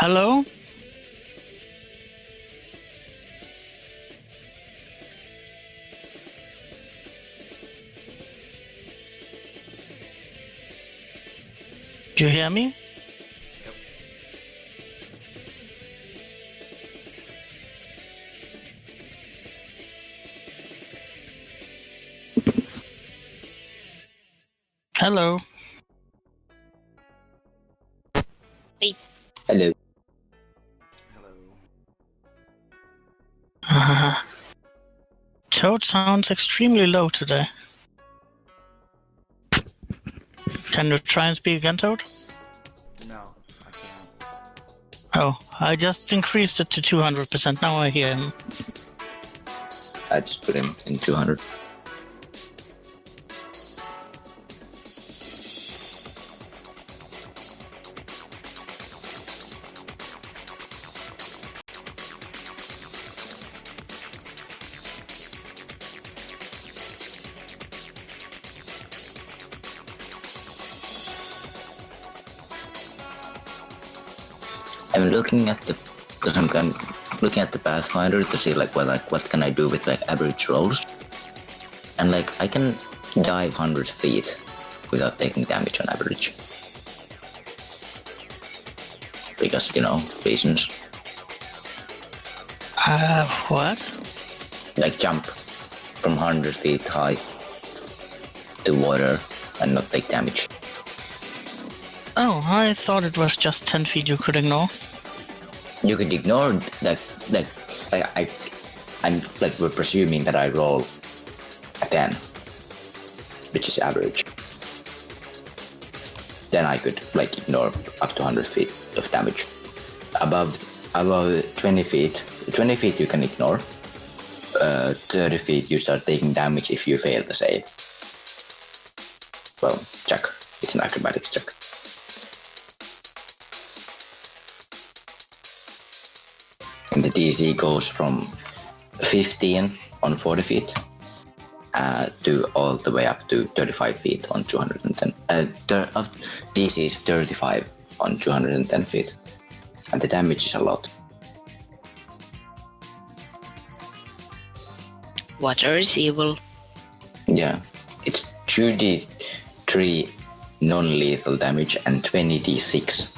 Hello? Do you hear me? Yep. Hello? Hello. Hello. Toad sounds extremely low today. Can you try and speak again, Toad? No, I can't. Oh, I just increased it to 200%. Now I hear him. I just put him in 200. I'm looking at the, because I'm looking at the Pathfinder to see what can I do with average rolls, and I can dive 100 feet without taking damage on average, because reasons. What? Jump from 100 feet high to water and not take damage. Oh, I thought it was just 10 feet you could ignore. You could ignore we're presuming that I roll a 10, which is average. Then I could ignore up to 100 feet of damage. Above 20 feet you can ignore. 30 feet you start taking damage if you fail the save. Well, check. It's an acrobatics check. And the DC goes from 15 on 40 feet to all the way up to 35 feet on 210. DC is 35 on 210 feet. And the damage is a lot. Water is evil. Yeah, it's 2d3 non-lethal damage and 20d6.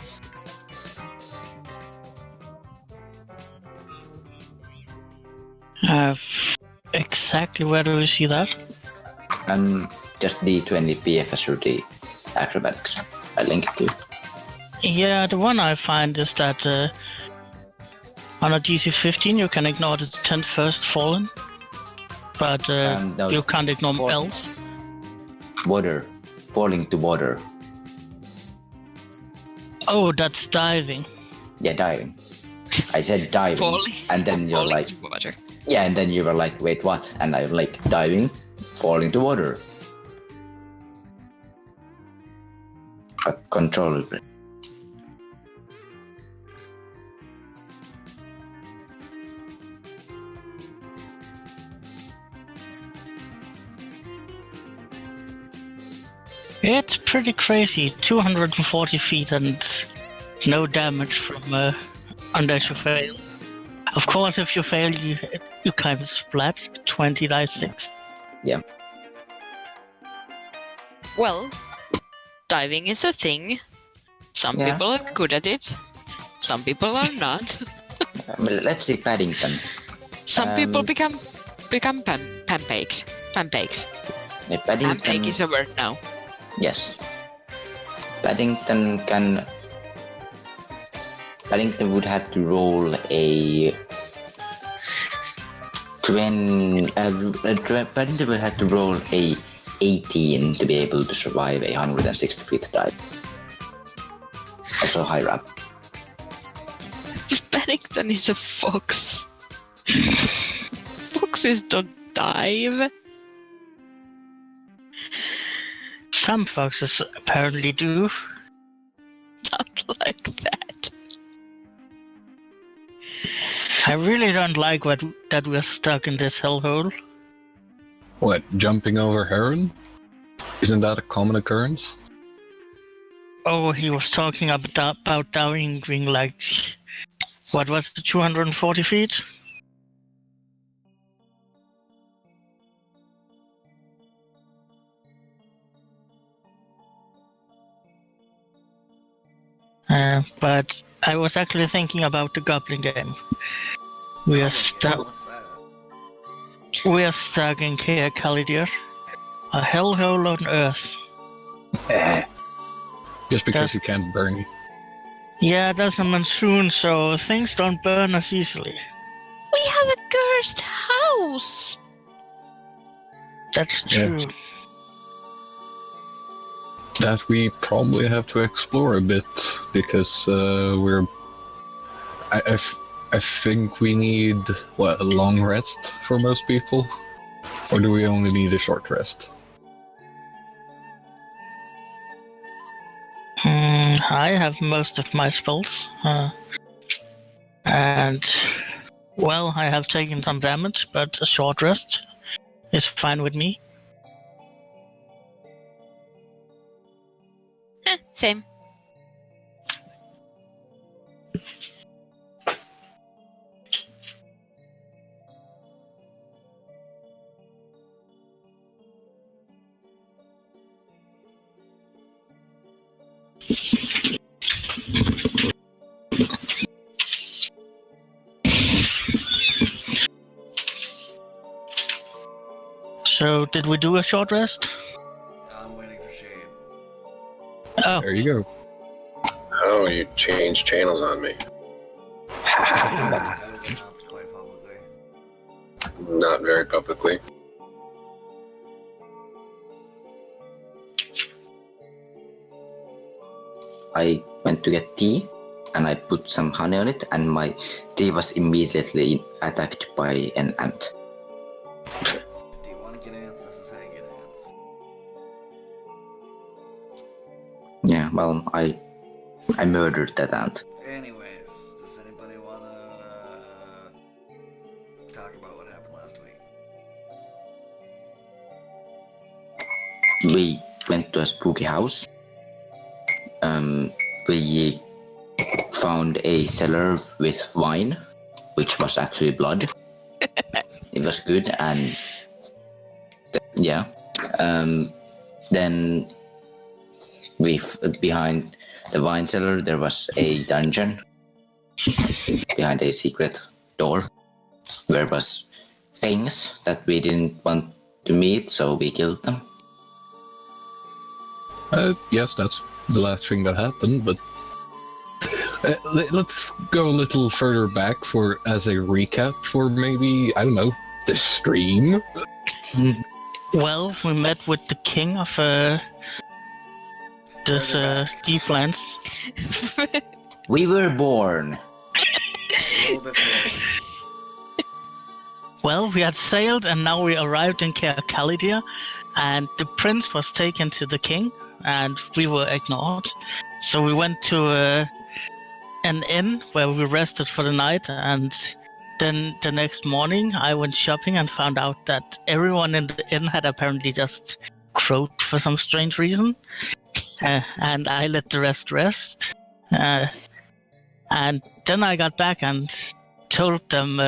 Exactly where do we see that? Just D20 PFSRD acrobatics. I link it to you. Yeah, the one I find is that on a DC 15 you can ignore the 10 first fallen, but No, you can't ignore else. Water. Falling to water. Oh, that's diving. Yeah, diving. I said diving. Falling. And then you're Falling like, to water. yeah, and then you were like, wait, what? And I'm like, diving, falling to water. But controllably. It's pretty crazy. 240 feet and no damage from unless you fail. Of course, if you fail, you kind of splat. 20 dice 6. Yeah. Well, diving is a thing. Some Yeah. people are good at it. Some people are not. Let's see Paddington. Some people become pancakes. Pancakes. Yeah, Pancake is a word now. Yes. Paddington would have to roll a Paddington would have to roll a 18 to be able to survive a 160 feet dive. Also higher up. Paddington is a fox. Foxes don't dive. Some foxes apparently do. Not like that. I really don't like that we're stuck in this hellhole. What, jumping over heron? Isn't that a common occurrence? Oh, he was talking about diving like, what was it, 240 feet? But I was actually thinking about the Goblin game. We are stuck. What's that? We are stuck in Kea Kalidir, a hellhole on Earth. Just because Does- you can't burn it. Yeah, there's a monsoon, so things don't burn as easily. We have a cursed house. That's Yeah. true. That we probably have to explore a bit because we're. I think we need what, a long rest for most people, or do we only need a short rest? I have most of my spells, and well, I have taken some damage, but a short rest is fine with me. Same. So, did we do a short rest? I'm waiting for shade. Oh, There you go. Oh, you changed channels on me. That was announced quite publicly. Not very publicly. I went to get tea and I put some honey on it, and my tea was immediately attacked by an ant. Do you want to get ants? This is how you get ants. Yeah, well, I murdered that ant. Anyways, does anybody want to talk about what happened last week? We went to a spooky house. We found a cellar with wine, which was actually blood. It was good, and yeah. Then behind the wine cellar there was a dungeon behind a secret door where was things that we didn't want to meet, so we killed them. Yes, that's the last thing that happened, but let's go a little further back for as a recap for maybe, I don't know, the stream. well, we met with the king of this deep lands. We were born. A little bit more. Well, we had sailed, and now we arrived in Kalidir, and the prince was taken to the king, and we were ignored. So we went to an inn where we rested for the night, and then the next morning I went shopping and found out that everyone in the inn had apparently just croaked for some strange reason, and I let the rest. And then I got back and told them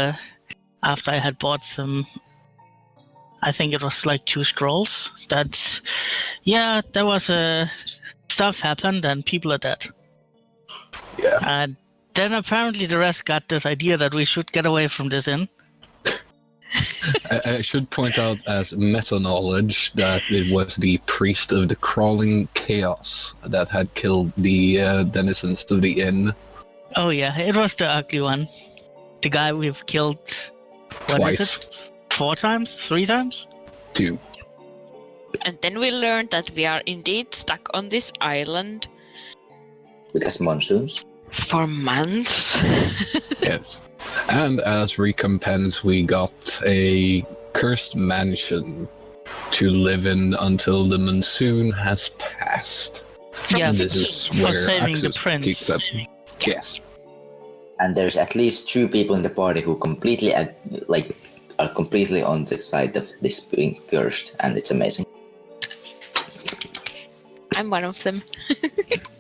after I had bought some, I think it was like 2 scrolls, that yeah, there was stuff happened and people are dead. Yeah. And then apparently the rest got this idea that we should get away from this inn. I should point out as meta knowledge that it was the priest of the crawling chaos that had killed the denizens of the inn. Oh yeah, it was the ugly one. The guy we've killed, what Twice. is it? 4 times? 3 times? 2. And then we learned that we are indeed stuck on this island Because monsoons. for months. Yes. And as recompense, we got a cursed mansion to live in until the monsoon has passed. Yeah, And this is for where saving the Axis prince. kicks up. Yes. And there's at least 2 people in the party who completely are completely on the side of this being cursed, and it's amazing. I'm one of them.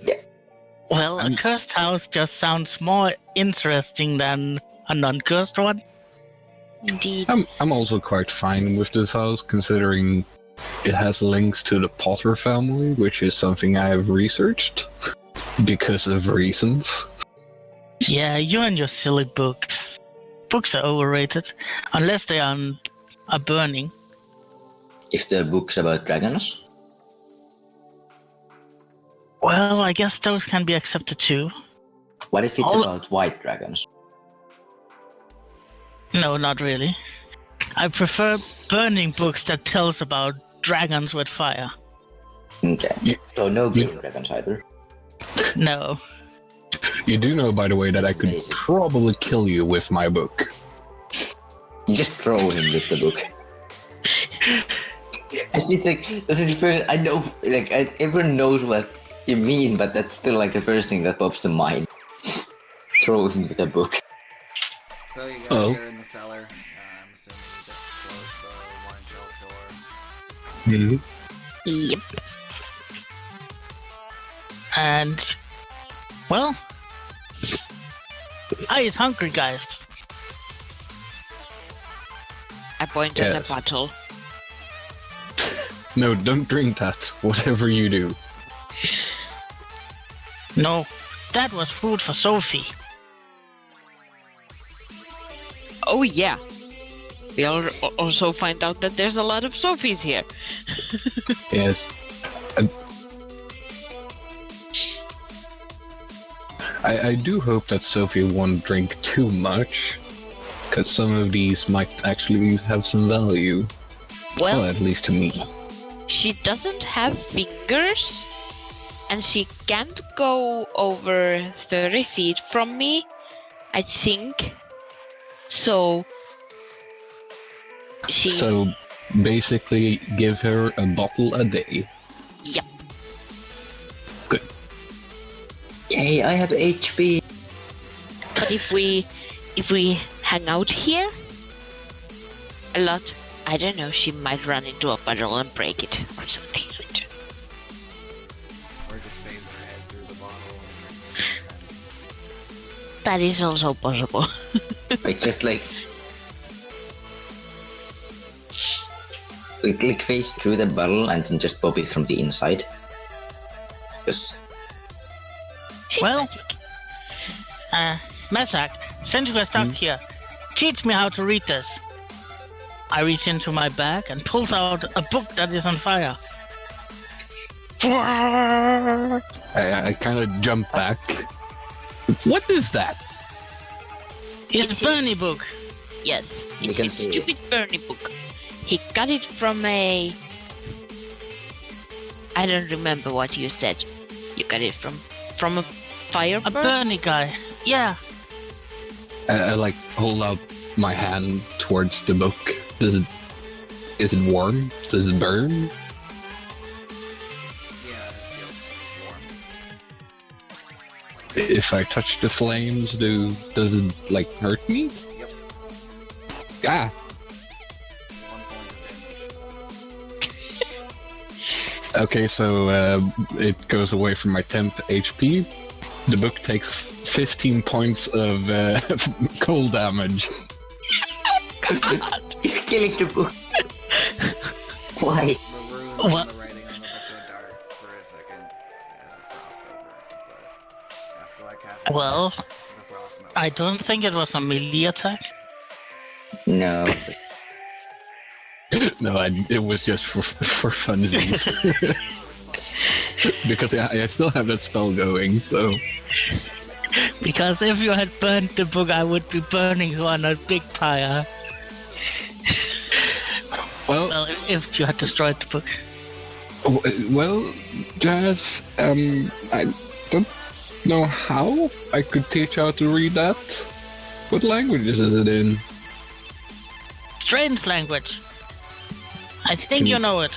Yeah. Well, a cursed house just sounds more interesting than a non-cursed one. Indeed. I'm also quite fine with this house, considering it has links to the Potter family, which is something I have researched because of reasons. Yeah, you and your silly books. Books are overrated, unless they are burning. If the book's about dragons, Well, I guess those can be accepted too. what if it's All- about white dragons? No, not really. I prefer burning books that tells about dragons with fire. Okay. So no green dragons either. No. You do know, by the way, that I could Amazing. probably kill you with my book. You just throw him with the book. It's like that's the first I know. Like everyone knows what you mean, but that's still like the first thing that pops to mind. Throw him with a book. So you guys Oh. are in the cellar. I'm assuming you just closed the one shelf door. Yep. And, well, I is hungry, guys. I point at Yes. a bottle. No, don't drink that, whatever you do. No, that was food for Sophie. Oh yeah. We'll also find out that there's a lot of Sophies here. Yes. I do hope that Sophie won't drink too much, because some of these might actually have some value. Well, Well, at least to me. she doesn't have fingers, and she can't go over 30 feet from me, I think. So, she... So basically, give her a bottle a day. Yep. Yay! I have HP. But if we hang out here a lot, I don't know, she might run into a puddle and break it or something. Or just phase her head through the bottle and drink it. That is also possible. It's just like we click face through the bottle and then just pop it from the inside. Yes. She's Well- magic. Mesak, since we're stuck here, teach me how to read this. I reach into my bag and pulls out a book that is on fire. I kind of jump back. What is that? It's Bernie book. Yes, You it's can a see it. stupid Bernie book. He got it from a... I don't remember what you said. You got it from a fire A bird? Bernie guy. Yeah. I like hold out my hand towards the book. Is it warm? Does it burn? Yeah, it feels warm. If I touch the flames, does it like hurt me? Yep. Ah, 1 point of damage. okay, so it goes away from my temp HP. The book takes 15 points of cold damage. You're killing the book. Why? The runes What? and the writing on the book go dark for a second as it frosts over, but after like half Well, the frost melts. I don't think it was a melee attack. No. No, it was just for funsies. Because I still have that spell going, so... Because if you had burned the book, I would be burning you on a big pyre. Well, if you had destroyed the book. Well, Jazz, I don't know how I could teach how to read that. What languages is it in? Strange language. I think you know it.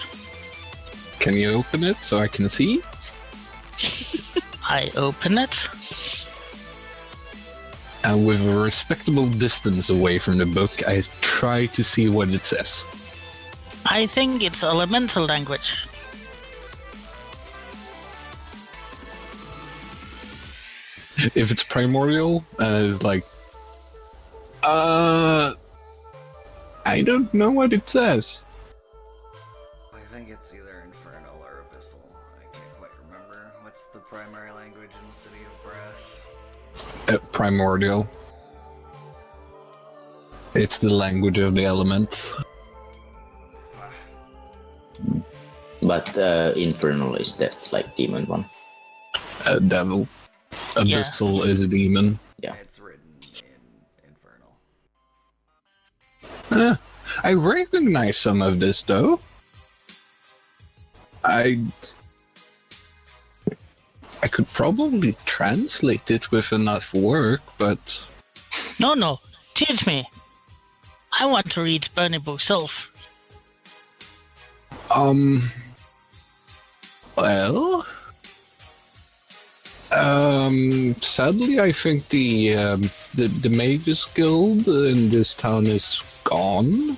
Can you open it so I can see? I open it. And with a respectable distance away from the book, I try to see what it says. I think it's elemental language. If it's primordial, it's like, I don't know what it says. I think it's either infernal or abyssal. I can't quite remember. What's the primary language in the city of Brass? Primordial. It's the language of the elements. But infernal is the like demon one. Devil. Abyssal is a demon. Yeah. It's written in infernal. I recognize some of this though. I could probably translate it with enough work, but No, teach me. I want to read Burning Book self. Well, sadly, I think the Mages Guild in this town is gone.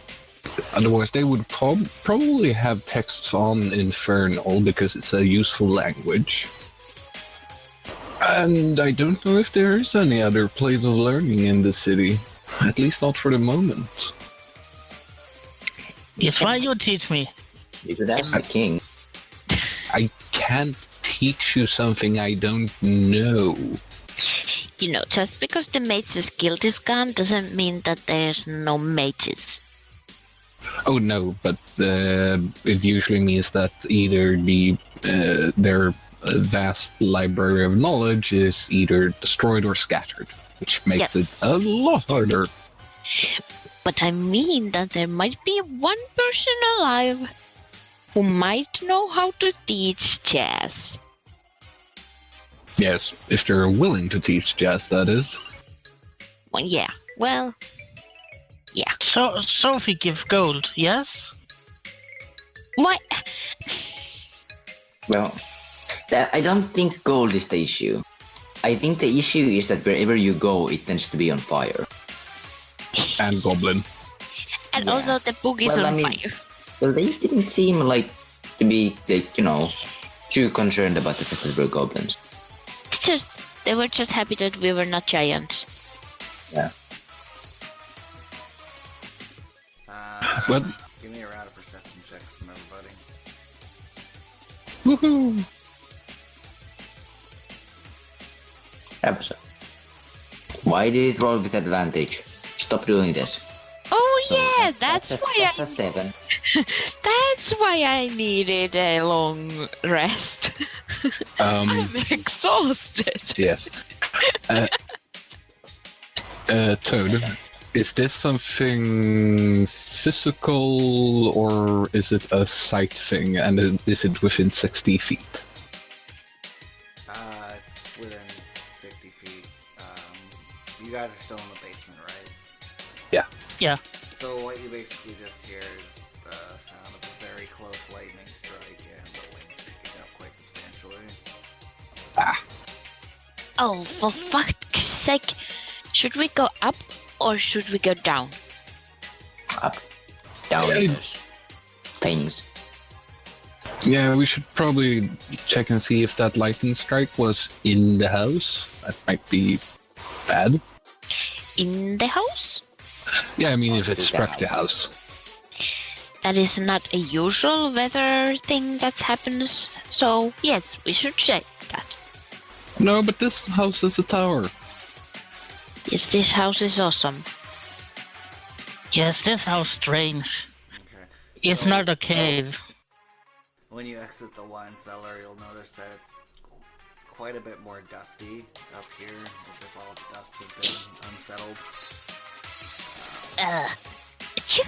Otherwise, they would probably have texts on Infernal because it's a useful language. And I don't know if there is any other place of learning in the city. At least not for the moment. Yes, why you teach me? You could ask the king. I can't teach you something I don't know. You know, just because the Mages Guild is gone doesn't mean that there's no mages. Oh no, but it usually means that either their vast library of knowledge is either destroyed or scattered, which makes it a lot harder. But I mean that there might be one person alive who might know how to teach jazz. Yes, if they're willing to teach jazz, that is. Well, yeah. Well, yeah. So Sophie give gold, yes? Why? Well, I don't think gold is the issue. I think the issue is that wherever you go, it tends to be on fire. And Goblin. And Yeah. also the book is Well, on I mean- fire. Well, they didn't seem like to be, like, too concerned about the fact that we're goblins. They were just happy that we were not giants. Yeah. What? Give me a round of perception checks from everybody. Woohoo! Episode. Why did it roll with advantage? Stop doing this. Oh So yeah, that's why that's a 7. that's why I needed a long rest. I'm exhausted. Yes. Toad, is this something physical or is it a sight thing? And is it within 60 feet? It's within 60 feet. You guys are still in the basement, right? Yeah. So what you basically just hear is the sound of a very close lightning strike and the winds picking up quite substantially. Oh, for fuck's sake! Should we go up or should we go down? Up. Down Yeah. those things. Yeah, we should probably check and see if that lightning strike was in the house. That might be bad. In the house? Yeah, I mean if it struck the house. That is not a usual weather thing that happens. So yes, we should check that. No, but this house is a tower. Yes, this house is awesome. Yes, this house strange. Okay. It's So, not a cave. When you exit the wine cellar, you'll notice that it's quite a bit more dusty up here, as if all the dust has been unsettled. Achoo.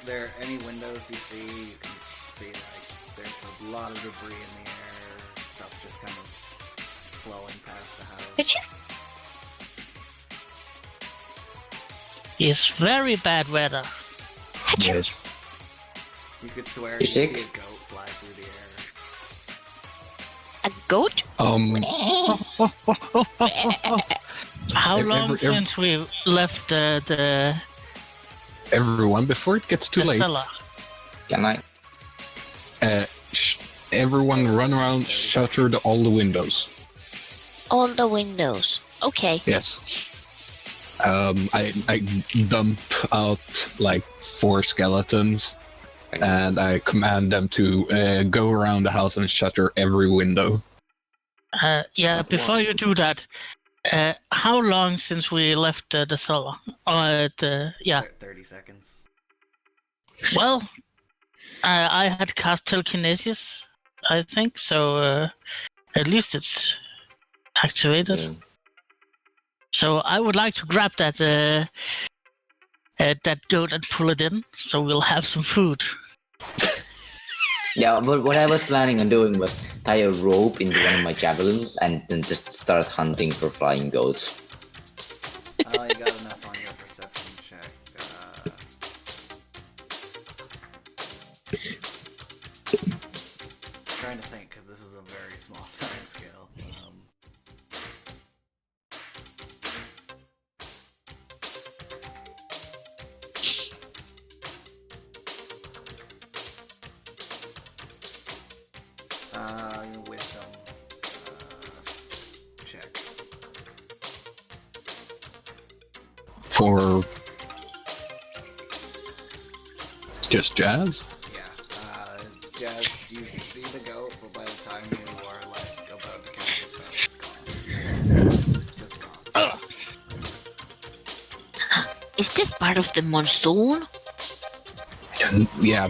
There, any windows you see, you can see like there's a lot of debris in the air, stuff just kind of flowing past the house. Achoo. It's very bad weather. Achoo. Yes. You could swear You you see sick? a goat fly through the air. A goat? How Ev- long every- since we left the Everyone, before it gets too late, cellar? Can I? everyone run around, shutter all the windows. All the windows. Okay. Yes. I dump out like 4 skeletons, and I command them to go around the house and shatter every window. Yeah, Like before what? you do that, how long since we left the cellar? Yeah. 30 seconds. Well, I had cast telekinesis, I think, so at least it's activated. Yeah. So I would like to grab that goat and pull it in, so we'll have some food. Yeah, but what I was planning on doing was tie a rope into one of my javelins and then just start hunting for flying goats. Oh, you got enough on your perception check. Trying to think, because this is a very small time scale. Wisdom check. For just Jazz? Yeah. Jazz, you see the goat, but by the time you are like about to cast the spell, it's gone. It's just gone. Is this part of the monsoon? Yeah,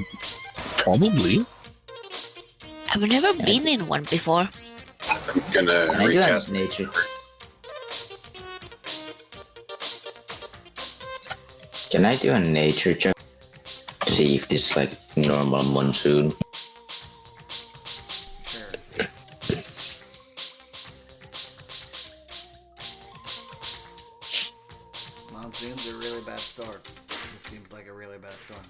probably. I've never been in one before. I'm gonna Can I do recast a nature? Can I do a nature check to see if this is like normal monsoon? Sure. Monsoons are really bad storms. This seems like a really bad storm.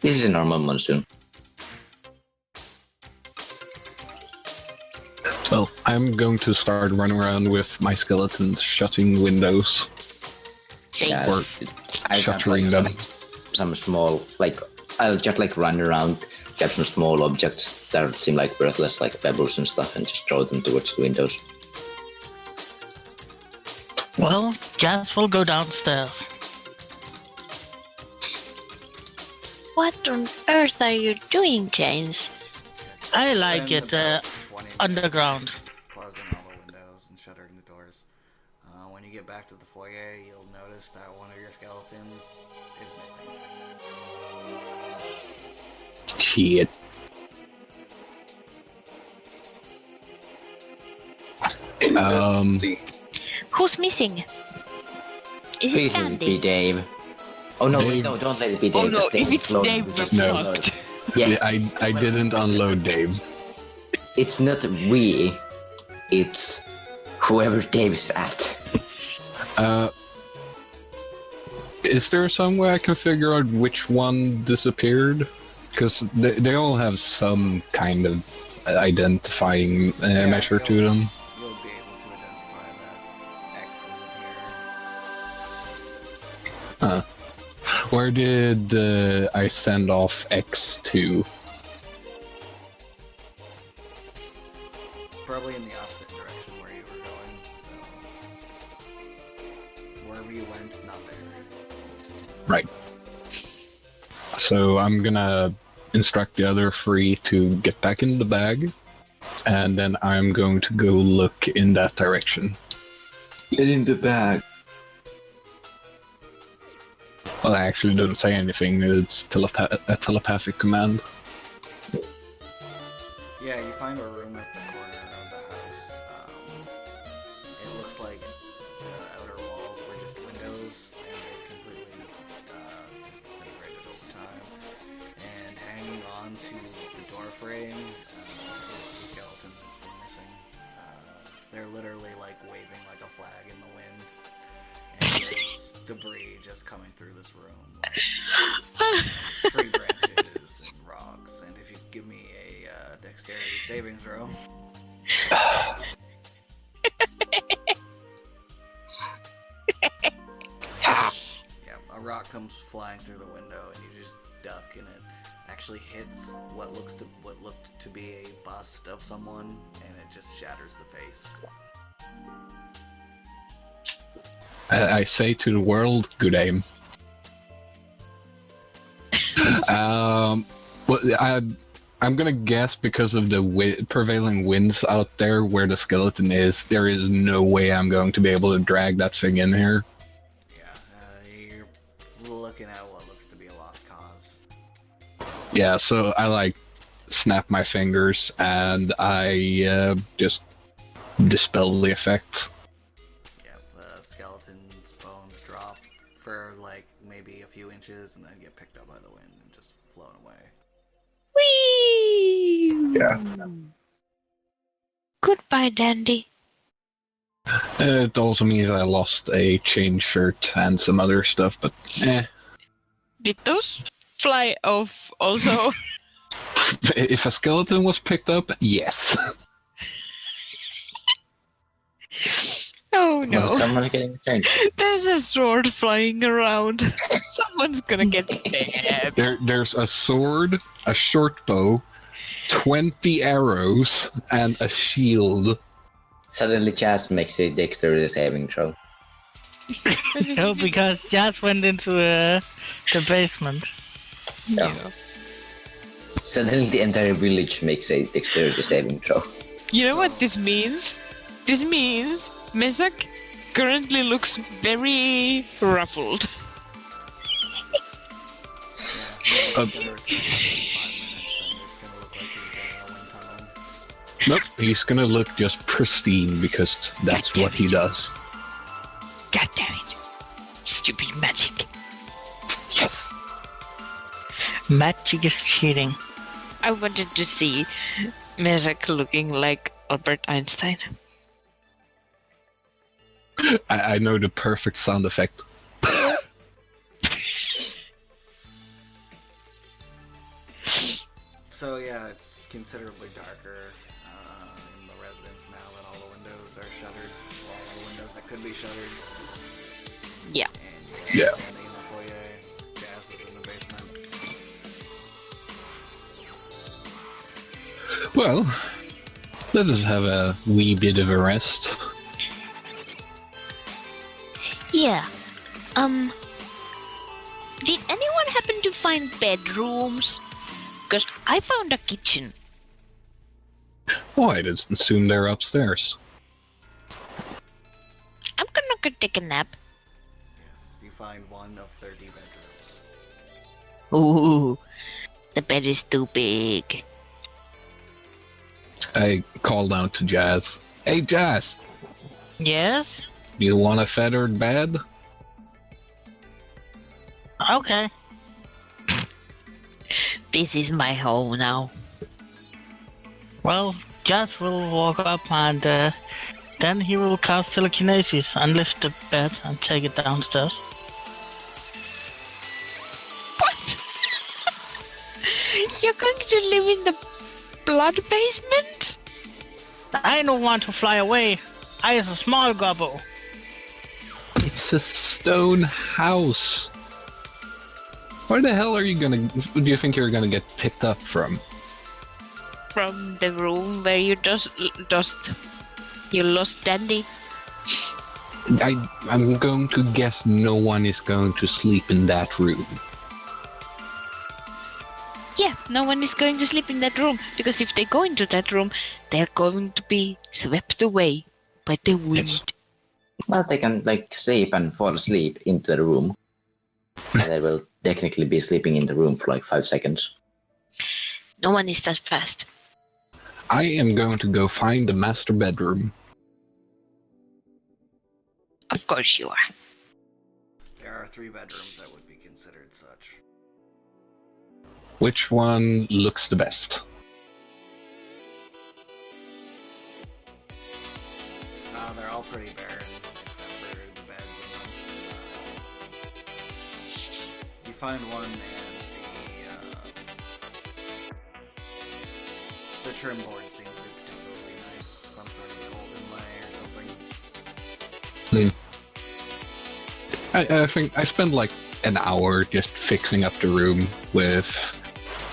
This is a normal monsoon. So I'm going to start running around with my skeletons, shutting windows. Yeah, Or I got shattering like them. some small, like I'll just like run around, grab some small objects that seem like worthless, like pebbles and stuff, and just throw them towards the windows. Well, Jazz will go downstairs. What on earth are you doing, James? I like Spend it about 20 minutes underground. closing all the windows and shuttering the doors. When you get back to the foyer, you'll notice that one of your skeletons is missing. Shit. Investigate. Who's missing? Is it Please let it be Sandy? Dave. Oh no, wait, Dave. no, don't let it be Dave. Oh no, just if it's slowly Dave, because we're No. fucked. Yeah, I didn't unload Dave. it's not we, it's whoever Dave's at. Is there some way I can figure out which one disappeared? Because they all have some kind of identifying measure to them. You'll be able to identify that X isn't here. Where did I send off X to? Probably in the opposite direction where you were going, so wherever you went, not there. Right. So I'm gonna instruct the other 3 to get back in the bag, and then I'm going to go look in that direction. Get in the bag. Well, I actually don't say anything. It's a telepathic command. Yeah, you find a room at the corner of the house. It looks like the outer walls were just windows, and they completely just disintegrated over time. And hanging on to the door frame is the skeleton that's been missing. They're literally like waving like a flag in the wind, and there's debris just coming through this room, like tree branches and rocks. And if you give me a dexterity saving throw. Yeah, a rock comes flying through the window, and you just duck, and it actually hits what looked to be a bust of someone, and it just shatters the face. I say to the world, good aim. Well, I'm gonna guess because of the prevailing winds out there where the skeleton is, there is no way I'm going to be able to drag that thing in here. Yeah, you're looking at what looks to be a lost cause. Yeah, so I snap my fingers and I just dispel the effect. Yeah, the skeleton's bones drop for maybe a few inches and then get picked up by the wind and just flown away. Whee! Yeah. Goodbye, Dandy. It also means I lost a chain shirt and some other stuff, but Did those fly off also? If a skeleton was picked up, yes. Oh Was no. someone getting changed? There's a sword flying around. Someone's gonna get stabbed. There's a sword, a short bow, 20 arrows, and a shield. Suddenly Jazz makes a dexterity saving throw. No, because Jazz went into the basement. Yeah. Suddenly the entire village makes a dexterity saving throw. You know what this means? This means Mesak currently looks very ruffled. Yeah, it's gonna return in 5 minutes, and it's gonna look like he's been in a wind tunnel. Nope, he's gonna look just pristine because that's what he does. God damn it. Stupid magic. Yes. Magic is cheating. I wanted to see Mesak looking like Albert Einstein. I know the perfect sound effect. So yeah, it's considerably darker in the residence now that all the windows are shuttered. All the windows that could be shuttered. Yeah. And Yeah. standing in the foyer, Jazz is in the basement. Well, let us have a wee bit of a rest. Yeah. Did anyone happen to find bedrooms? Because I found a kitchen. Oh, I just assume they're upstairs. I'm gonna go take a nap. Yes, you find one of 30 bedrooms. Ooh, the bed is too big. I call down to Jazz. Hey, Jazz, Yes? do you want a feathered bed? Okay. This is my home now. Well, Jazz will walk up and then he will cast telekinesis and lift the bed and take it downstairs. What? You're going to live in the blood basement? I don't want to fly away. I is a small gobble. It's a stone house. Where the hell are you do you think you're gonna get picked up from? From the room where you you lost Dandy. I'm going to guess no one is going to sleep in that room. Yeah, no one is going to sleep in that room, because if they go into that room, they're going to be swept away by the wind. Yes. Well, they can sleep and fall asleep into the room. And they will technically be sleeping in the room for 5 seconds. No one is that fast. I am going to go find the master bedroom. Of course you are. There are 3 bedrooms that would be considered such. Which one looks the best? They're all pretty barren, except for the beds in them. You find one and the trim board seems to be particularly nice. Some sort of gold inlay or something. I think I spend an hour just fixing up the room with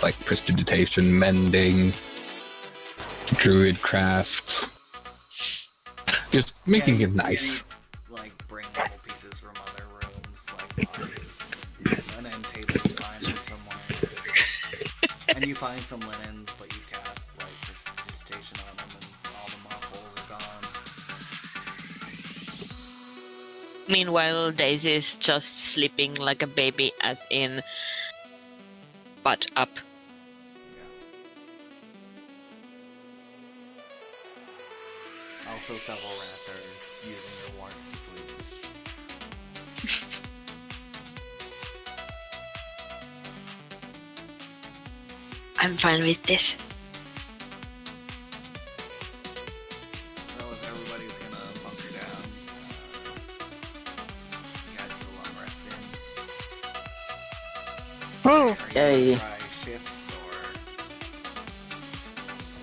like prestidigitation, mending, druid craft, just making Yeah, it nice. You, like, bring little pieces from other rooms, like vases. An end table you find from somewhere. And you find some linens, but you cast, like, prestidigitation on them, and all the moth holes are gone. Meanwhile, Daisy is just sleeping like a baby, as in butt up. Yeah. Also, several rats are using your warmth to sleep. I'm fine with this. So if everybody's gonna bunker down, you guys get a long rest in. Oh, Are you Yay. gonna try shifts or?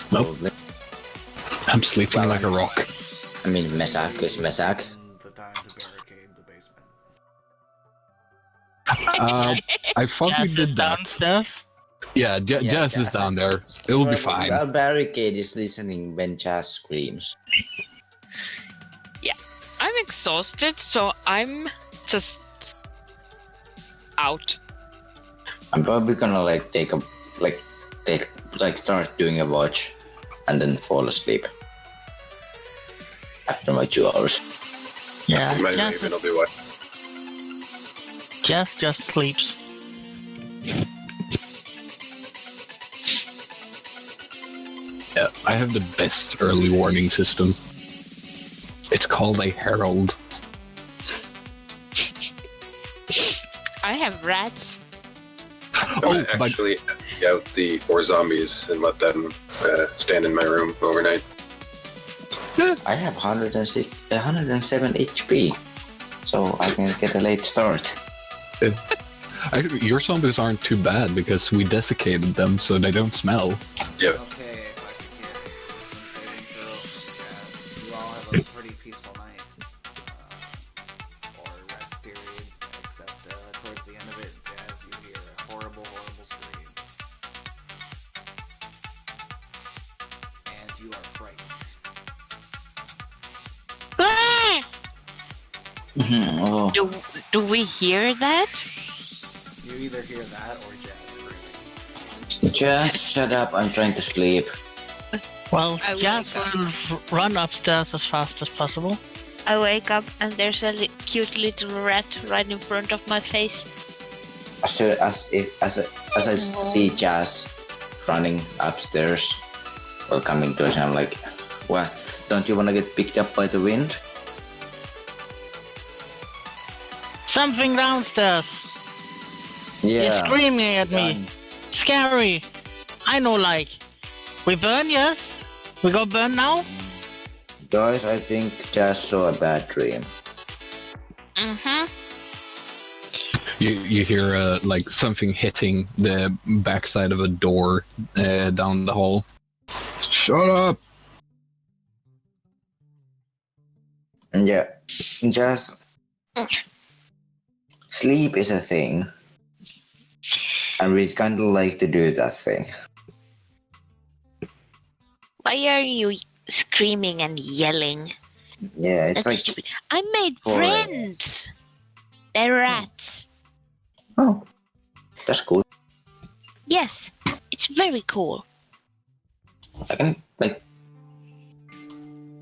Probably. I'm sleeping like a rock. I mean, Mesak is Mesak. The time to barricade the basement. I thought we Jazz is did that. downstairs. Yeah, Jazz is down there. It'll be fine. Our barricade is listening when Jazz screams. I'm exhausted, so I'm just out. I'm probably gonna start doing a watch and then fall asleep after my 2 hours. Yeah, My Jazz, Raven will be what? Jazz just sleeps. Yeah, I have the best early warning system. It's called a herald. I have rats. I'm Oh, gonna but actually empty out the 4 zombies and let them stand in my room overnight. I have 107 HP, so I can get a late start. your zombies aren't too bad because we desiccated them so they don't smell. Yeah. Okay, if I could get a wisdom saving throw from Jazz, you all have a pretty peaceful night. Or rest period, except towards the end of it, Jazz, you hear a horrible, horrible scream. And you are frightened. Ah! Oh, Do we hear that? You either hear that or Jazz screaming. Jazz, shut up! I'm trying to sleep. Well, I Jazz wake up. will run upstairs as fast as possible. I wake up and there's a cute little rat right in front of my face. As I see Jazz running upstairs or coming to us, I'm like, "What? Don't you want to get picked up by the wind?" Something downstairs. Yeah. He's screaming at me. Scary. I know, like. We burn, yes? We go burn now? Guys, I think Jazz saw a bad dream. Mm-hmm. You hear like something hitting the backside of a door down the hall. Shut up! Yeah, Jazz. Sleep is a thing. And we kind of like to do that thing. Why are you screaming and yelling? Yeah, it's That's like, stupid. I made for- friends. They're rats. oh, that's cool. Yes, it's very cool. I can, like,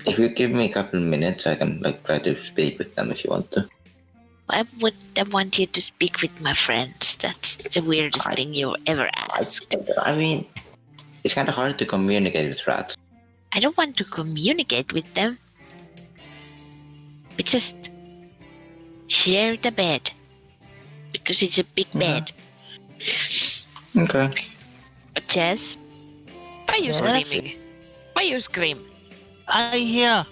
if you give me a couple minutes, I can, like, try to speak with them if you want to. Why would I want you to speak with my friends? That's the weirdest I- thing you ever asked. I mean, it's kind of hard to communicate with rats. I don't want to communicate with them. We just share the bed. Because it's a big bed. Okay. But Jess, why are you Yes. screaming? Why you scream? I hear.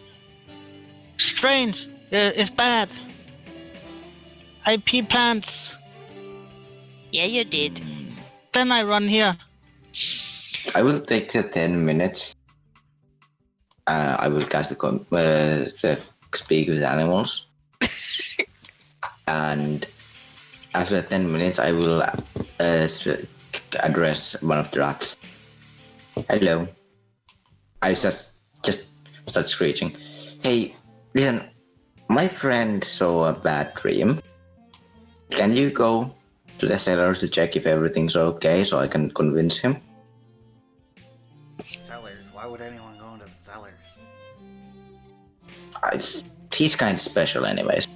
Strange. It's bad. I pee pants. Yeah, you did. Then I run here. I will take the 10 minutes. I will cast the speak with animals. And after 10 minutes, I will address one of the rats. Hello. I just start screeching. Hey, listen, my friend saw a bad dream. Can you go to the cellars to check if everything's okay so I can convince him? Cellars? Why would anyone go into the cellars? He's kind of special anyways.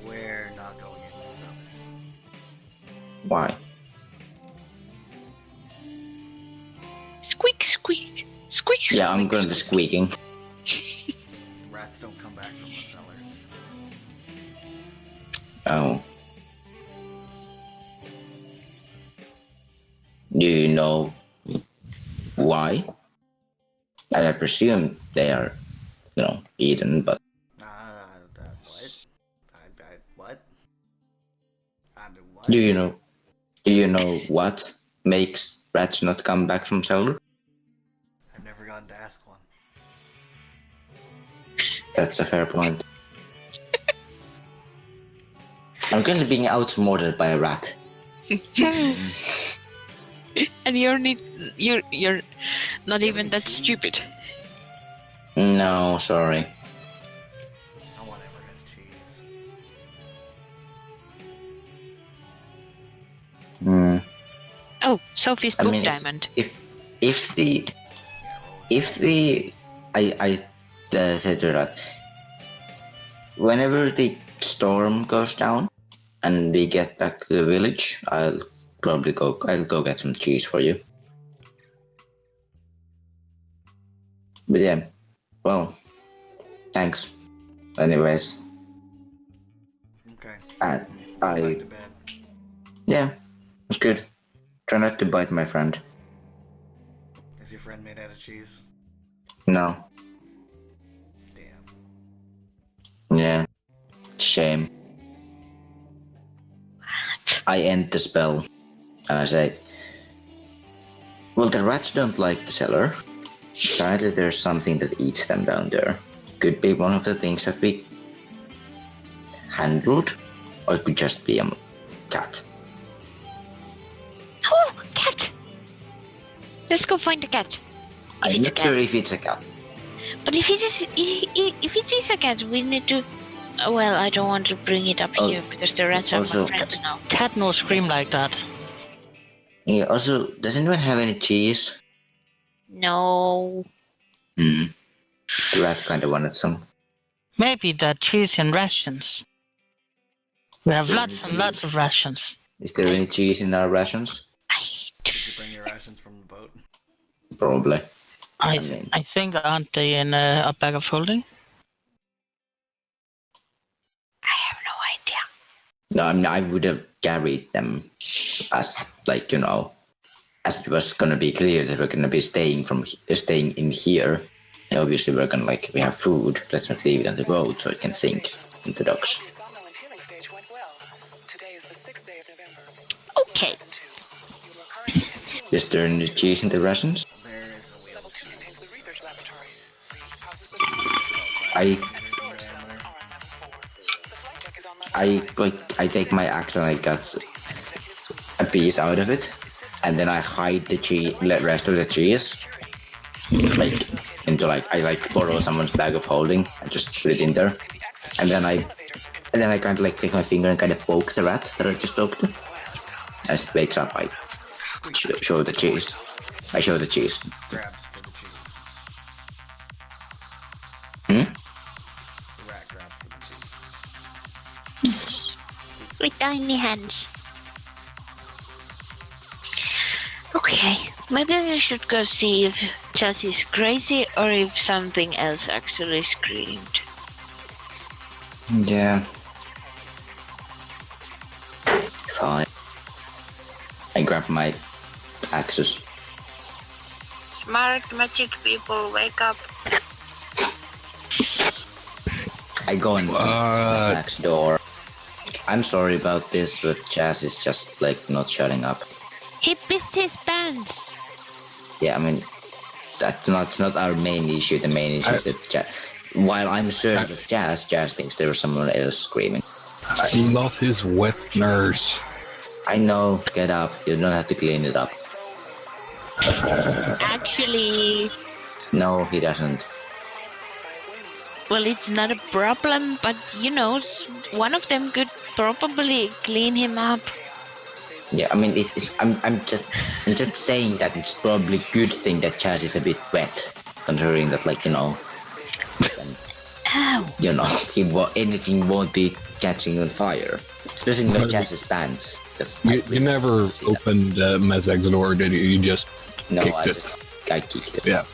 We're not going into the cellars. Why? Squeak, squeak, squeak. Yeah, I'm going to squeaking. Rats don't come back from the cellars. Oh. Do you know why? I presume they are, eaten, but What? What? What? do you know what makes rats not come back from cellar? I've never gotten to ask one. That's a fair point. I'm currently being outsmarted by a rat. And you're not even that stupid. No, sorry. No one ever has cheese. Oh, Sophie's book diamond. If the I said to that, whenever the storm goes down and we get back to the village, I'll go get some cheese for you. But yeah, well, thanks. Anyways, Okay. and Back to bed. yeah, it's good. Try not to bite my friend. Is your friend made out of cheese? No. Damn. Yeah. Shame. I end the spell and I say, well, the rats don't like the cellar. Apparently there's something that eats them down there. Could be one of the things that we handled, or it could just be a cat. Oh, cat! Let's go find the cat. I'm not sure if it's a cat. But if it is a cat, we need to. Well, I don't want to bring it up here because the rats are also, my friends now. Cat no scream like that. Yeah, also, does anyone have any cheese? No. The rat kind of wanted some. Maybe the cheese in rations. We have Sure. lots and lots of rations. Is there any cheese in our rations? Did you bring your rations from the boat? Probably. I mean- think aren't they in a bag of holding? I have no idea. No, I mean, I would have carried them as, as it was gonna be clear that we're gonna be staying in here. And obviously, we're gonna we have food. Let's not leave it on the road so it can sink in the docks. Your somnolent healing stage went well. Today is the 6th day of November. Okay. You are currently at Is there any cheese in the rations? There is a wheel of into cheese. the research laboratory. Houses the I storage cells are on level 4. The flight deck is on level I take my axe and I cut a piece out of it, and then I hide the rest of the cheese, into I borrow someone's bag of holding and just put it in there, and then I kind of take my finger and kind of poke the rat that I just talked to. As it wakes up, I show the cheese. I show the cheese. Grabs for the cheese. Hmm? The rat grabs for the cheese. With tiny hands. Okay, maybe we should go see if Chas is crazy or if something else actually screamed. Yeah. Fine. I grab my axes. Smart magic people, wake up. I go and kick the axe door. I'm sorry about this, but Chaz is just not shutting up. He pissed his pants. Yeah, I mean, that's not our main issue. The main issue is that while I'm certain it's Jazz thinks there was someone else screaming. I love his wet nurse. I know, get up. You don't have to clean it up. Actually, No, he doesn't. well, it's not a problem, but one of them could probably clean him up. Yeah, I mean, I'm just saying that it's probably a good thing that Chaz is a bit wet, considering that, like, Ow. anything won't be catching on fire, especially not Chaz's pants. You never opened Mezek's door, did you? You just kicked it. I kicked it. Yeah.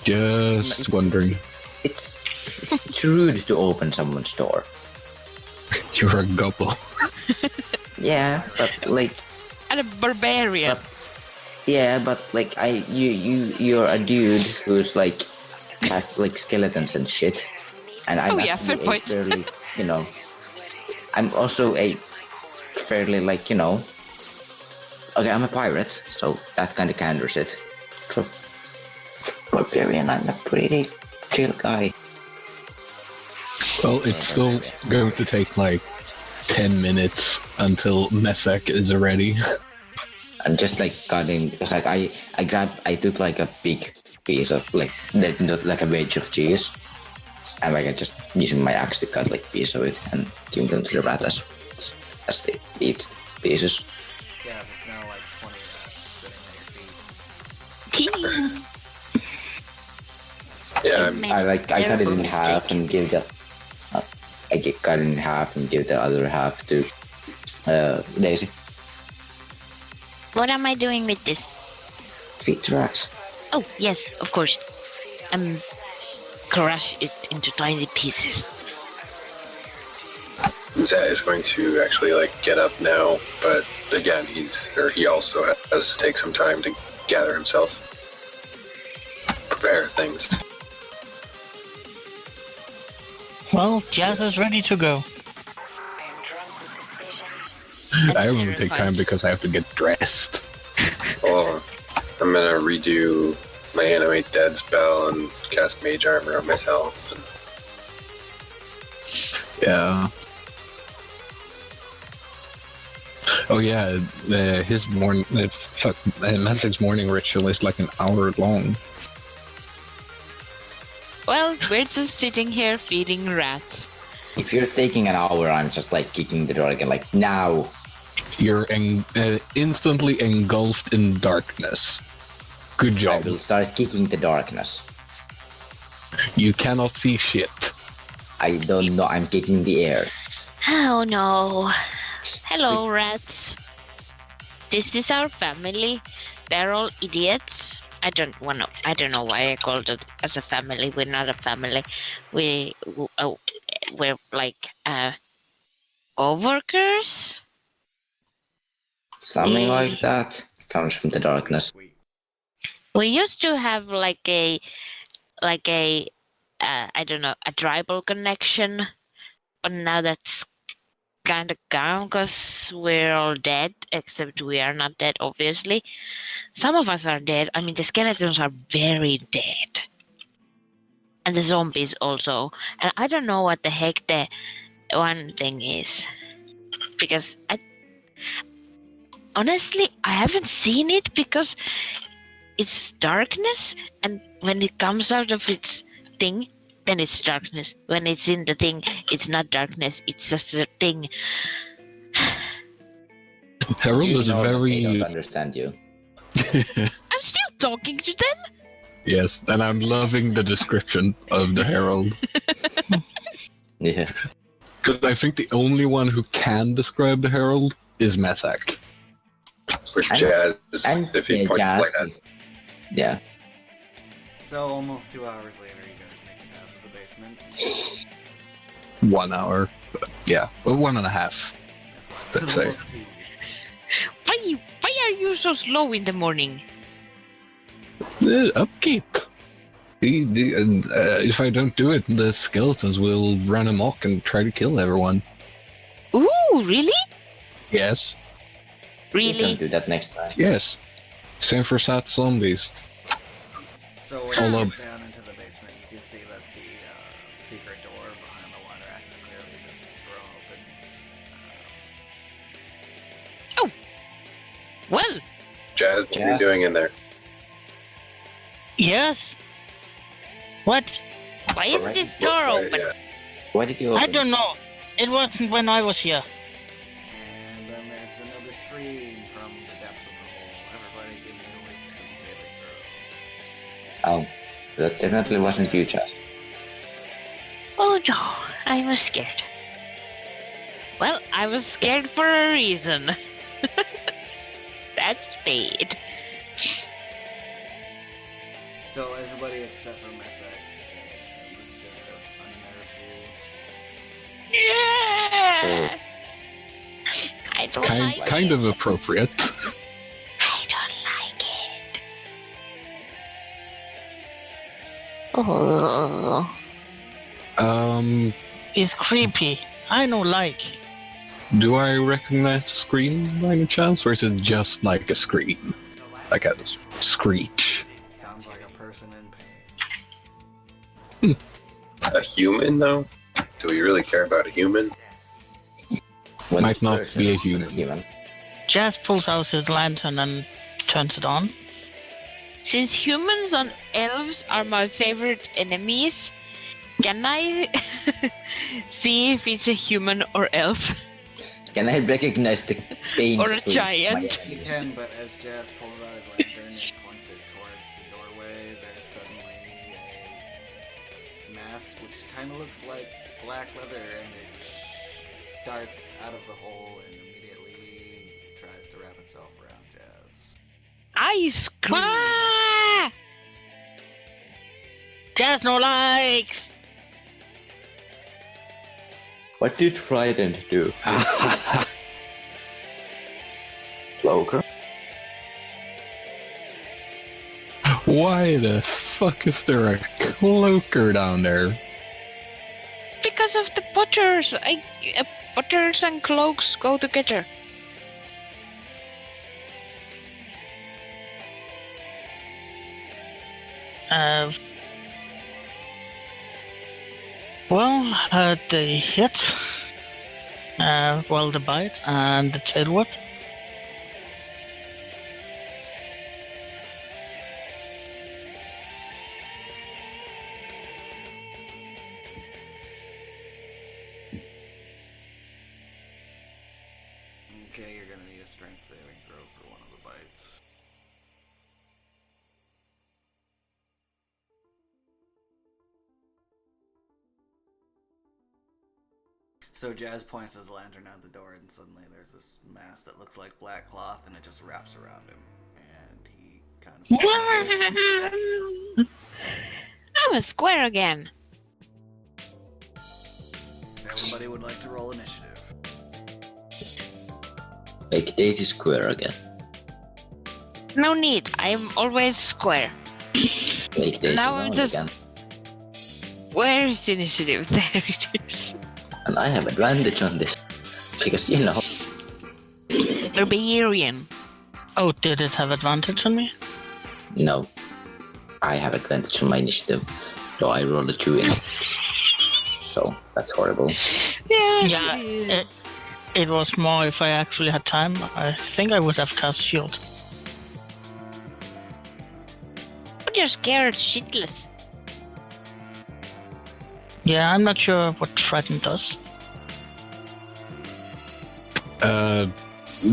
Just wondering. It's rude to open someone's door. You're a goblin. Yeah, but like. And a barbarian. But like you're a dude who's like has like skeletons and shit, and I'm fair point. fairly, I'm also a fairly like okay, I'm a pirate, so that kind of counters it. For barbarian, I'm a pretty chill guy. Well, it's still going to take like 10 minutes until Mezek is ready. I'm just like cutting, because like I took like a big piece of like a wedge of cheese, and like I just using my axe to cut like a piece of it and giving them to the rat as it eats pieces. Yeah, there's now like 20 rats sitting at your feet. Yeah, I cut it in half and give cut it in half and give the other half to Daisy. What am I doing with this? Feed the rats. Oh, yes, of course. Crush it into tiny pieces. Zed is going to actually like get up now, but again, he also has to take some time to gather himself, prepare things. Well, Jazz is ready to go. I only take time because I have to get dressed. Oh, I'm gonna redo my animate dead spell and cast mage armor on myself. Yeah. Oh yeah, his Mezek's morning ritual is like an hour long. Well, we're just sitting here feeding rats. If you're taking an hour, I'm just like kicking the door again, like now. You're instantly engulfed in darkness. Good I job. will start kicking the darkness. You cannot see shit. I don't know, I'm kicking the air. Oh no. Hello, rats. This is our family. They're all idiots. I don't know why I called it as a family. We're not a family. We're like co-workers. Something like that comes from the darkness. We used to have like a I don't know, a tribal connection, but now that's kind of gone because we're all dead, except we are not dead, obviously. Some of us are dead. I mean, the skeletons are very dead. And the zombies also. And I don't know what the heck the one thing is. Because honestly, I haven't seen it because it's darkness. And when it comes out of its thing, then it's darkness. When it's in the thing, it's not darkness. It's just a thing. Harold is They very... don't understand you. I'm still talking to them. Yes, and I'm loving the description of the Herald. Yeah. Because I think the only one who can describe the Herald is Mezek. Or Jazz, if he points Jazz. like that. Yeah. So almost 2 hours later, you guys make it down to the basement. 1 hour. Yeah, well, 1.5. That's why it's Let's say. almost 2. Why are you so slow in the morning? Upkeep. If I don't do it, the skeletons will run amok and try to kill everyone. Ooh, really? Yes. Please don't Really? do that next time. Yes. Same for sat zombies. So when Hold you up. get down into the basement, you can see that the secret door behind the Well, Jazz, what are you Jazz? doing in there? Yes? What? why is Alright. this door open? Yeah. Why did you I open? don't know. It wasn't when I was here. And then there's another scream from the depths of the hole. Everybody give me a wisdom saving throw. Oh, that definitely wasn't you, Jazz. Oh no, I was scared. Well, I was scared for a reason. That's bad. So everybody except for Messick, this just as unnerves you. Yeah. I don't like Kind it. of appropriate. I don't like it. Oh. It's creepy. I don't like. Do I recognize the scream by any chance, or is it just like a scream? Like a screech? Sounds like a person in pain. A human, though? Do we really care about a human? When Might the not person be a is human. Jazz pulls out his lantern and turns it on. Since humans and elves are my favorite enemies, can I see if it's a human or elf? Can I recognize the pain Or a scream? giant. You can, but as Jazz pulls out his lantern and points it towards the doorway, there's suddenly a mass which kind of looks like black leather, and it darts out of the hole and immediately tries to wrap itself around Jazz. I scream. Ah! Jazz no likes. What did Trident do? Cloaker? Why the fuck is there a cloaker down there? Because of the butters. Butters and cloaks go together. The hit, the bite, and the tail whip. Okay, you're gonna need a strength saving throw for one of the bites. So Jazz points his lantern out the door, and suddenly there's this mass that looks like black cloth, and it just wraps around him. And he kind of... I'm a square again. Everybody would like to roll initiative. Make Daisy square again. No need. I'm always square. Make Daisy Now I'm round just- again. Where is the initiative? There it is. And I have advantage on this. Because, you know, Barbarian. Oh, did it have advantage on me? no. I have advantage on my initiative. So I rolled a 2 instance. So, that's horrible. Yes, Yeah, it is. It was more if I actually had time. I think I would have cast shield. But you're scared shitless. Yeah, I'm not sure what Trident does.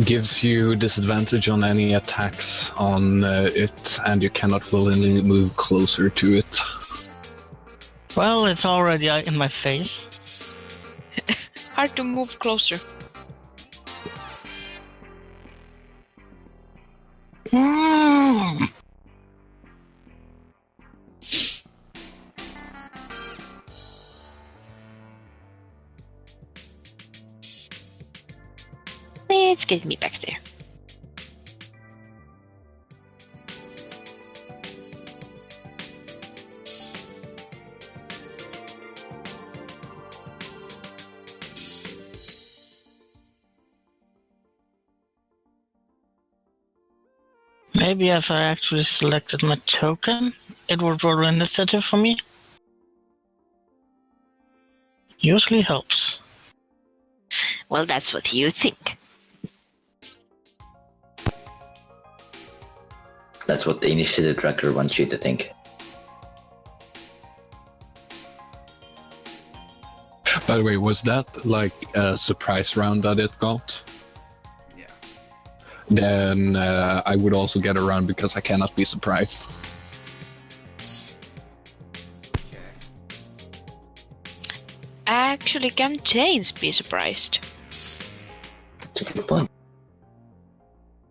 Gives you disadvantage on any attacks on it, and you cannot willingly move closer to it. Well, it's already in my face. Hard to move closer. Mm. Let's get me back there. Maybe if I actually selected my token, it would roll initiative for me. Usually helps. Well, that's what you think. That's what the initiative tracker wants you to think. By the way, was that like a surprise round that it got? Yeah. Then I would also get a round because I cannot be surprised. Okay. I actually can change be surprised. That's a good point.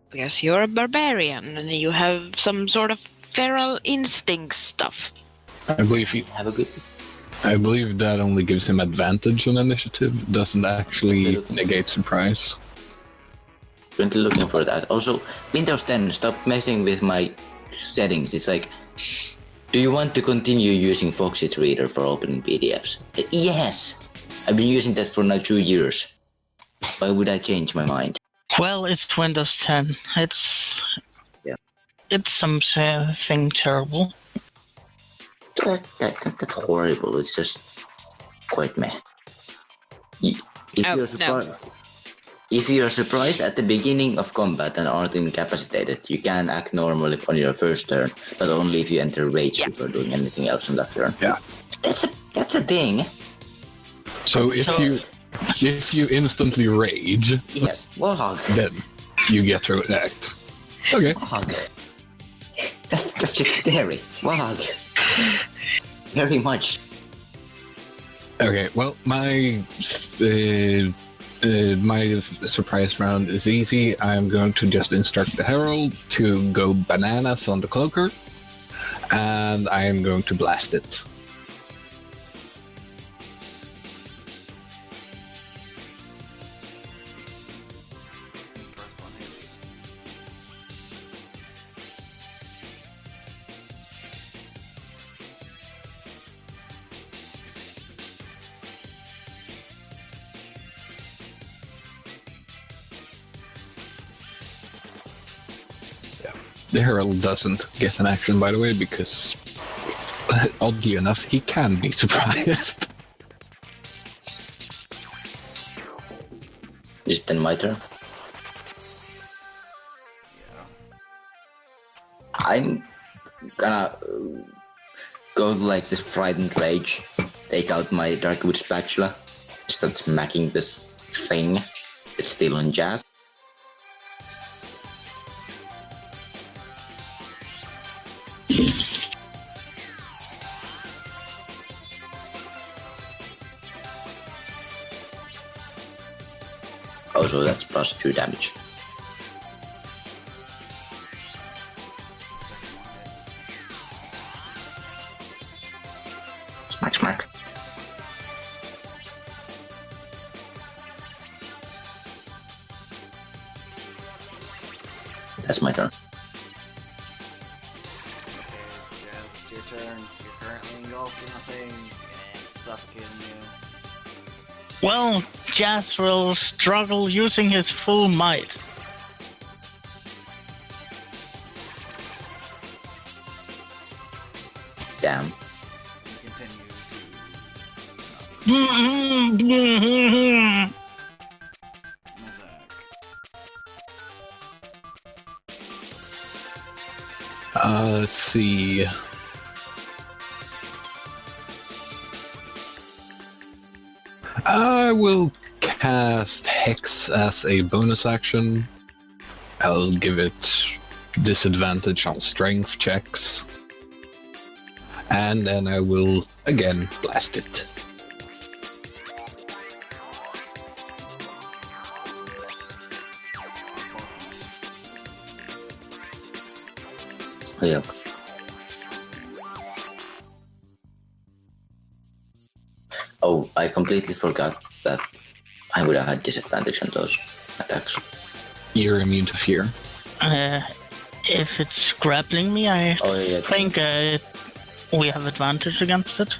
Because you're a barbarian and you have some sort of feral instinct stuff. I believe that only gives him advantage on initiative. Doesn't actually negate surprise. Currently looking for that. Also, Windows 10, stop messing with my settings. It's like, do you want to continue using Foxit Reader for opening PDFs? Yes! I've been using that for now 2 years. Why would I change my mind? Well, it's Windows 10. It's something terrible. That's horrible. It's just quite meh. If you're surprised at the beginning of combat and aren't incapacitated, you can act normally on your first turn, but only if you enter rage before doing anything else on that turn. Yeah. That's a thing. So if you instantly rage, yes, Warhog. Then you get to act. Okay. Warhog. That's just scary. Warhog. Very much. Okay. Well, my surprise round is easy. I'm going to just instruct the herald to go bananas on the cloaker, and I am going to blast it. First one hits. The herald doesn't get an action, by the way, because oddly enough, he can be surprised. Is then my turn? Yeah. I'm gonna go like this frightened rage, take out my Darkwood spatula, start smacking this thing. It's still on Jazz. Also, that's plus 2 damage. Second one hits. Smack, smack. That's my turn. Okay, Jazz, it's your turn. You're currently engulfed in a thing and it's suffocating you. Well, Jazz will struggle using his full might. Damn. You continue to Mazak. Let's see. I will cast Hex as a bonus action. I'll give it disadvantage on strength checks. And then I will again blast it. Yeah. Oh, I completely forgot that I would have had disadvantage on those attacks. You're immune to fear. If it's grappling me, I think we have advantage against it.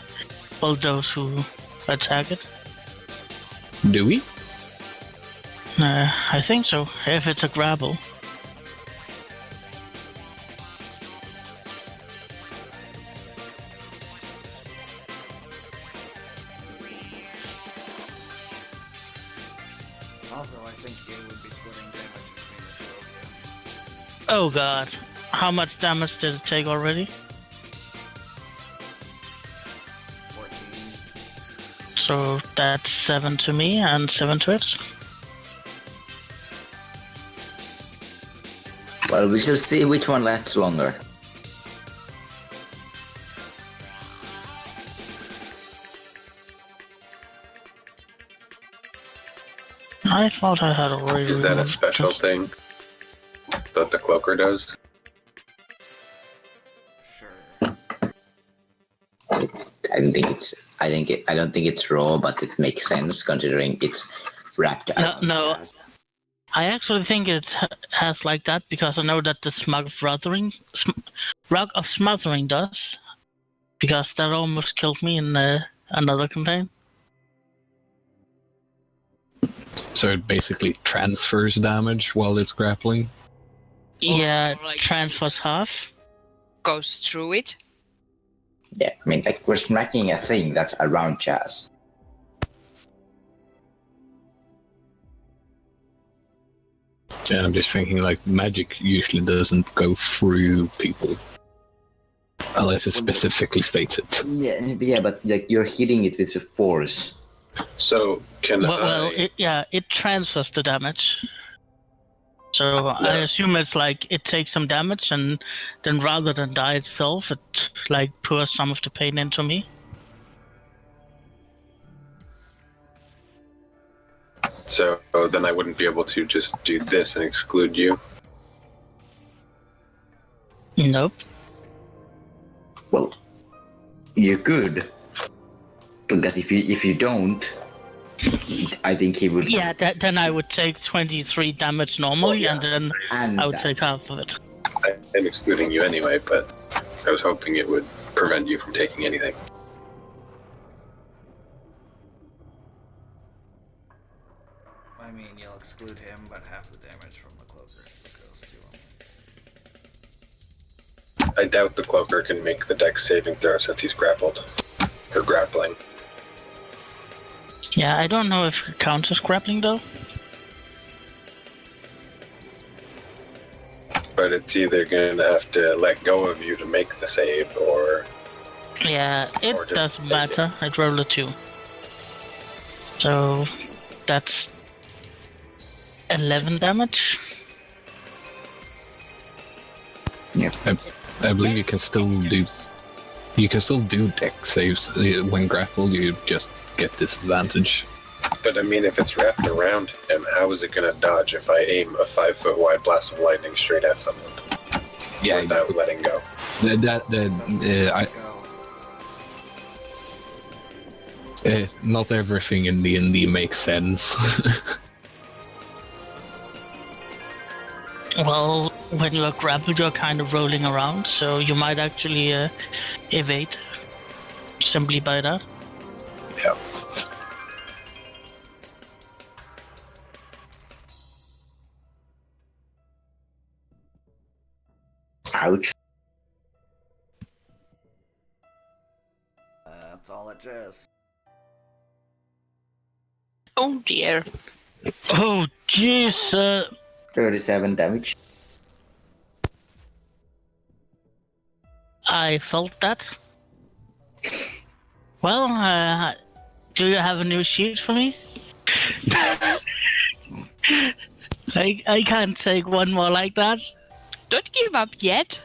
Well, those who attack it. Do we? I think so, if it's a grapple. Also, I think you would be splitting damage between the two of you. Oh god. How much damage did it take already? 14. So that's 7 to me and 7 to it. Well, we shall see which one lasts longer. I thought I had already. Is that a removed special it. thing that the cloaker does? Sure. I don't think it's. I don't think it's raw, but it makes sense considering it's wrapped around. No. Jazz. I actually think it has like that because I know that the Rug of Smothering does. Because that almost killed me in another campaign. So it basically transfers damage while it's grappling. Yeah, like- transfers half. Goes through it. Yeah, I mean, like we're smacking a thing that's around Jazz. Yeah, I'm just thinking like magic usually doesn't go through people. Unless it specifically states it. Yeah, but like you're hitting it with the force. So can Well, I? it transfers the damage. So I assume it's like it takes some damage and then rather than die itself, it like pours some of the pain into me. So then I wouldn't be able to just do this and exclude you. Nope. Well, you could, because if you don't, I think he would. Yeah, then I would take 23 damage normally, and then I would take half of it. I'm excluding you anyway, but I was hoping it would prevent you from taking anything. I mean, you'll exclude him, but half the damage from the cloaker goes to him. I doubt the cloaker can make the dex saving throw since he's grappled. Or grappling. Yeah, I don't know if it counts as grappling though. But it's either gonna have to let go of you to make the save, or... Yeah, it Or just doesn't take matter. I'd roll a 2. So that's 11 damage. Yeah. I believe you can still do dex saves when grappled. You just get disadvantage. But I mean, if it's wrapped around him, how is it gonna dodge if I aim a 5-foot wide blast of lightning straight at someone? Yeah, Without letting go. Not everything in D&D makes sense. Well, when you are grappled, you're kind of rolling around, so you might actually evade simply by that. Yeah. Ouch. That's all it does. Oh dear. Oh, jeez. 37 damage. I felt that. Well, do you have a new sheet for me? I can't take one more like that. Don't give up yet.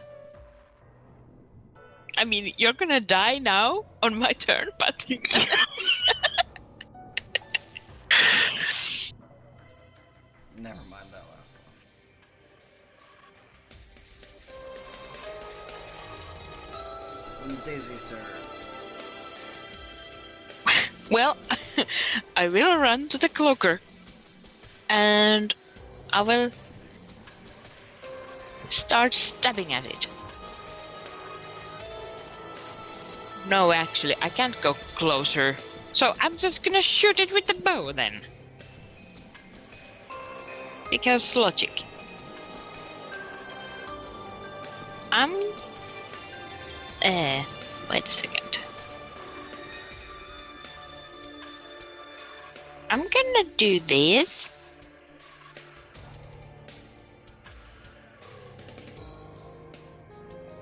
I mean, you're gonna die now on my turn, but Never mind that last one. Daisy's turn. well, I will run to the cloaker, and I will start stabbing at it. No, actually, I can't go closer, so I'm just gonna shoot it with the bow then. Because logic. Wait a second. I'm gonna do this.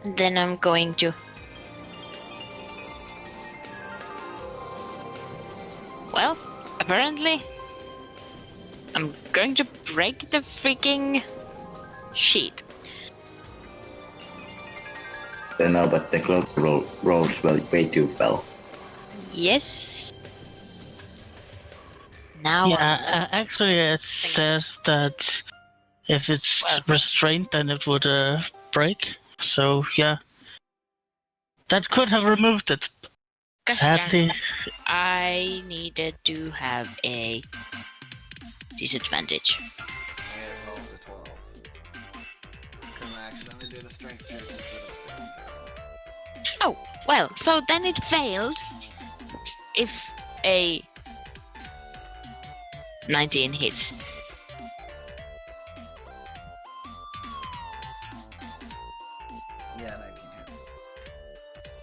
Then I'm going to... Well, apparently... I'm going to break the freaking sheet. No, but the cloak rolls way too well. Yes. Now Yeah, actually it says that if it's restrained, then it would break. So, yeah. That could have removed it. gosh darn it, Sadly, I needed to have a disadvantage. And it rolls a 12. Because I accidentally did a strength check instead of saving throw. Oh, well, so then it failed. If a 19 hits. Yeah, 19 hits.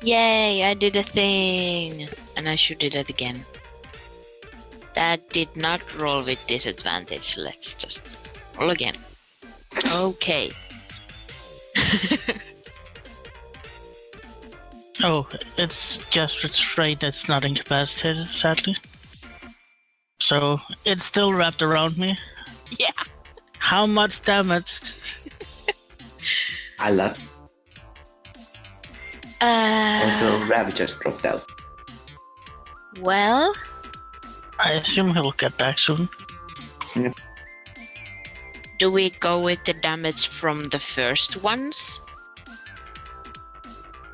Yay, I did a thing! And I should do that again. That did not roll with disadvantage. Let's just roll again. Okay. oh, it's just restrained, it's not incapacitated, sadly. So, it's still wrapped around me. Yeah. How much damage? A lot. Also, Rabbit just dropped out. Well, I assume he'll get back soon. do we go with the damage from the first ones?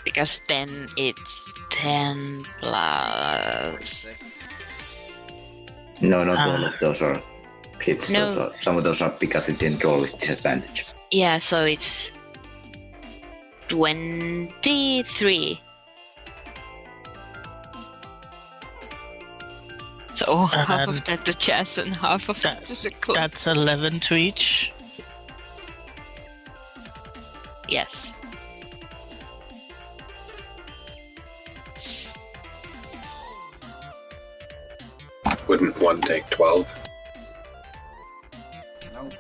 Because then it's 10 plus... 6. No, not all of those are hits. No. Some of those are because it didn't roll with disadvantage. Yeah, so it's 23. So half of that to chest and half of that to the cloak. That's 11 to each. Yes. Wouldn't one take 12? Nope.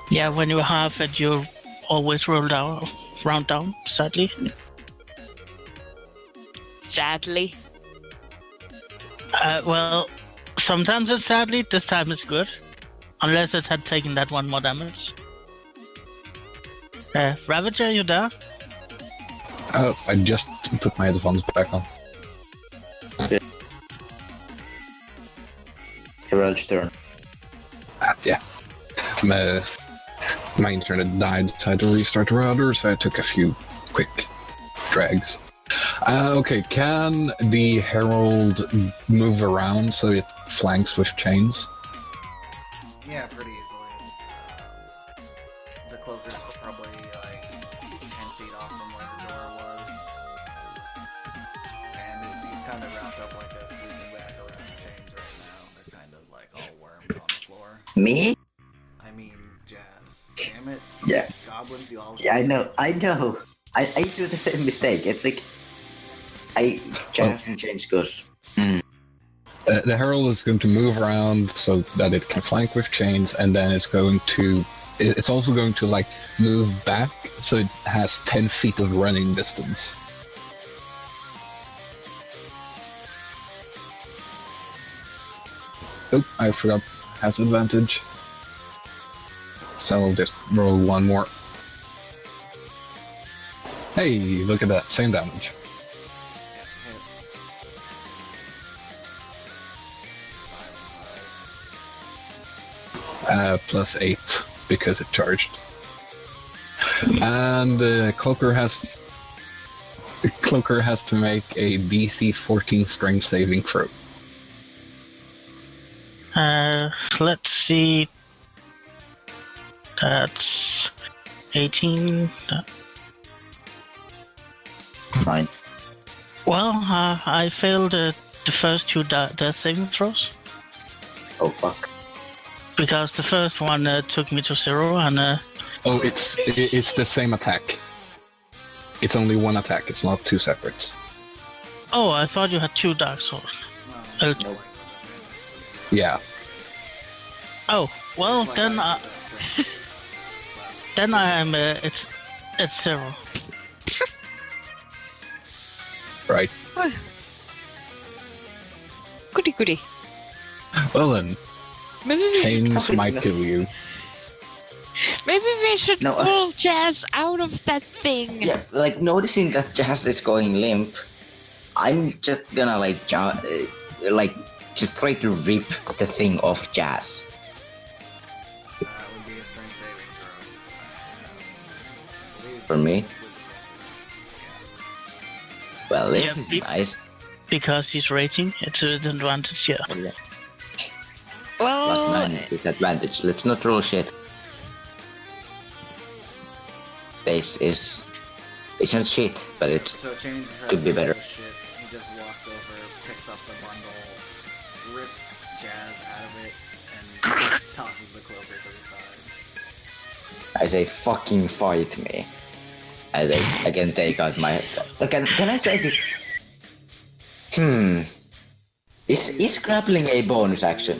Yeah, when you half it, you always round down, sadly. Sadly. Well, sometimes it's sadly, this time it's good. Unless it had taken that one more damage. Ravager, are you there? Oh, I just put my headphones back on. Herald's turn. Yeah. My internet died, so I had to restart the router, so I took a few quick drags. Okay, can the Herald move around so it flanks with chains? Yeah, pretty easily. The cloak is probably like 10 feet off from where the door was. And he's kind of wrapped up like this, sleeping back around chains right now. They're kind of like all wormed on the floor. Me? I mean, Jazz. Damn it. Yeah. Goblins, you all. Yeah, I know. I do the same mistake. It's like Jazz and change goes. The Herald is going to move around so that it can flank with chains, and then it's also going to like move back so it has 10 feet of running distance. Oh, I forgot has advantage. So I'll just roll one more. Hey, look at that, same damage. Plus 8 because it charged. And Cloaker has to make a DC 14 strength saving throw. Let's see. That's 18. 9. Well, I failed the first two death saving throws. Oh fuck. Because the first one took me to 0, and Oh, it's the same attack. It's only one attack. It's not two separates. Oh, I thought you had 2 Dark Souls. Well, Uh, like, Yeah. Oh, well, just like then I I, did that straight. then I am, it's 0. Right. Goody goody. Well then, Maybe we, chains might kill you. maybe we should No, pull Jazz out of that thing. Yeah, like noticing that Jazz is going limp, I'm just gonna just try to rip the thing off Jazz. Would be a strength saving throw. I believe For me? with advantage. Well, this Yeah, is be- nice. Because he's raging, it's an advantage, yeah. Yeah. Well, +9 with advantage. Let's not roll shit. This is... It's not shit, but it's... So Chains is Could be better. Shit. He just walks over, picks up the bundle, rips Jazz out of it, and tosses the cloaker to the side. I say fucking fight me. I can take out my... Can I try to... Is grappling a bonus action?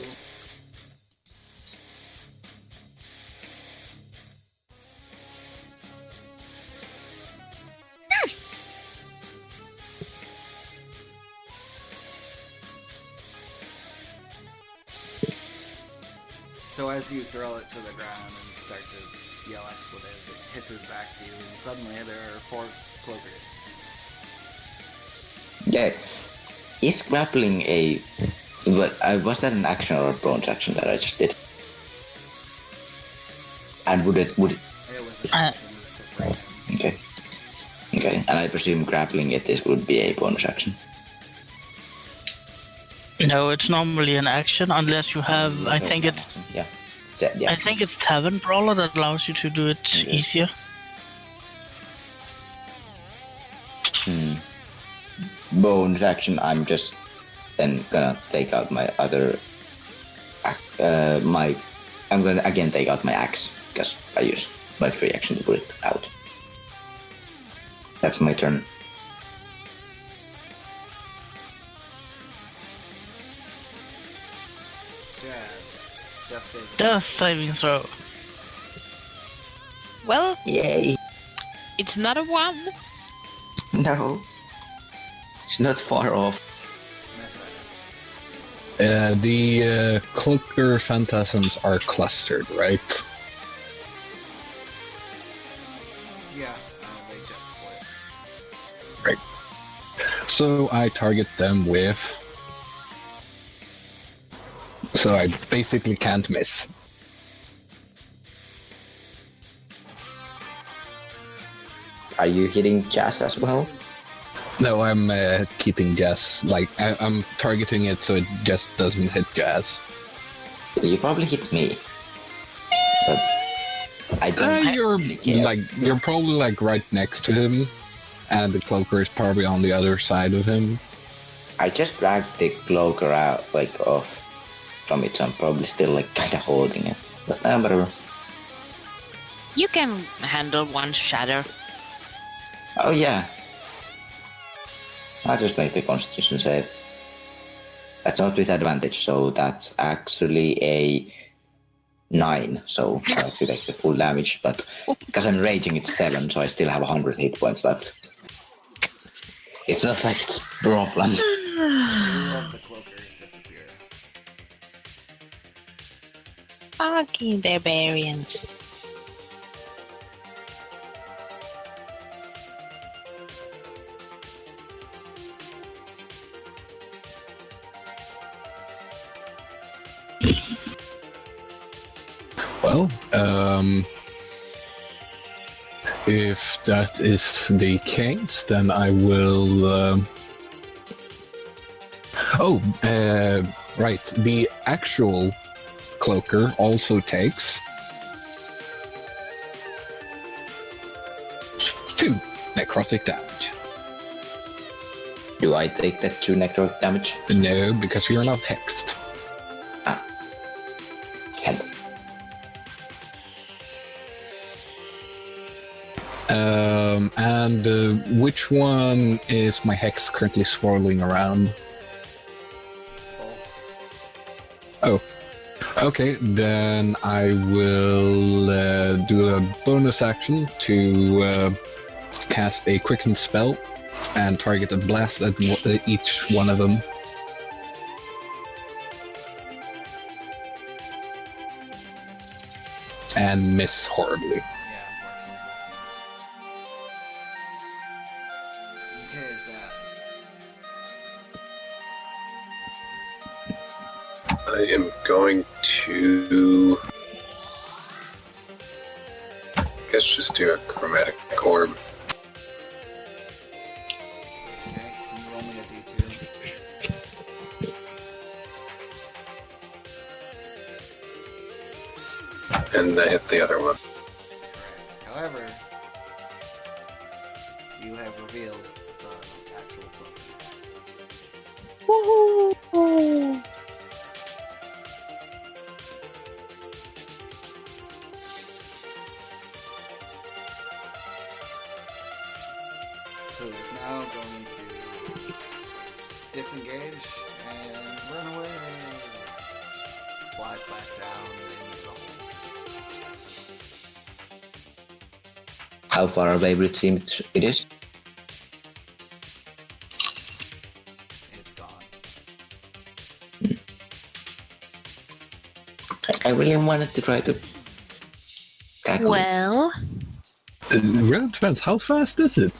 So as you throw it to the ground and start to yell expletives, it hisses back to you, and suddenly there are 4 cloakers. Yeah. Is grappling a... was that an action or a bonus action that I just did? And would it... It was an action to frame him. Okay. Okay, and I presume grappling it would be a bonus action. No, it's normally an action unless you have. I think it's. Yeah. So, yeah. I think it's Tavern Brawler that allows you to do it Okay. easier. Bonus action. I'm just then gonna take out my other. I'm gonna again take out my axe because I used my free action to put it out. That's my turn. Jazz. Death saving. Death saving throw. well, Yay! it's not a 1. No, it's not far off. Miss that. The cloaker phantasms are clustered, right? Yeah, they just split. Right. So I target them with... So I basically can't miss. Are you hitting Jazz as well? No, I'm keeping Jazz. Like, I'm targeting it so it just doesn't hit Jazz. You probably hit me, but I don't. You're really care. you're probably like right next to him, and the cloaker is probably on the other side of him. I just dragged the cloaker out, off from it, so I'm probably still kind of holding it. But whatever. You can handle 1 shatter. Oh yeah. I'll just make the Constitution save. That's not with advantage, so that's actually a 9. So I actually take the full damage, but because I'm raging, it's 7, so I still have 100 hit points left. It's not like it's a problem. All of the cloakers disappear. Fucking barbarians. Well, if that is the case, then I will. Right. The actual cloaker also takes 2 necrotic damage. Do I take that 2 necrotic damage? No, because you're not hexed. And And which one is my hex currently swirling around? Oh. Okay, then I will do a bonus action to cast a quicken spell and target a blast at each one of them. And miss horribly. Yeah, unfortunately. Okay, Zach. I am going to... I guess just do a chromatic orb. Okay, can you roll me a d2? And I hit the other one. Correct. However, you have revealed the actual cloak. Woohoo! Who is now going to disengage and run away. Flies back down into the hole. How far away would it seem it is? It's gone. I really wanted to try to tackle it. Well, It really depends. How fast is it?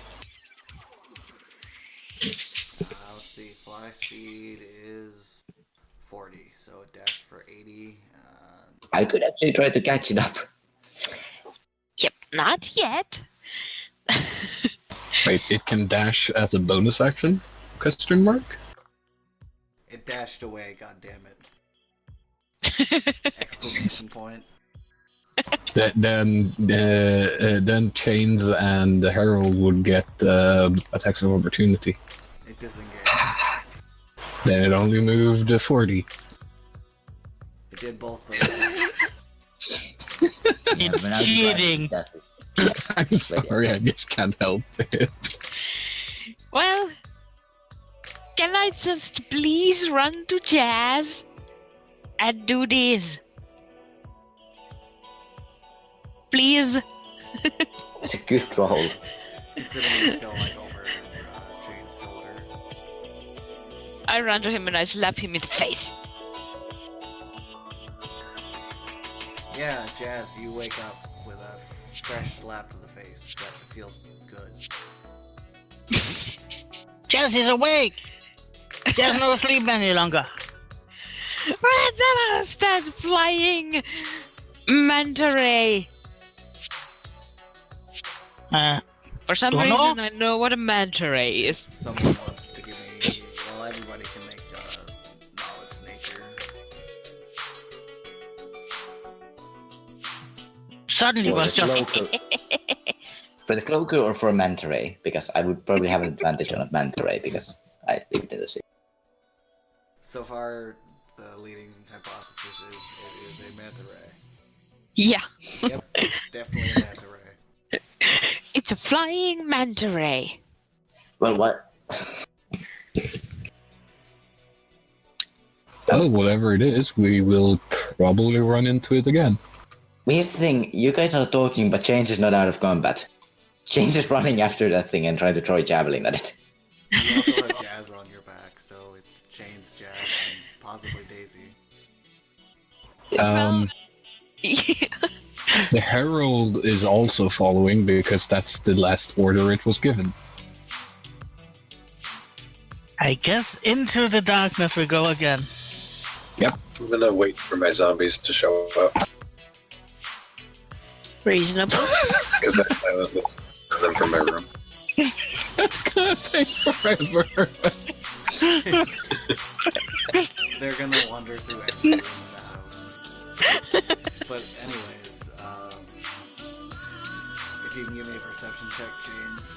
Let's see, fly speed is 40, so dash for 80. I could actually try to catch it up. yep, not yet. Wait, it can dash as a bonus action? Question mark? It dashed away, goddammit. Exclamation point. Then Chains and the Herald would get attacks of opportunity. It disengaged. Then it only moved 40. It did both those things. It's cheating. I'm sorry, I just can't help it. Well, can I just please run to Jazz and do this? Please? It's a good roll. Considering it's still like over Chain's shoulder. I run to him and I slap him in the face. Yeah, Jazz, you wake up with a fresh slap to the face. That feels good. Jazz is awake! There's no sleep any longer. That flying manta ray. For some Don't reason, know. I know what a manta ray is. Someone wants to give me... Well, everybody can make knowledge nature. Suddenly was just... For the cloaker or for a manta ray? Because I would probably have an advantage on a manta ray because I lived in the city. So far, the leading hypothesis is it is a manta ray. Yeah, Yep, definitely a manta ray. it's a flying manta ray. Well, what? Well, whatever it is, we will probably run into it again. Here's the thing, you guys are talking, but Change is not out of combat. Change is running after that thing and trying to throw a javelin at it. You also have Jazz on your back, so it's Chains, Jazz, and possibly Daisy. The Herald is also following because that's the last order it was given. I guess into the darkness we go again. Yep. I'm gonna wait for my zombies to show up Reasonable. because I was listening to them from my room. That's gonna take forever. They're gonna wander through every room in the house. But anyways, if you can give me a perception check, James.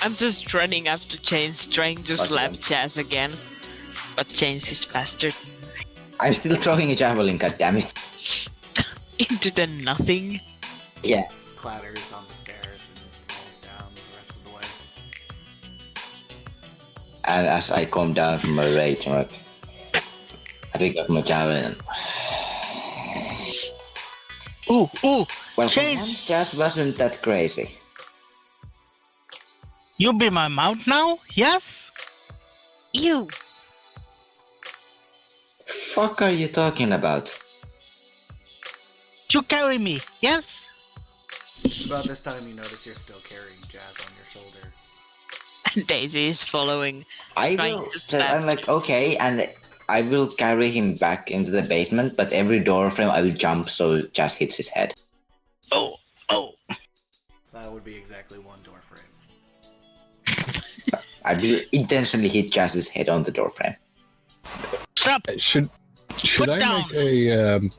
I'm just running after Chains, trying to Okay. slap Jazz again. But Chains is faster. I'm still throwing a javelin, goddammit. Into the nothing. Yeah. clatters on the stairs and rolls down the rest of the way. And as I calm down from my rage, I'm like, I pick up my javelin and Ooh, well, for Chase! once, just wasn't that crazy. You be my mount now? Yes? You! Fuck are you talking about? You carry me, yes? It's about this time you notice you're still carrying Jazz on your shoulder. And Daisy is following. I Trying will. to So stab. I'm like, okay, and I will carry him back into the basement, but every door frame I will jump so it just hits his head. Oh. That would be exactly one door frame. I will intentionally hit Jazz's head on the door frame. Stop! Should Put I down. make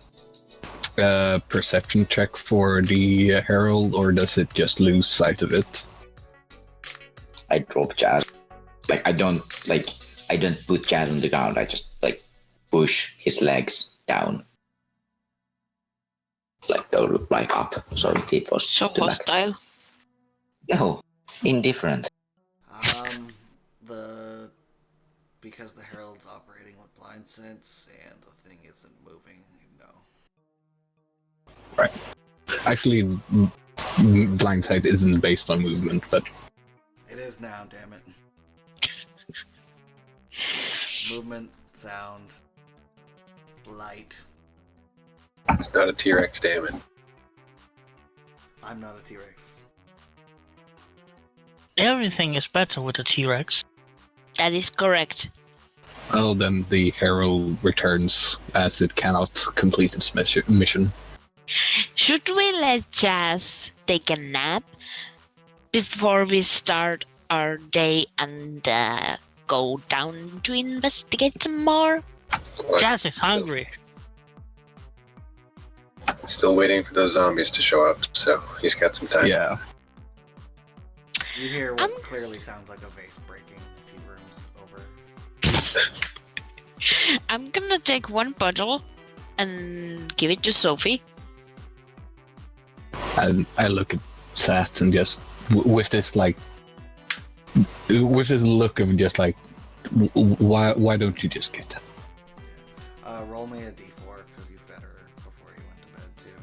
a perception check for the herald, or does it just lose sight of it? I drop Jazz. I don't put Jazz on the ground. I just push his legs down. Up. So it was So to back. hostile. No, indifferent. Because the herald's operating with blind sense and the thing isn't moving, no. Right. Actually, blind sight isn't based on movement, but It is now, damn it. Movement, sound, light. It's not a T-Rex, damn it. I'm not a T-Rex. Everything is better with a T-Rex. That is correct. well, then the herald returns as it cannot complete its mission. Should we let Jazz take a nap before we start our day and go down to investigate some more? What? Jazz is hungry. Still waiting for those zombies to show up, so he's got some time. Yeah. You hear what clearly sounds like a vase breaking a few rooms over. I'm gonna take one bottle and give it to Sophie. And I look at Sat and just with this look of just why don't you just get it? Roll me a d4 because you fed her before you went to bed too.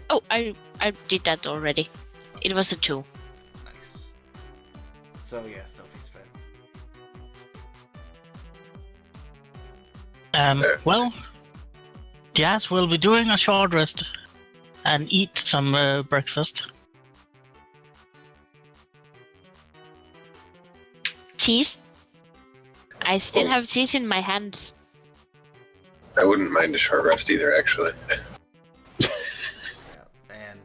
Oh, I did that already. It was a 2. Nice. So yeah, Sophie's fed. Well, Jazz will be doing a short rest and eat some breakfast. Cheese? I still have cheese in my hands. I wouldn't mind a short rest either, actually. Yeah, and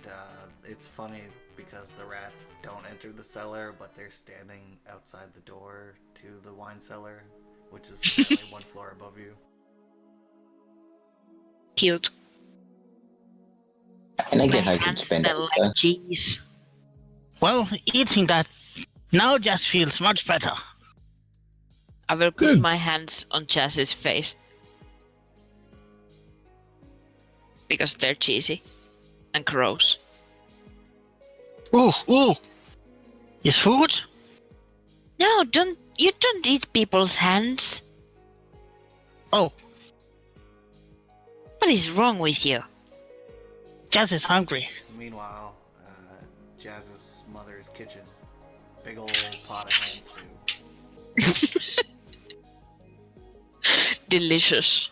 it's funny because the rats don't enter the cellar, but they're standing outside the door to the wine cellar, which is only one floor above you. Cute. And I guess My I could hands spend smell like cheese. Well, eating that now just feels much better. I will put Good. my hands on Jazz's face. Because they're cheesy and gross. Ooh. Is food? No, you don't eat people's hands. Oh, What is wrong with you? Jazz is hungry. Meanwhile, Jazz's mother's kitchen. Big old pot of hand stew. Delicious.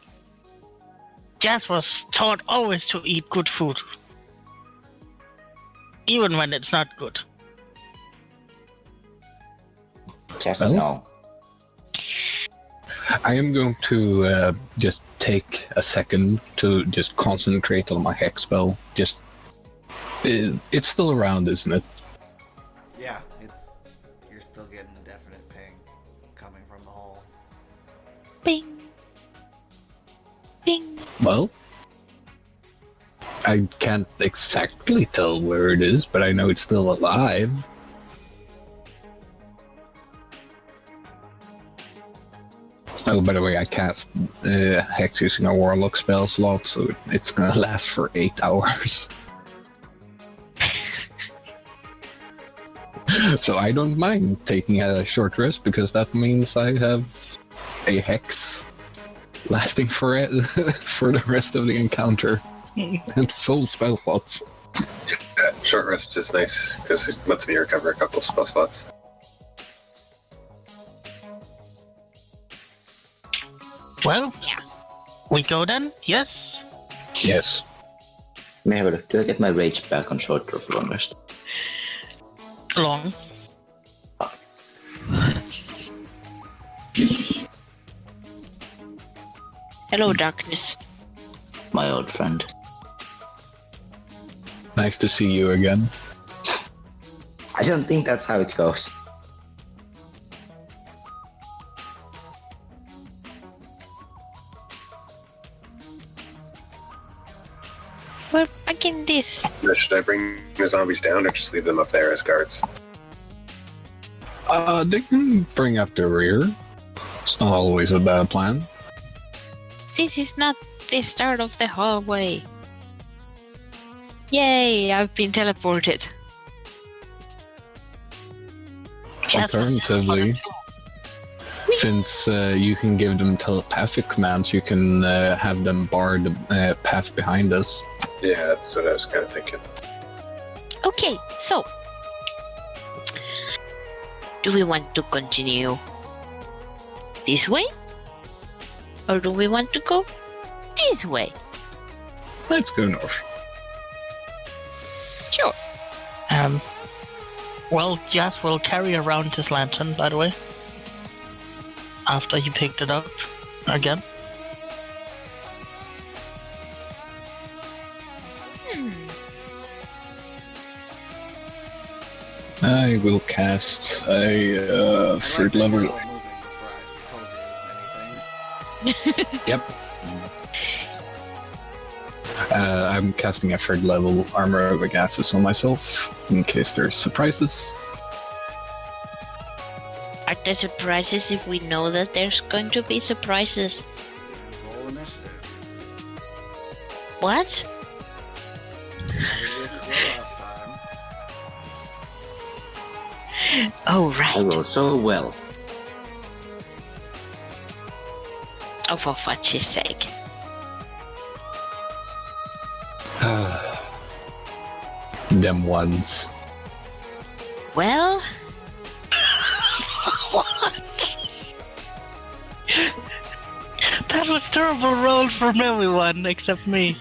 Jazz was taught always to eat good food. Even when it's not good. Just Well, no. I am going to just take a second to just concentrate on my hex spell. It's still around, isn't it? Yeah, you're still getting a definite ping coming from the hole. Bing. Bing. Well, I can't exactly tell where it is, but I know it's still alive. Oh, by the way, I cast Hex using a Warlock spell slot, so it's gonna last for 8 hours. So I don't mind taking a short rest because that means I have a hex lasting for the rest of the encounter and full spell slots. Yeah, short rest is nice because it lets me recover a couple of spell slots. Well, we go then? Yes? Yes. May I have a look? Do I get my rage back on short or long rest? Long. Hello, darkness. My old friend. Nice to see you again. I don't think that's how it goes. Well, again, this. Should I bring the zombies down or just leave them up there as guards? They can bring up the rear. It's not always a bad plan. This is not the start of the hallway. Yay, I've been teleported. Alternatively, since you can give them telepathic commands, you can have them bar the path behind us. Yeah, that's what I was kind of thinking. Okay, so. Do we want to continue this way? Or do we want to go this way? Let's go north. Sure. Well, Jas will carry around his lantern, by the way. After he picked it up again. I will cast a third level. Moving before I told you anything. Yep. I'm casting a third level armor of Agathis on myself in case there's surprises. Are there surprises if we know that there's going to be surprises? Roll initiative. What? How did this go last time? Oh, I right. roll so well. Oh, for fudge's sake. Them ones. Well, What? That was terrible roll from everyone except me.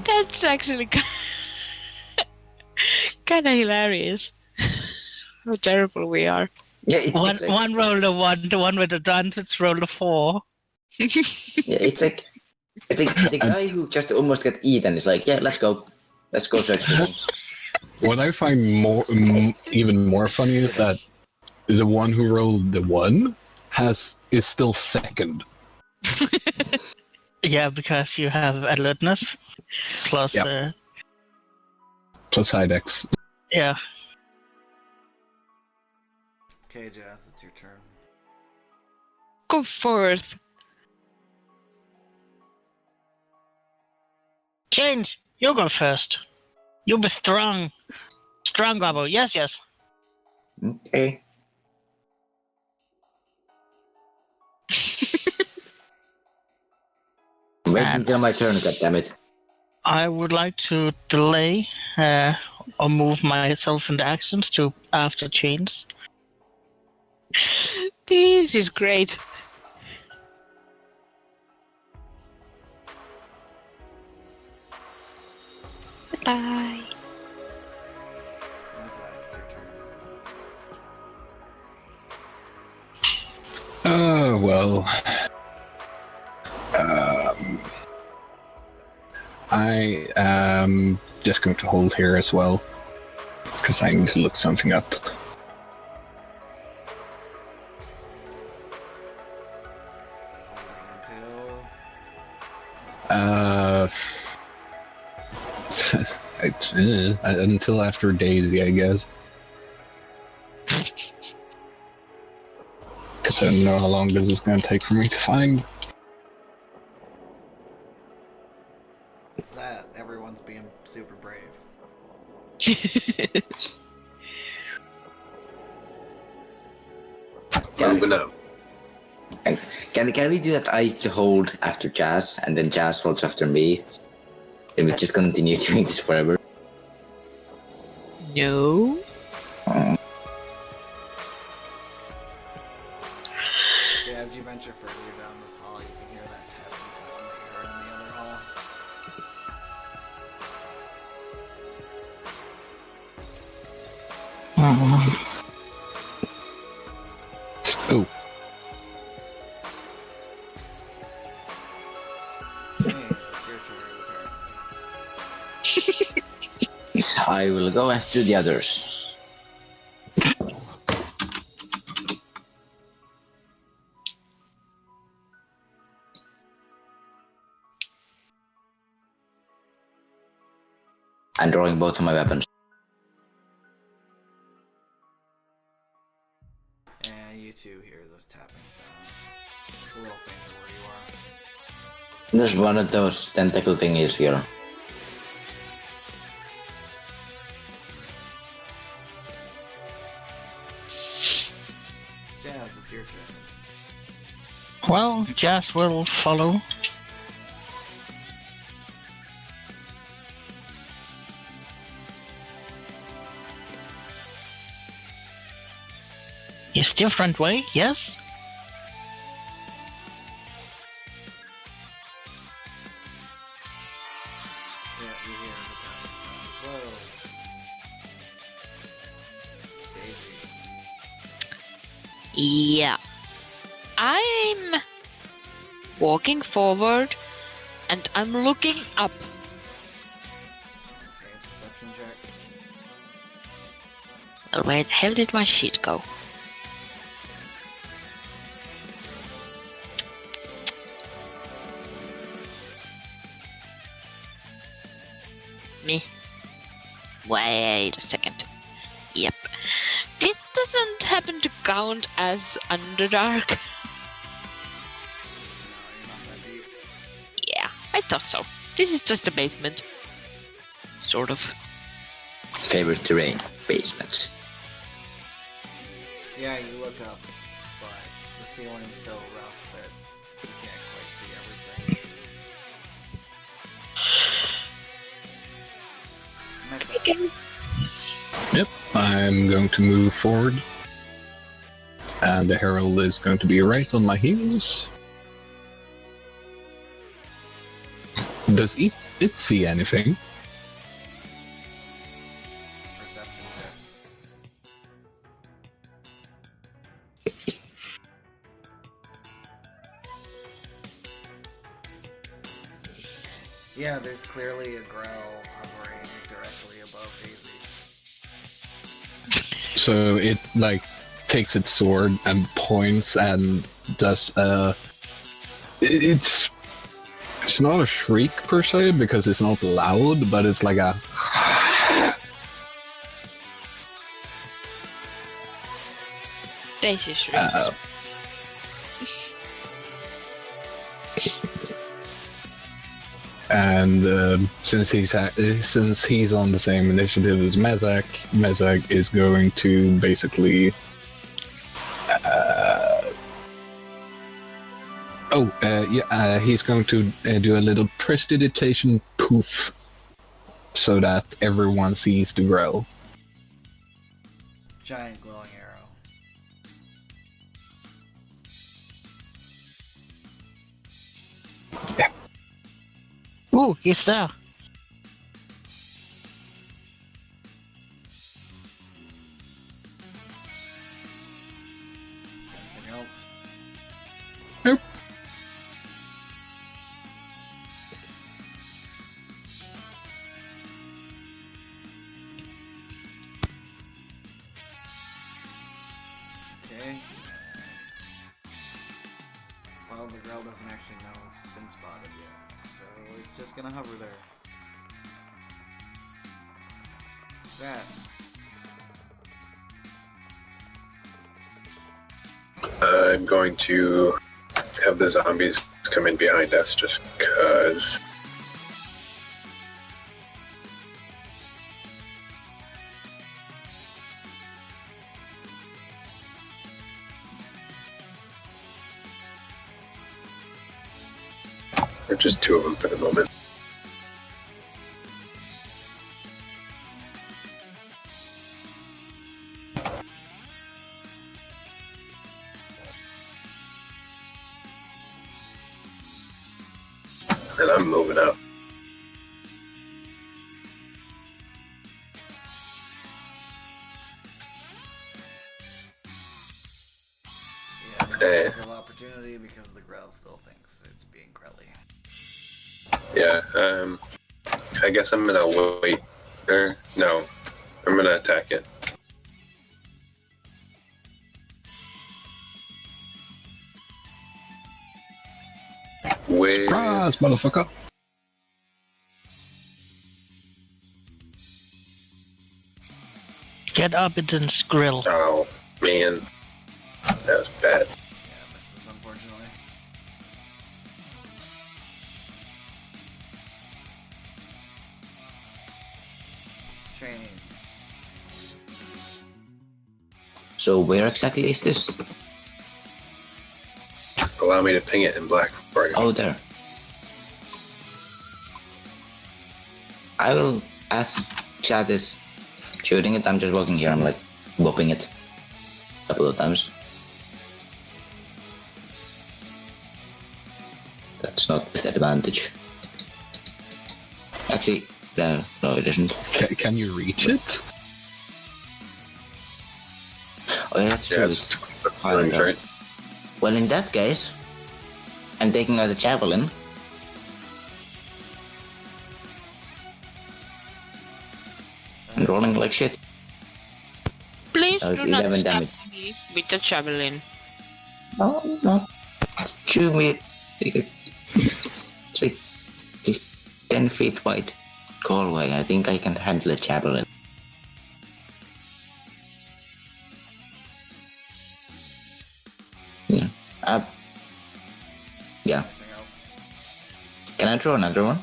that's actually kind of hilarious. How terrible we are. Yeah, it's like, One rolled a 1, the one with the dungeons rolled a 4. yeah, it's like the guy who just almost got eaten is like, yeah, let's go search for him. What I find even more funny is that the one who rolled the 1 is still second. Yeah, because you have alertness plus Yep. Plus high dex. yeah. Okay, Jazz, it's your turn. Go forth. Change, you go first. You be strong. Strong, Gobbo. Yes, yes. Okay. Wait until my turn, goddammit. I would like to delay or move myself into actions to after chains. This is great. Bye. Isaac, it's your turn. Oh, well. I am just going to hold here as well, because I need to look something up. Until after Daisy, I guess. Because I don't know how long this is going to take for me to find. Is that everyone's being super brave? Moving up. Can we do that? I hold after Jazz, and then Jazz holds after me, and we just continue doing this forever. No. Mm. Yeah, as you venture further down this hall, you can hear that tapping sound that you heard in the other hall. Oh, James, it's your turn, apparently. I will go after the others. I'm drawing both of my weapons. And you two hear this tapping sound. It's a little fainter where you are. There's one of those tentacle thingies here. Jazz, it's your turn. Well, Jazz will follow. It's different way, yes? Yeah, you hear the tapping sound as well. Daisy. Yeah. I'm walking forward and I'm looking up. Okay, perception check. Well, where the hell did my sheet go? Me. Wait a second. Yep. This doesn't happen to count as Underdark. No, you're not that deep. Yeah, I thought so. This is just a basement. Sort of. Favorite terrain, basements. Yeah, you look up, but the ceiling's so rough that you can't quite see everything. Mesa. yep. I'm going to move forward. And the herald is going to be right on my heels. Does it see anything? Perception check. Yeah, there's clearly a growl hovering directly above Daisy. So it like takes its sword and points and does it's not a shriek per se because it's not loud, but it's like a Daisy shrieks. and since he's on the same initiative as Mezak is going to basically he's going to do a little prestidigitation poof so that everyone sees the grow. Giant glowing arrow. Ooh, he's there. Anything else? Nope. Okay. Well, the girl doesn't actually know it's been spotted yet, so it's just gonna hover there. What's that? I'm going to have the zombies come in behind us just cause. Or just two of them for the moment. And I'm moving up. Yeah, no opportunity because the Growl still thinks it's being Grelly. Yeah, I guess I'm gonna wait. Or, no, I'm gonna attack it. Wait. Surprise, motherfucker! Get up, it's in Skrill. Oh, man. That was bad. Yeah, misses, unfortunately. Chains. So where exactly is this? Allow me to ping it in black before I go. Oh, there. I will, as Chad is shooting it, I'm just walking here, I'm like whopping it a couple of times. That's not with advantage. Actually, no it isn't. Can you reach it? Oh yeah, that's true. Yeah, It's it's higher range, than- right? Well, in that case, I'm taking out the javelin. And rolling like shit. Please Oh, it's do not 11 stab damage. me with the javelin. No, no. It's 2 me. It's like 10 feet wide hallway. I think I can handle a javelin. Yeah. Yeah. Anything else? Can I draw another one?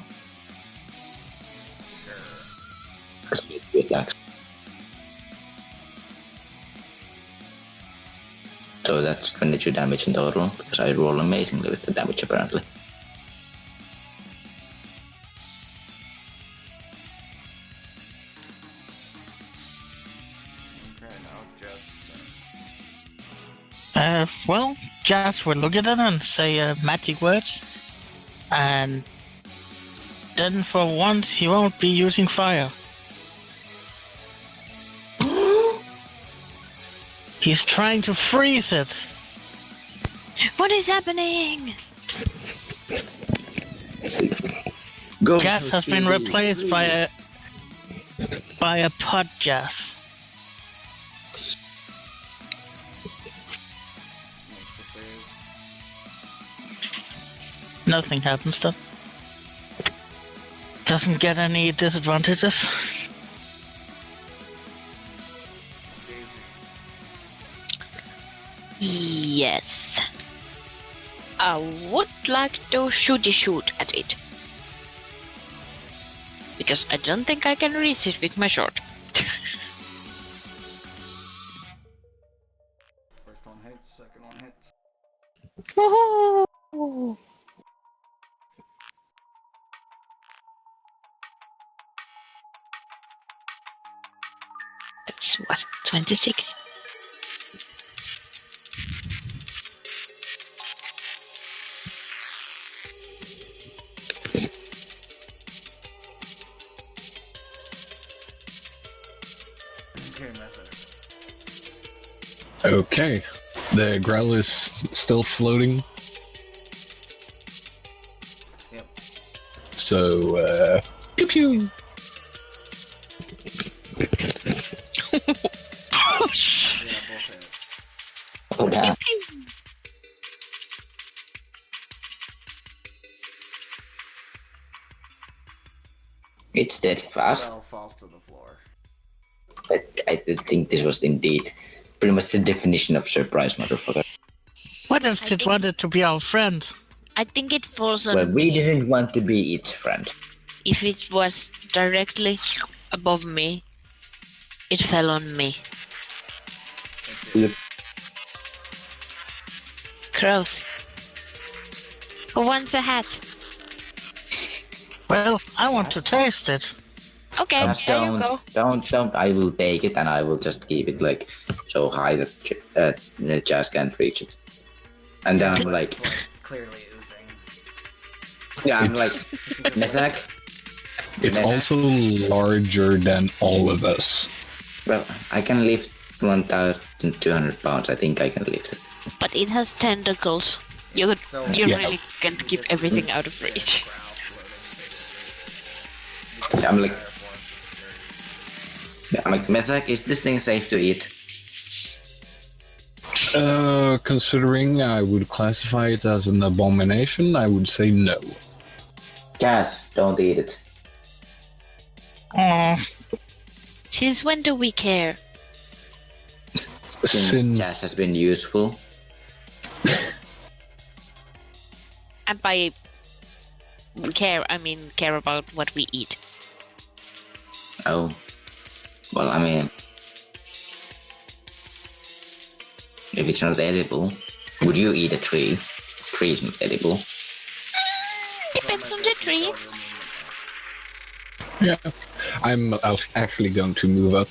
Sure. Let's get 2 attacks. So that's 22 damage in total, because I roll amazingly with the damage apparently. Okay, now just... Well, Jazz will look at it and say magic words. And then for once he won't be using fire. He's trying to freeze it. What is happening? Jazz has been replaced by a pod Jazz. makes the save. Nothing happens then. Doesn't get any disadvantages. Yes. I would like to shoot at it. Because I don't think I can reach it with my sword. First one hits, second one hits. Woohoo! That's what, 26? Okay, method. Okay. The Growl is still floating. Yep. So, pew pew! Yeah, both hit. Oh, yeah. It's dead fast. Growl falls to the floor. I think this was indeed pretty much the definition of surprise, motherfucker. What if I it think- wanted to be our friend? I think it falls on Well, we me. didn't want to be its friend. If it was directly above me, it fell on me. Yep. Gross. Who wants a hat? Well, I want to taste it. Okay, Just there you go. don't. I will take it and I will just keep it like so high that Jazz can't reach it. And then I'm like, It's, like clearly oozing. yeah, I'm like, Mezak. It's Mezak? also larger than all of us. Well, I can lift 1,200 pounds. I think I can lift it. But it has tentacles. You Yeah. really can't keep everything out of reach. I'm like, Mezak, is this thing safe to eat? Considering I would classify it as an abomination, I would say no. Jazz, don't eat it. Oh, Since when do we care? Since Jazz has been useful. And by care, I mean care about what we eat. Oh. Well, I mean, if it's not edible, would you eat a tree? Tree is not edible. Depends on the tree. Yeah, I'm actually going to move up.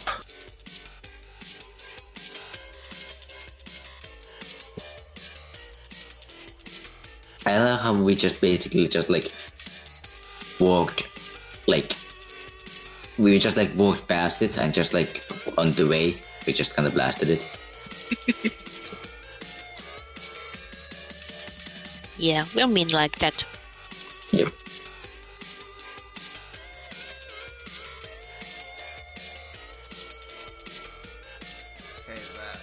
I love how we just basically just like walked, like we just like walked past it and just like on the way we just kind of blasted it. Yeah, we're mean like that. Yep. Okay, is that?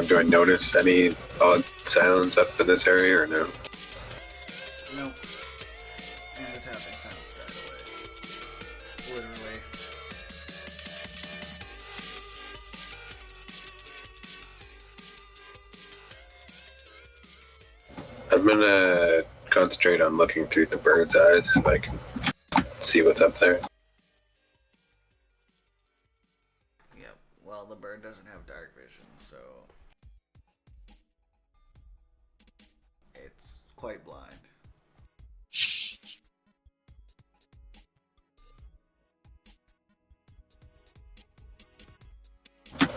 Do I notice any odd sounds up in this area or no? No. And the tapping sounds died away. Literally. I'm gonna concentrate on looking through the bird's eyes so I can see what's up there. Yep. Well, the bird doesn't have dark vision, so it's quite blind.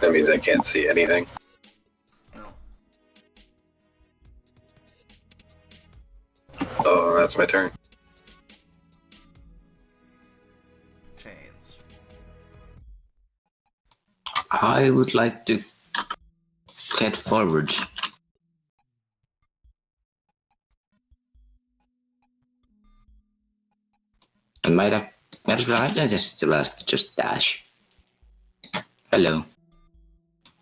That means I can't see anything. No. Oh, that's my turn. Chains. I would like to head forward. And might as well just dash. Hello.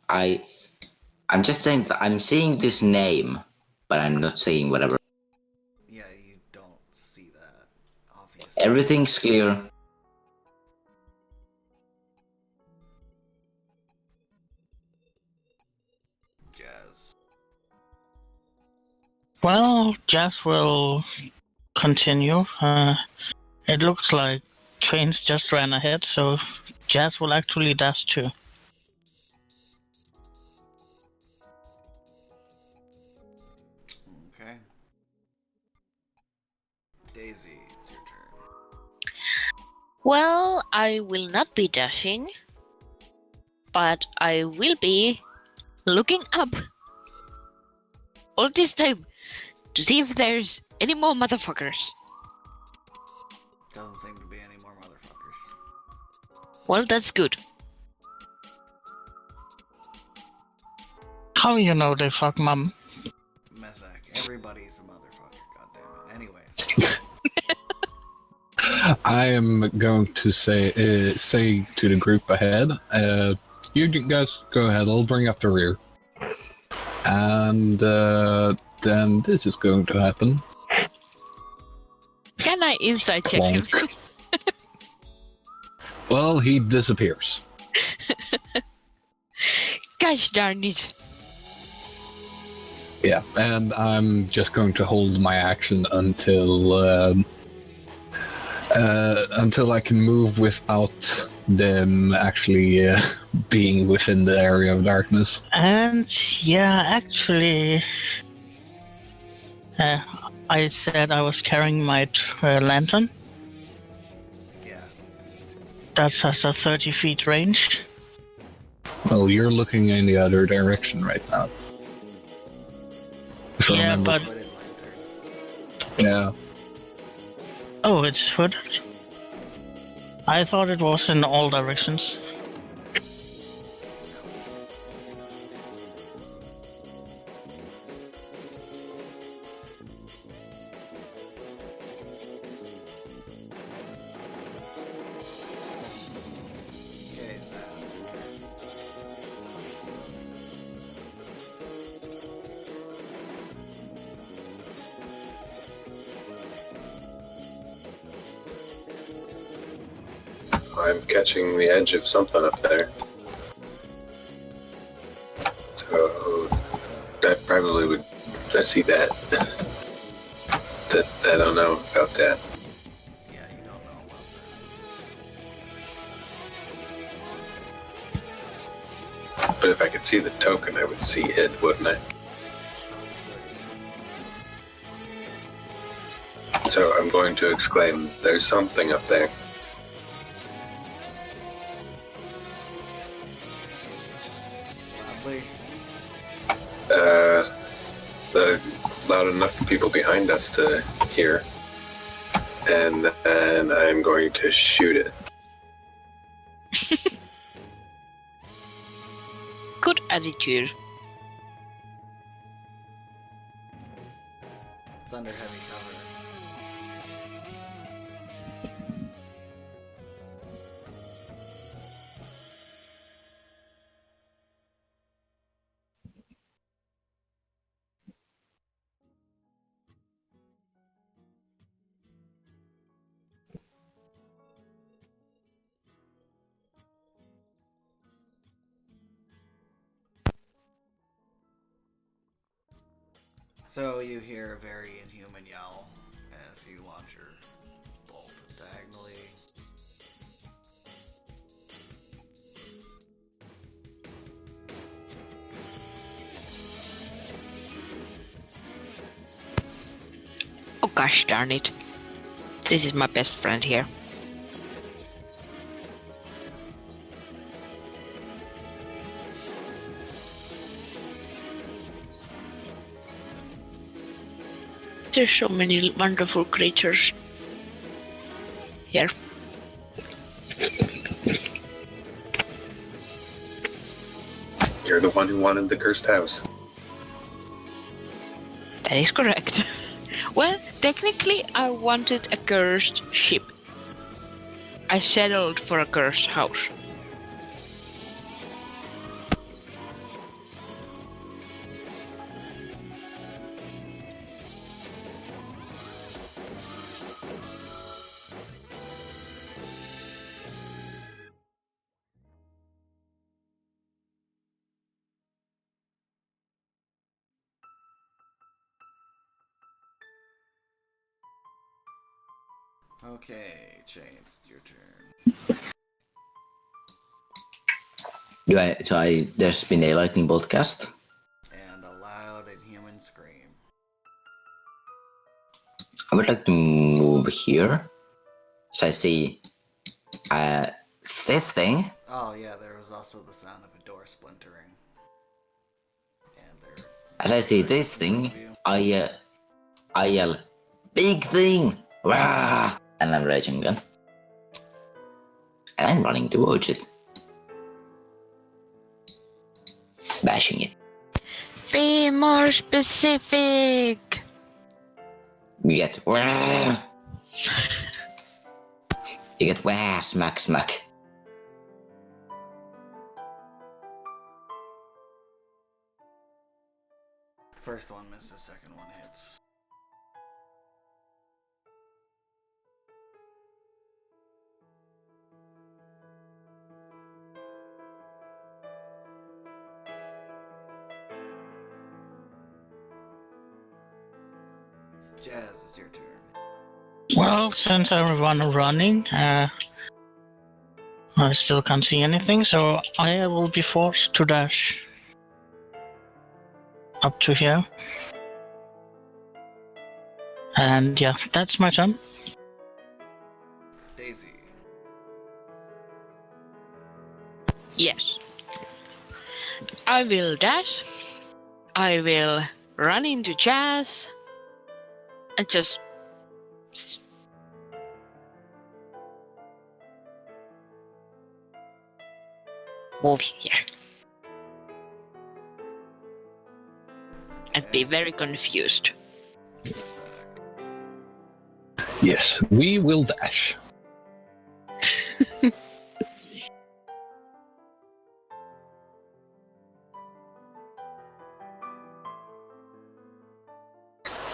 I'm just saying that I'm seeing this name, but I'm not seeing whatever. Yeah, you don't see that, obviously. Everything's clear. Jazz. well, Jazz will continue. It looks like trains just ran ahead, so Jazz will actually dash too. Okay. Daisy, it's your turn. Well, I will not be dashing, but I will be looking up all this time to see if there's any more motherfuckers. Doesn't seem to be any more motherfuckers. Well, that's good. How you know they fuck mum? Mezak, everybody's a motherfucker, goddammit. Anyways. I am going to say to the group ahead, you guys go ahead, I'll bring up the rear. And then this is going to happen. Can I inside check him? Well, he disappears. Gosh darn it. Yeah, and I'm just going to hold my action until Until I can move without them actually being within the area of darkness. And yeah, actually, I said I was carrying my lantern. Yeah. That has a 30 feet range. Well, you're looking in the other direction right now. If I Yeah, remember. but Hooded lantern. Yeah. oh, it's hooded. I thought it was in all directions. Okay, Zaz, your turn. I'm catching the edge of something up there. So that probably would. I see that. That I don't know about that. Yeah, you don't know about that. But if I could see the token, I would see it, wouldn't I? So I'm going to exclaim, "There's something up there." Loudly. Loud enough for people behind us to hear. And then I'm going to shoot it. Good attitude. It's under heavy cover. So you hear a very inhuman yell as you launch your bolt diagonally. Oh gosh darn it. This is my best friend here. There's so many wonderful creatures here. You're the one who wanted the cursed house. That is correct. Well, technically I wanted a cursed ship. I settled for a cursed house. Okay, Chains, your turn. There's been a lightning bolt cast. And a loud inhuman scream. I would like to move here. So I see this thing. Oh yeah, there was also the sound of a door splintering. And there. As I see this thing, I yell, "Big thing!" Wah! And I'm raging again. And I'm running towards it. Bashing it. Be more specific. You get wah! You get wah! Smack, smack. First one misses, second one hits. Jazz, it's your turn. Well, since everyone are running, I still can't see anything, so I will be forced to dash up to here. And yeah, that's my turn. Daisy. Yes. I will dash. I will run into Jazz. And just... move here. And be very confused. That's Yes, we will dash.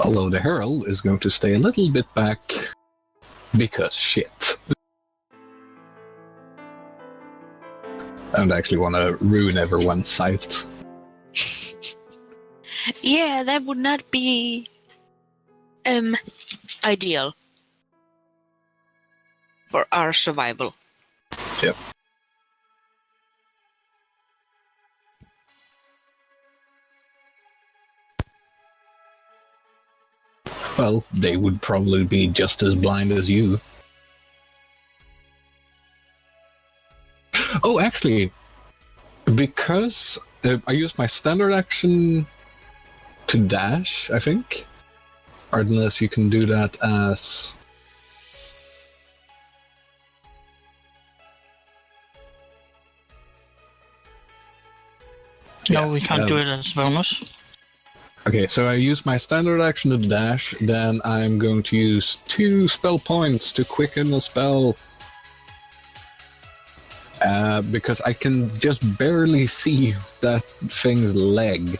Although the Herald is going to stay a little bit back because shit. I don't actually want to ruin everyone's sight. Yeah, that would not be ideal for our survival. Yep. Well, they would probably be just as blind as you. Oh, actually, because I used my standard action to dash, I think. Or unless you can do that as... No, we can't do it as bonus. Okay, so I use my standard action to dash, then I'm going to use 2 spell points to quicken a spell. Because I can just barely see that thing's leg.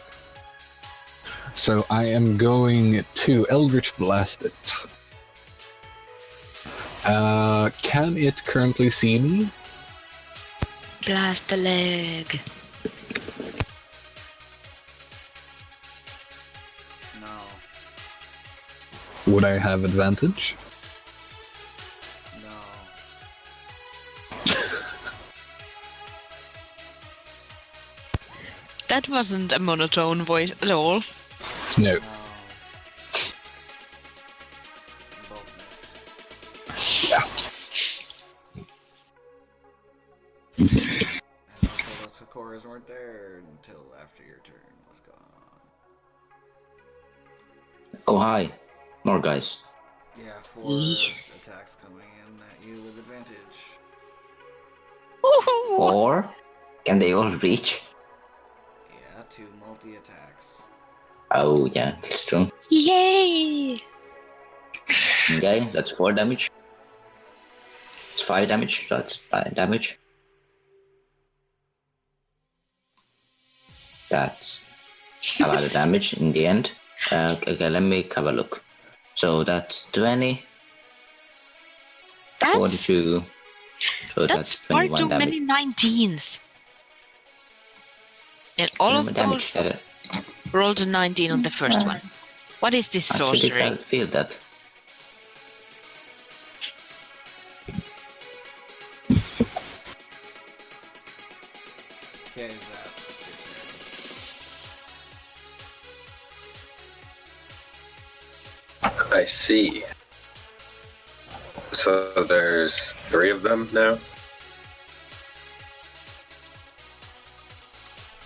So I am going to Eldritch Blast it. Can it currently see me? Blast the leg. no. Would I have advantage? No. That wasn't a monotone voice at all. No. No. Both miss. Yeah. And also the Sakuras weren't there until after your turn was gone. Oh, hi. More guys. Yeah, 4 attacks coming in at you with advantage. Or can they all reach? Yeah, 2 multi-attacks. Oh, yeah, it's true. Yay! Okay, that's 4 damage. It's 5 damage, that's 5 damage. That's a lot of damage in the end. Okay, let me have a look. So that's 20, That's 42. So that's far 21 too damage. many 19s. And all of damage. those rolled a 19 on the first one. What is this Actually, sorcery? feel that. Okay, Zap, it's your turn. I see. So there's 3 of them now?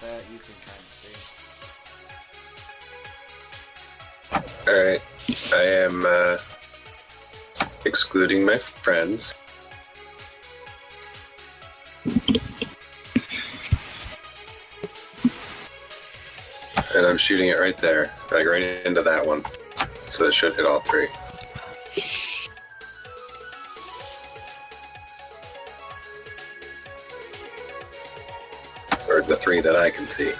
That you can kind of see. Alright. I am excluding my friends. And I'm shooting it right there. Like right into that one. So it should hit all 3. Or the 3 that I can see.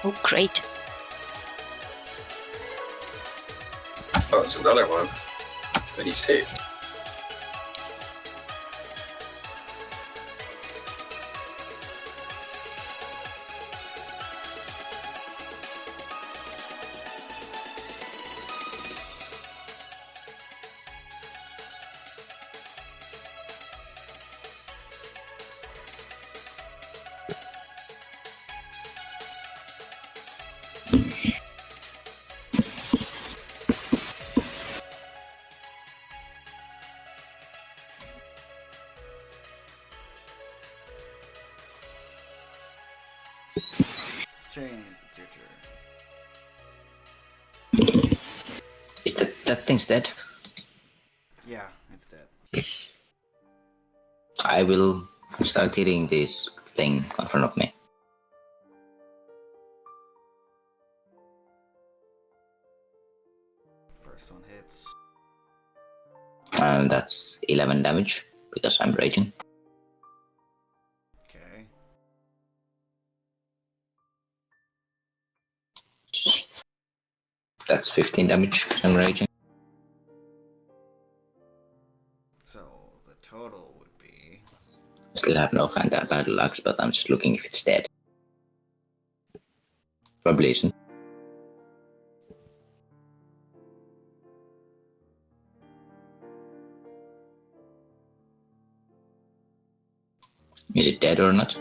Oh, great. Oh, there's another one. But he's saved. Is that thing's dead? Yeah, it's dead. I will start hitting this thing in front of me. First one hits. And that's 11 damage because I'm raging. Okay. That's 15 damage because I'm raging. So the total would be. I still have no battle axe, but I'm just looking if it's dead. Probably isn't. Is it dead or not?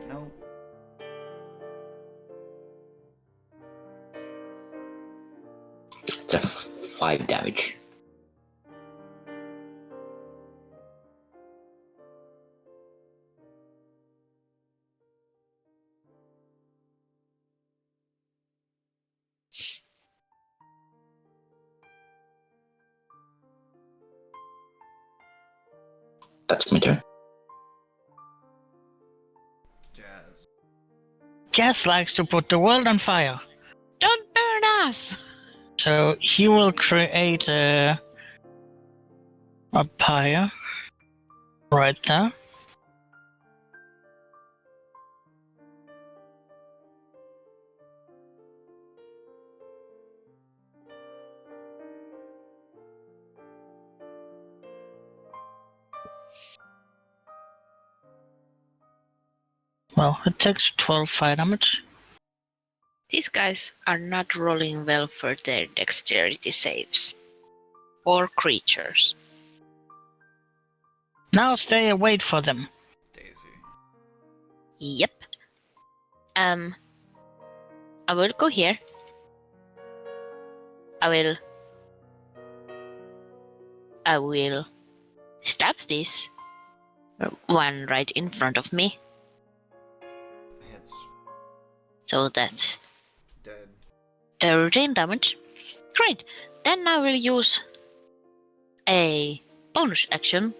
Nope. It's a 5 damage. That's my turn. Jazz. Gas likes to put the world on fire. Don't burn us! So he will create a pyre right there. Well, it takes 12 fire damage. These guys are not rolling well for their dexterity saves. Or creatures. Now stay and wait for them. Daisy. Yep. I will go here. I will stab this one right in front of me. Hits. So that's Dead. 13 damage. Great. Then I will use a bonus action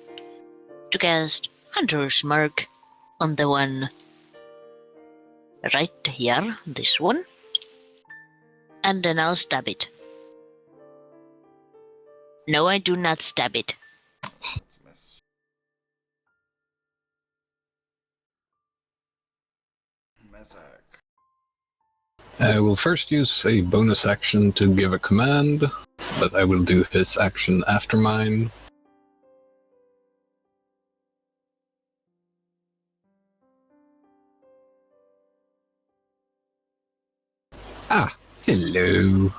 to cast Hunter's Mark on the one right here, this one. And then I'll stab it. No, I do not stab it. That's a miss. Mezak. I will first use a bonus action to give a command, but I will do his action after mine. Ah, hello.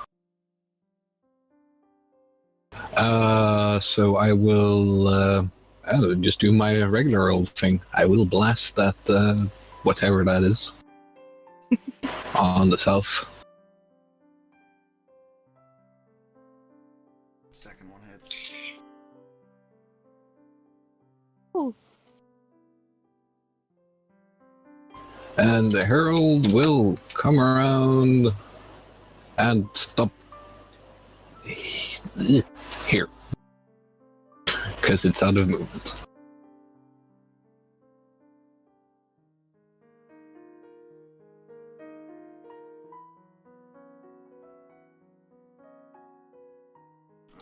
So I will I'll just do my regular old thing. I will blast that, whatever that is, on the south. Second one hits. Ooh. And the herald will come around and stop here, because it's out of movement.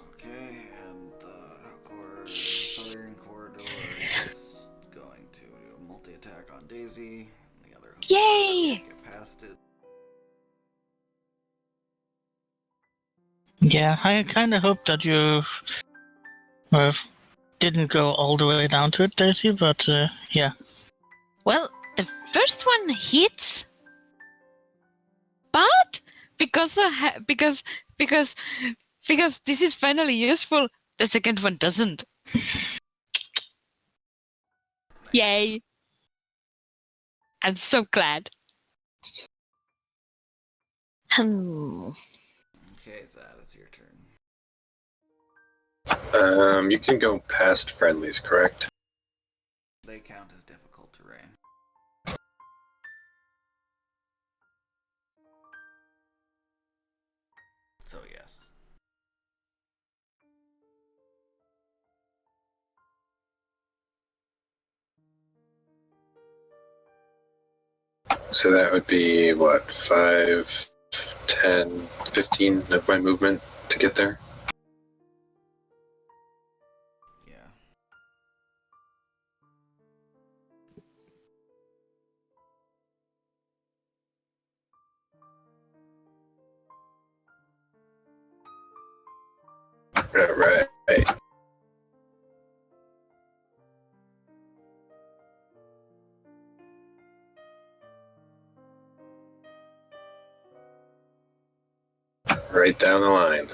Okay, and the southern corridor is going to do a multi-attack on Daisy. And the other Yay! get past it. Yeah, I kind of hope that you didn't go all the way down to it, Daisy, but yeah. Well, the first one hits, but because this is finally useful, the second one doesn't. Yay! I'm so glad. Okay, Zad, it's your turn. You can go past friendlies, correct? They count as difficult terrain. So yes. So that would be, what, 5, 10, 15 of my movement to get there? Yeah. Right. Right down the line.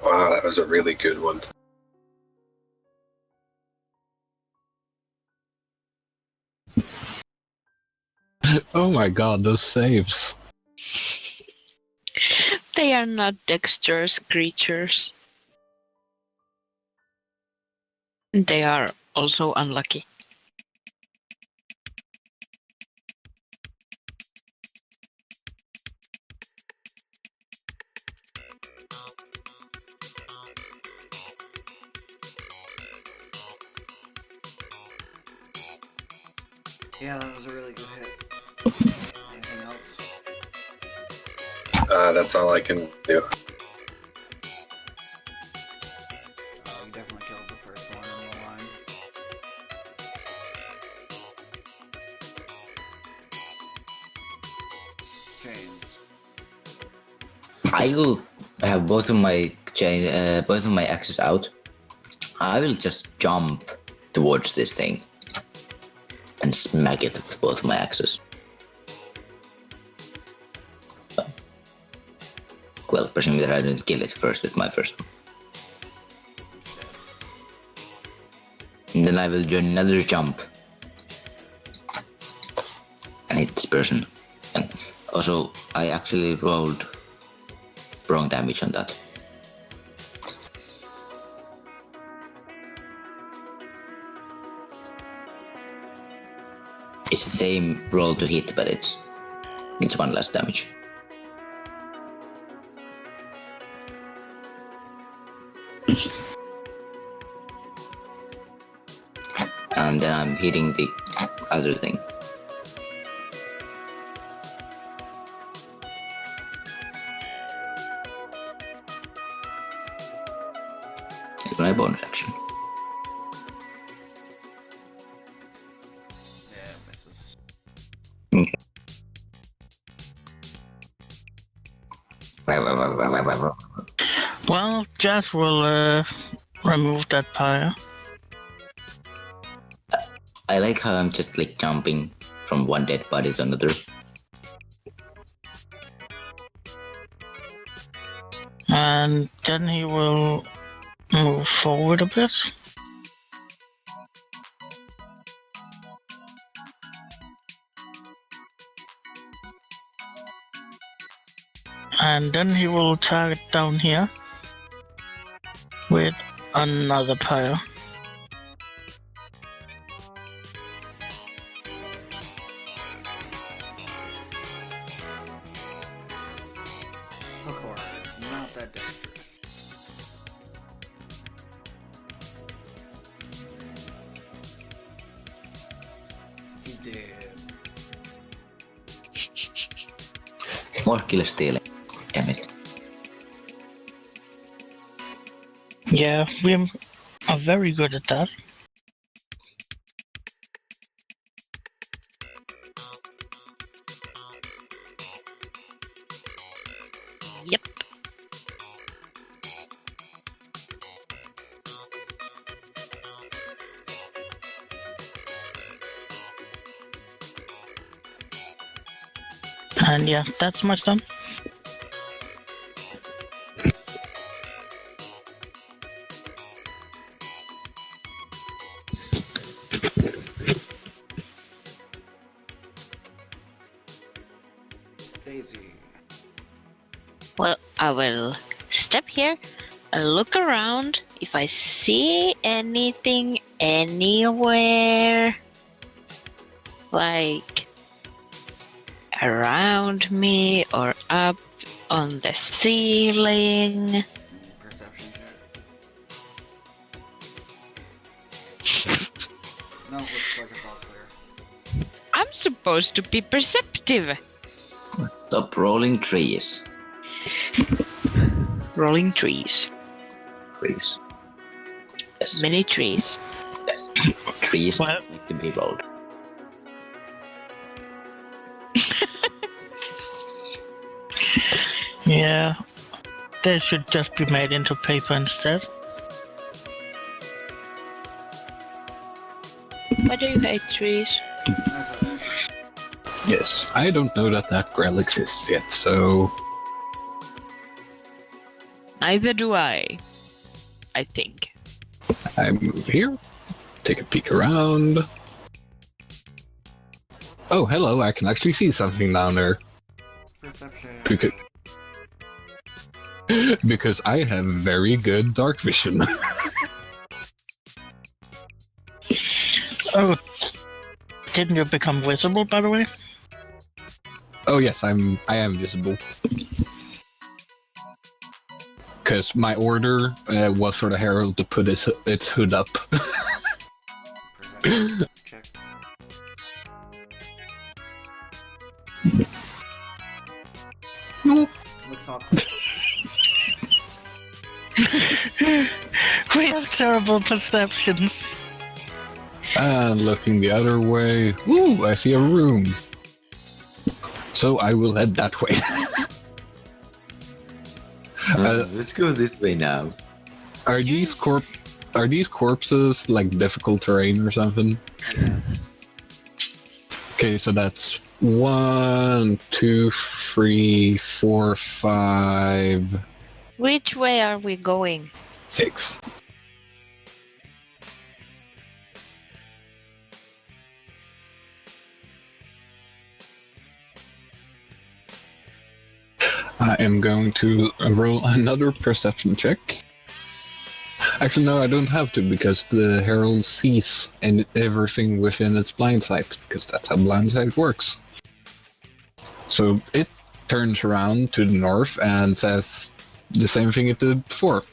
Wow, that was a really good one. Oh my god, those saves. They are not dexterous creatures. They are also unlucky. Yeah, that was a really good hit. Anything else? That's all I can do. You definitely killed the first one in the line. Chains. I will have both of my axes out. I will just jump towards this thing and smack it with both of my axes. Well, presuming that I didn't kill it first with my first one. And then I will do another jump and hit this person. And also, I actually rolled wrong damage on that. It's the same roll to hit, but it's one less damage. And then I'm hitting the other thing. It's my bonus action. Yeah, misses. Okay. Well, Jazz will remove that pyre. I like how I'm just like jumping from one dead body to another. And then he will move forward a bit. And then he will target down here with another pyre. Hookor is not that dexterous. He did. More kill stealing. Damn it. Yeah, we are very good at that. Yep. And yeah, that's my turn. Daisy. Well, I will step here and look around if I see anything anywhere. Like around me or up on the ceiling. Perception check. No, looks like it's all clear. I'm supposed to be perceptive. Stop rolling trees. Rolling trees. Trees. Yes. Many trees. Yes. Trees Well- like to be rolled. Yeah. They should just be made into paper instead. Why do you hate trees? That's Yes, I don't know that that grell exists yet, so Neither do I. I think. I move here, take a peek around. Oh, hello, I can actually see something down there. perception. Because I have very good dark vision. Oh, didn't you become visible, by the way? Oh yes, I am visible. Because my order was for the herald to put its hood up. Perception check. Nope. Looks all clear. We have terrible perceptions. And looking the other way, woo, I see a room. So I will head that way. Let's go this way now. Are these corpses like difficult terrain or something? Yes. Okay, so that's 1, 2, 3, 4, 5, Which way are we going? 6. I am going to roll another perception check. Actually, no, I don't have to because the herald sees everything within its blind sight, because that's how blind sight works. So it turns around to the north and says the same thing it did before.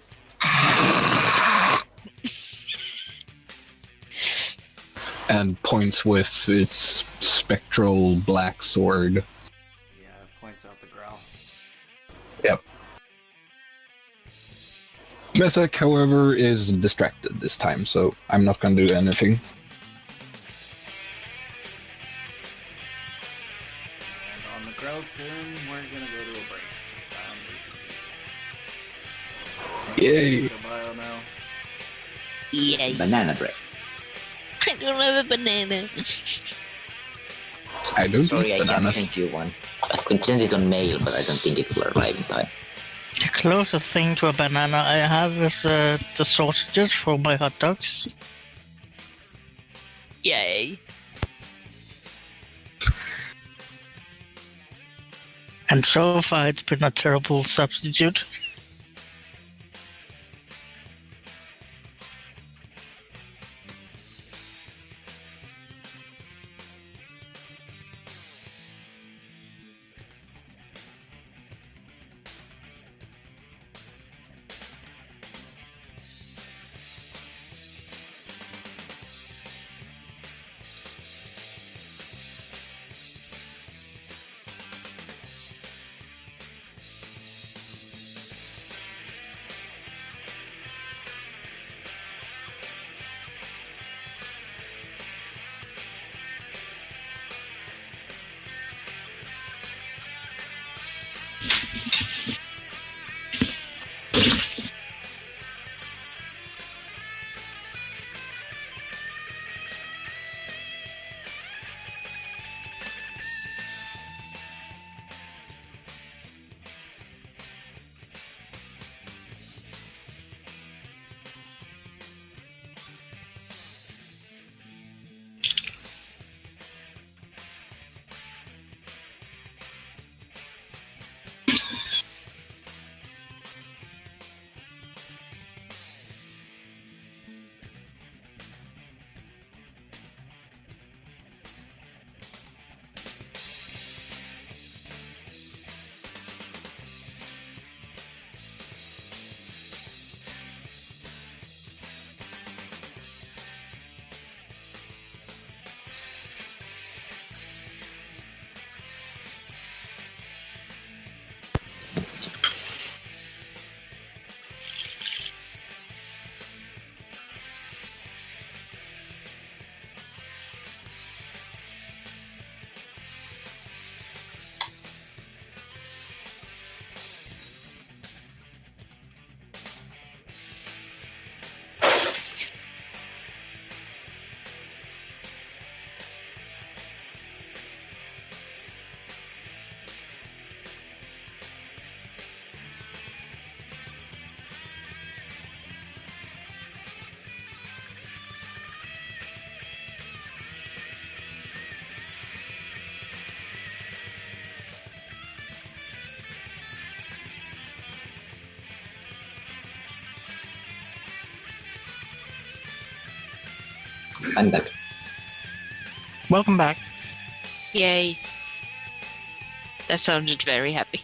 And points with its spectral black sword. Yeah, points out the growl. Yep. Meshach, however, is distracted this time, so I'm not gonna do anything. And on the growl's turn, we're gonna go to a break. Because I need to pee. Yay! Take a bio now. Yay. Banana bread. I don't have a banana. I don't Sorry, eat I can't bananas. send you one. I could send it on mail, but I don't think it will arrive in time. The closest thing to a banana I have is the sausages for my hot dogs. Yay. And so far it's been a terrible substitute. I'm back. Welcome back. Yay. That sounded very happy.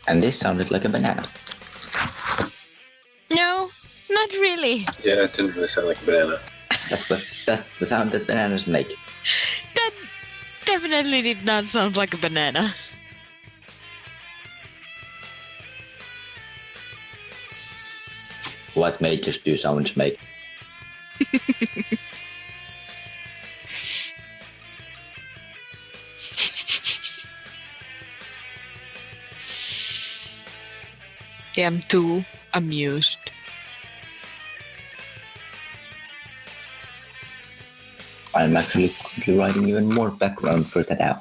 And this sounded like a banana. No, not really. Yeah, it didn't really sound like a banana. That's the sound that bananas make. That definitely did not sound like a banana. What majors do sounds make? Yeah, I'm too amused. I'm actually currently writing even more background for that app.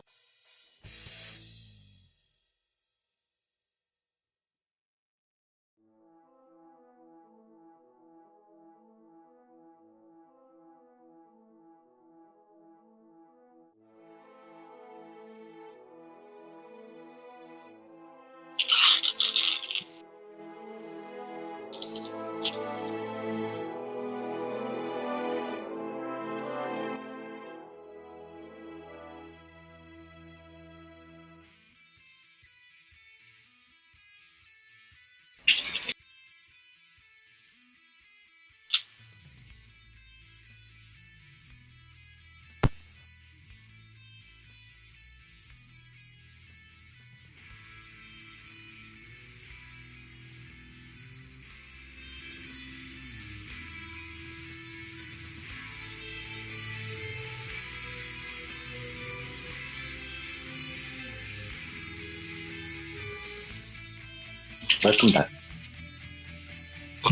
Welcome back.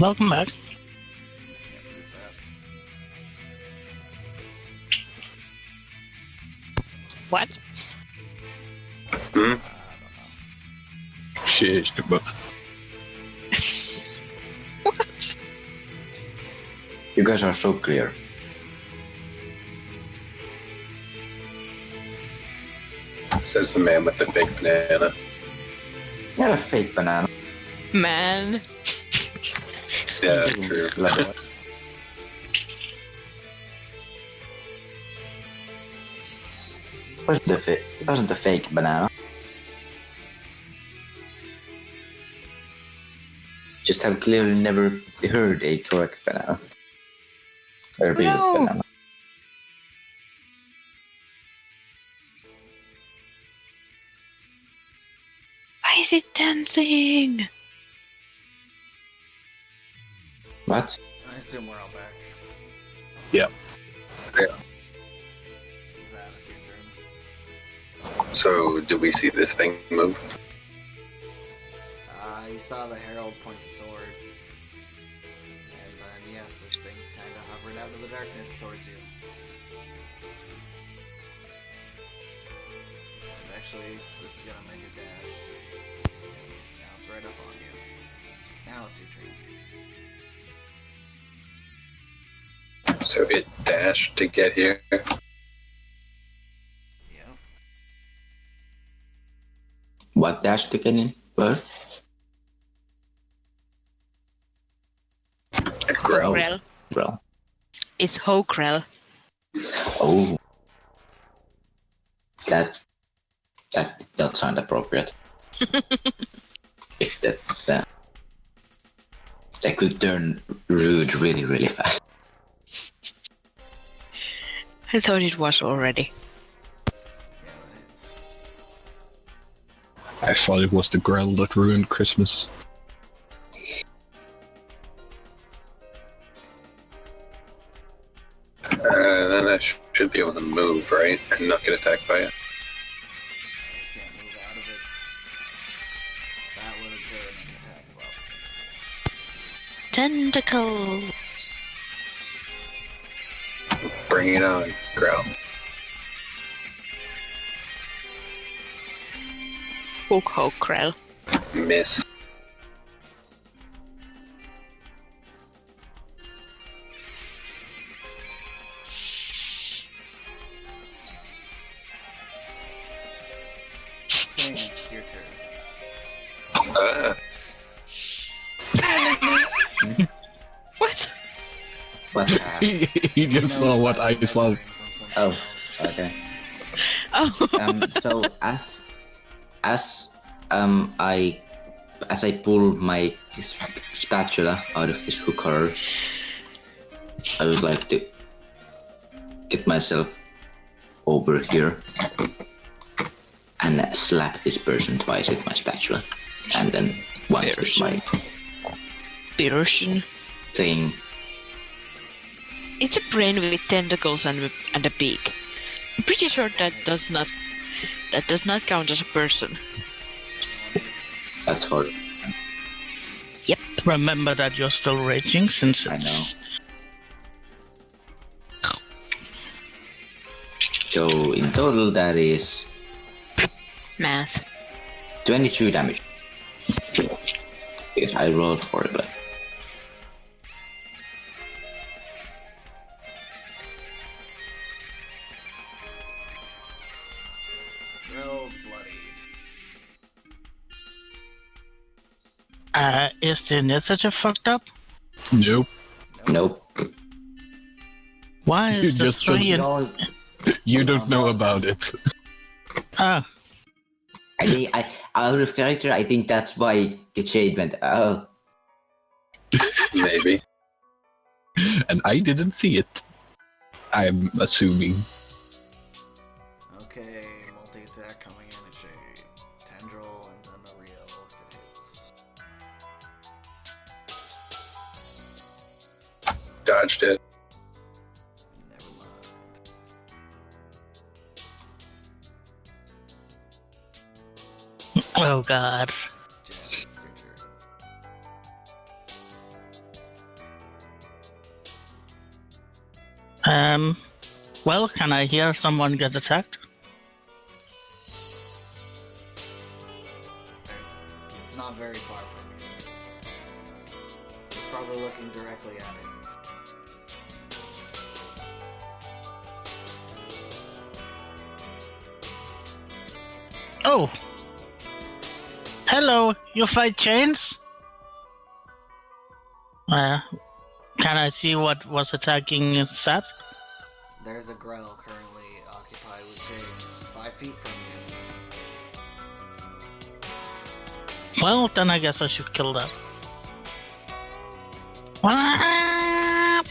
Welcome back. Can't believe that. What? Hmm? I don't know. Shit, but You guys are so clear. Says the man with the fake banana. You're a fake banana. Man. Yeah, true. Wasn't a fake banana. Just have clearly never heard a correct banana. A real No. banana. Why is it dancing? What? I assume we're all back. Yep. It's your turn. So, did we see this thing move? You saw the herald point the sword. And then, yes, this thing kind of hovered out of the darkness towards you. And actually, it's gonna make a dash. Now it's right up on you. Now it's your turn. So it dashed to get here. Yep. What dash to get in? Where? Growl. Hokrel. Well. It's Hokrel. Oh. That did not sound appropriate. If that could turn rude really, really fast. I thought it was already. Yeah, that hits. I thought it was the Grell that ruined Christmas. Then I should be able to move, right? And not get attacked by it. It can't move out of its... That would occur in an attack of opportunity. Tentacle. Bring it on, Growl. Hook Hokrel. Miss. Thing, it's your turn. What? He just saw what I saw. Oh, okay. Oh. So as I pull my spatula out of this hooker, I would like to get myself over here and slap this person twice with my spatula, and then once with my Version. thing. It's a brain with tentacles and a beak. I'm pretty sure that does not count as a person. That's hard. Yep. Remember that you're still raging since I it's... know. So in total that is Math. 22 damage. Because I rolled horribly. Grill's bloodied. Is the initiative fucked up? Nope. Nope. Why You is the just 3 and... No, You don't know about it. Ah, I think out of character, I think that's why the shade went, oh. Maybe. And I didn't see it. I'm assuming. Okay, multi-attack coming in at shade. Tendril and then a real if it hits. Dodged it. Never mind. oh god. Jess, your turn. Well, can I hear someone get attacked? It's not very far from you. You're probably looking directly at him. Oh! Hello, you fight chains? Can I see what was attacking Seth? There's a Grell currently occupied with chains 5 feet from you. Well, then I guess I should kill that. Ah!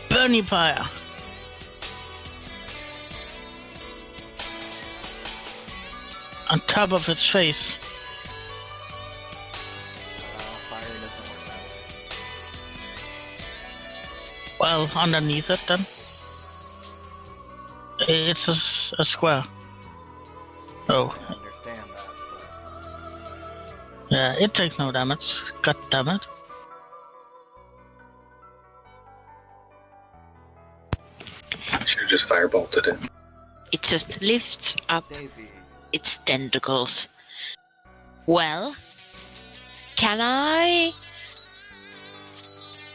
Burning fire! On top of its face. Fire doesn't work that way. Well, underneath it then. It's a square. Oh, I understand that, but yeah, it takes no damage. God damn it. Should have just firebolted it. It just lifts up Daisy. its tentacles. Well, can I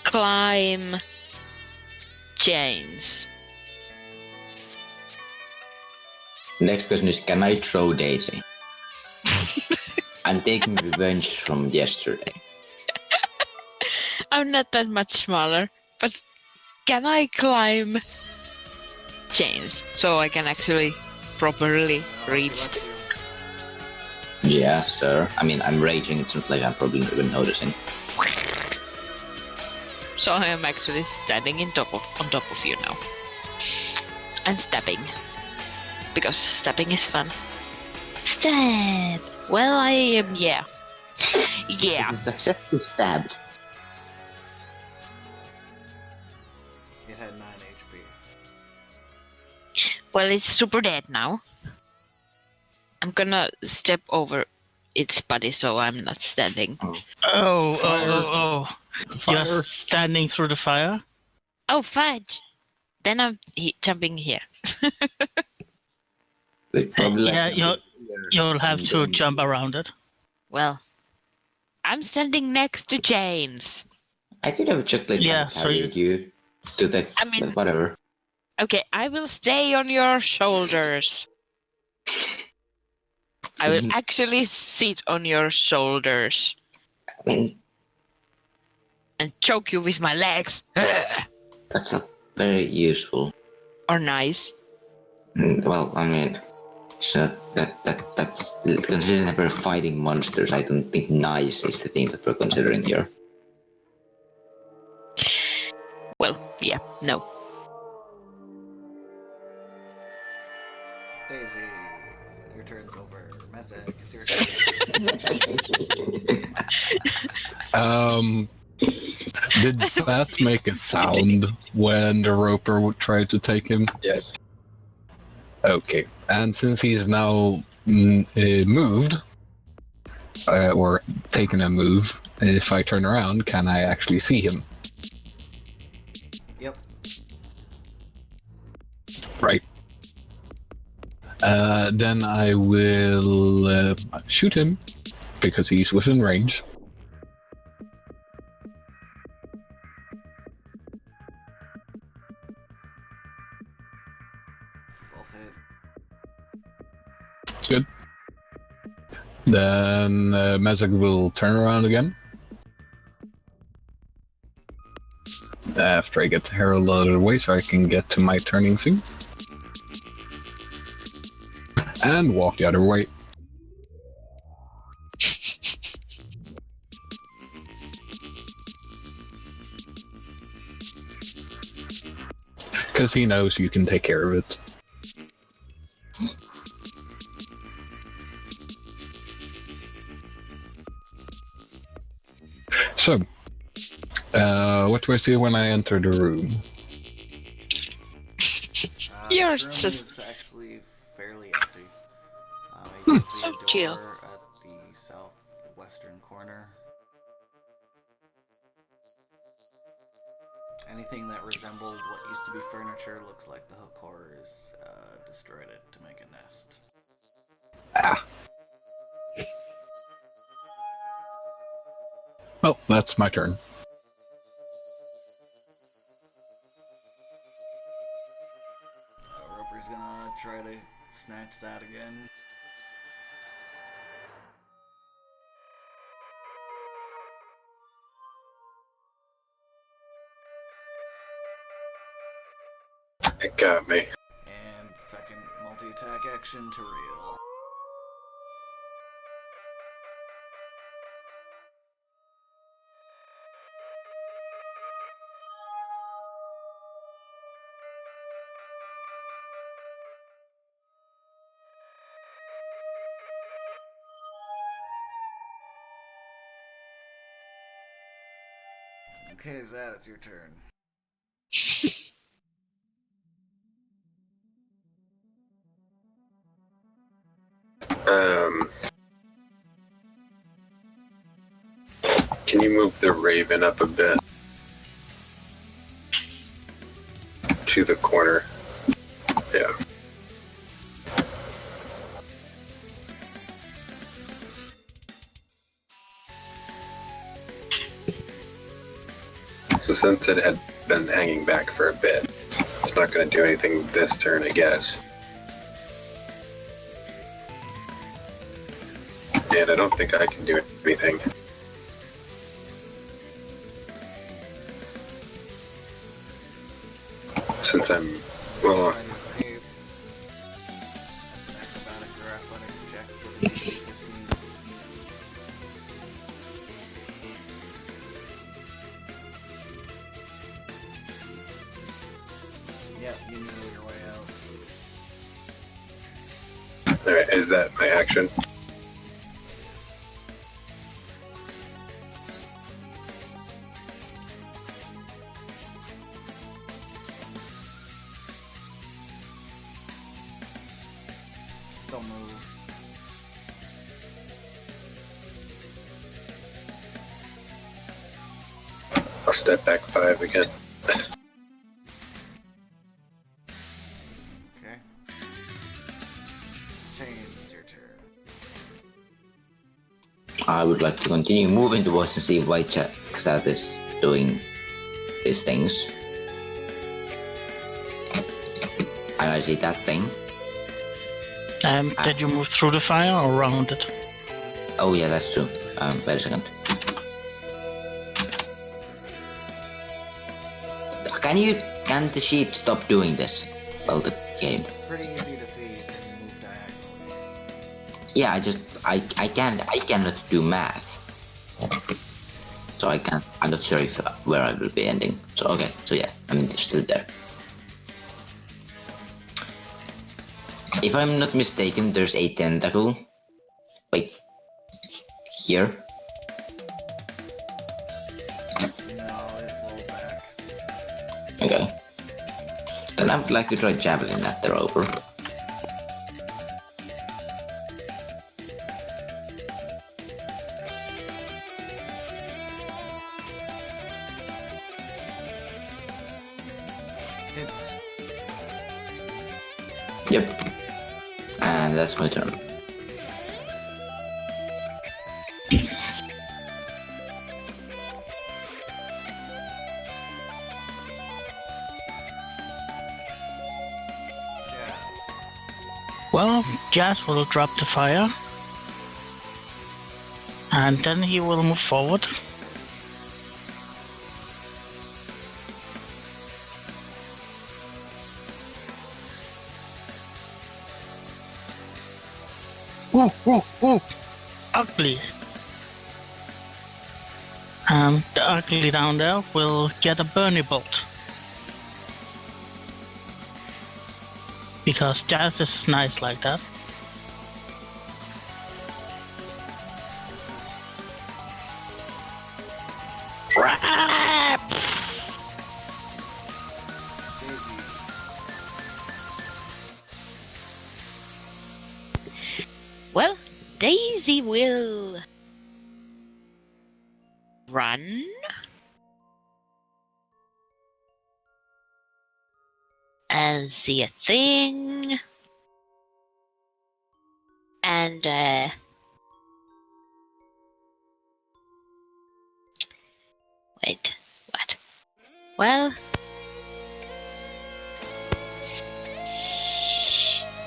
climb chains? Next question is, can I throw Daisy? I'm taking revenge from yesterday. I'm not that much smaller, but can I climb chains so I can actually properly reach? Lets you. Yeah, sir. I mean, I'm raging. It's not like I'm probably not even noticing. So I am actually standing on top of you now, and stabbing, because stabbing is fun. Stab. Well, I am. Yeah. Successfully stabbed. It had 9 HP. Well, it's super dead now. I'm gonna step over its body so I'm not standing. Oh. Fire. You're standing through the fire? Oh, fudge! Then I'm jumping here. They probably Yeah, like you'll have to jump around it. Well, I'm standing next to James. I could have just like Yeah, so carried you to the I mean- whatever. Okay, I will stay on your shoulders. I will actually sit on your shoulders. I mean, and choke you with my legs. That's not very useful. Or nice. Well, I mean, so that's considering that we're fighting monsters. I don't think nice is the thing that we're considering here. Well, yeah, no. Daisy, your turn's over. Mezek, it's your turn. Did that make a sound when the roper would try to take him? Yes. Okay, and since he's now moved, or taken a move, if I turn around, can I actually see him? Yep. Right. Then I will shoot him, because he's within range. Both hit. It's good. Then Mezek will turn around again. After I get the herald out of the way so I can get to my turning thing. And walk the other way. Because he knows you can take care of it. So, what do I see when I enter the room? You're This room just- is actually fairly empty. You can see So a door chill. at the southwestern corner. Anything that resembled what used to be furniture looks like the hook horrors destroyed it to make a nest. Ah. Well, that's my turn. Roper's gonna try to snatch that again. It got me. And second multi-attack action to reel. Okay, Zad, it's your turn. Can you move the raven up a bit? To the corner. Yeah. So since it had been hanging back for a bit, it's not going to do anything this turn, I guess. And I don't think I can do anything. Since I'm, well, Try to escape. That's an acrobatics or athletics check with a DC 15. Yep, you knew your way out. alright, is that my action? It is. Still move. I'll step back 5 again. Okay. Chains, it's your turn. I would like to continue moving towards and see why Jaxat is doing these things. And I see that thing. Did you move through the fire or around it? Oh yeah, that's true. Wait a second. Can the sheet stop doing this? Well, the game. Pretty easy to see if this is moved diagonally. Yeah, I cannot do math. So I'm not sure if where I will be ending. So okay, so yeah, I'm still there. If I'm not mistaken, there's a tentacle. Wait. Here. No, it rolled back. Okay. Then I would like to try javelin at the rover. It's Yep. And that's my turn. jazz. Well, Jazz will drop the fire. And then he will move forward. Whoa, whoa, whoa! Ugly! The ugly down there will get a Burning Bolt. Because Jazz is nice like that. This is Crap! Daisy. Well, Daisy will run. And see a thing. And wait, what? Well,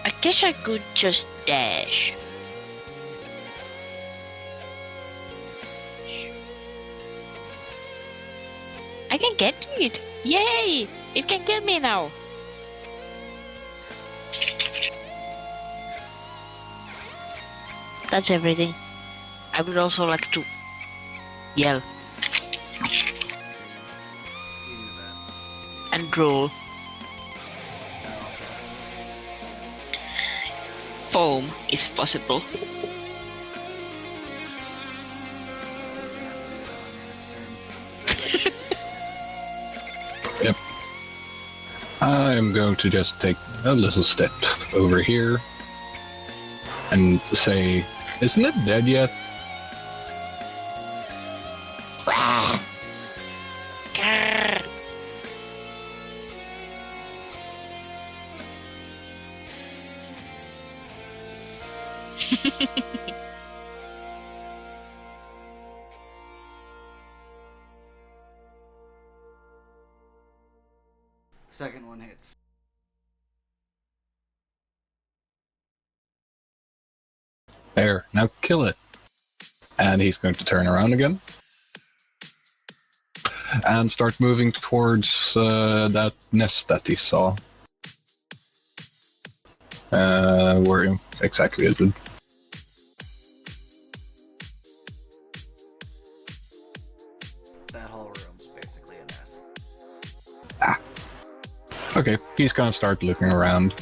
I guess I could just dash. I can get to it! Yay! It can kill me now! That's everything. I would also like to yell You do that. and drool. That also happens. Foam, if possible. You're gonna have to do that on your next turn. Yep. I'm going to just take a little step over here and say, isn't it dead yet? Grrr. Second one hits. There, now kill it. And he's going to turn around again. And start moving towards that nest that he saw. Where exactly is it? That whole room's basically a mess. Okay, he's gonna start looking around.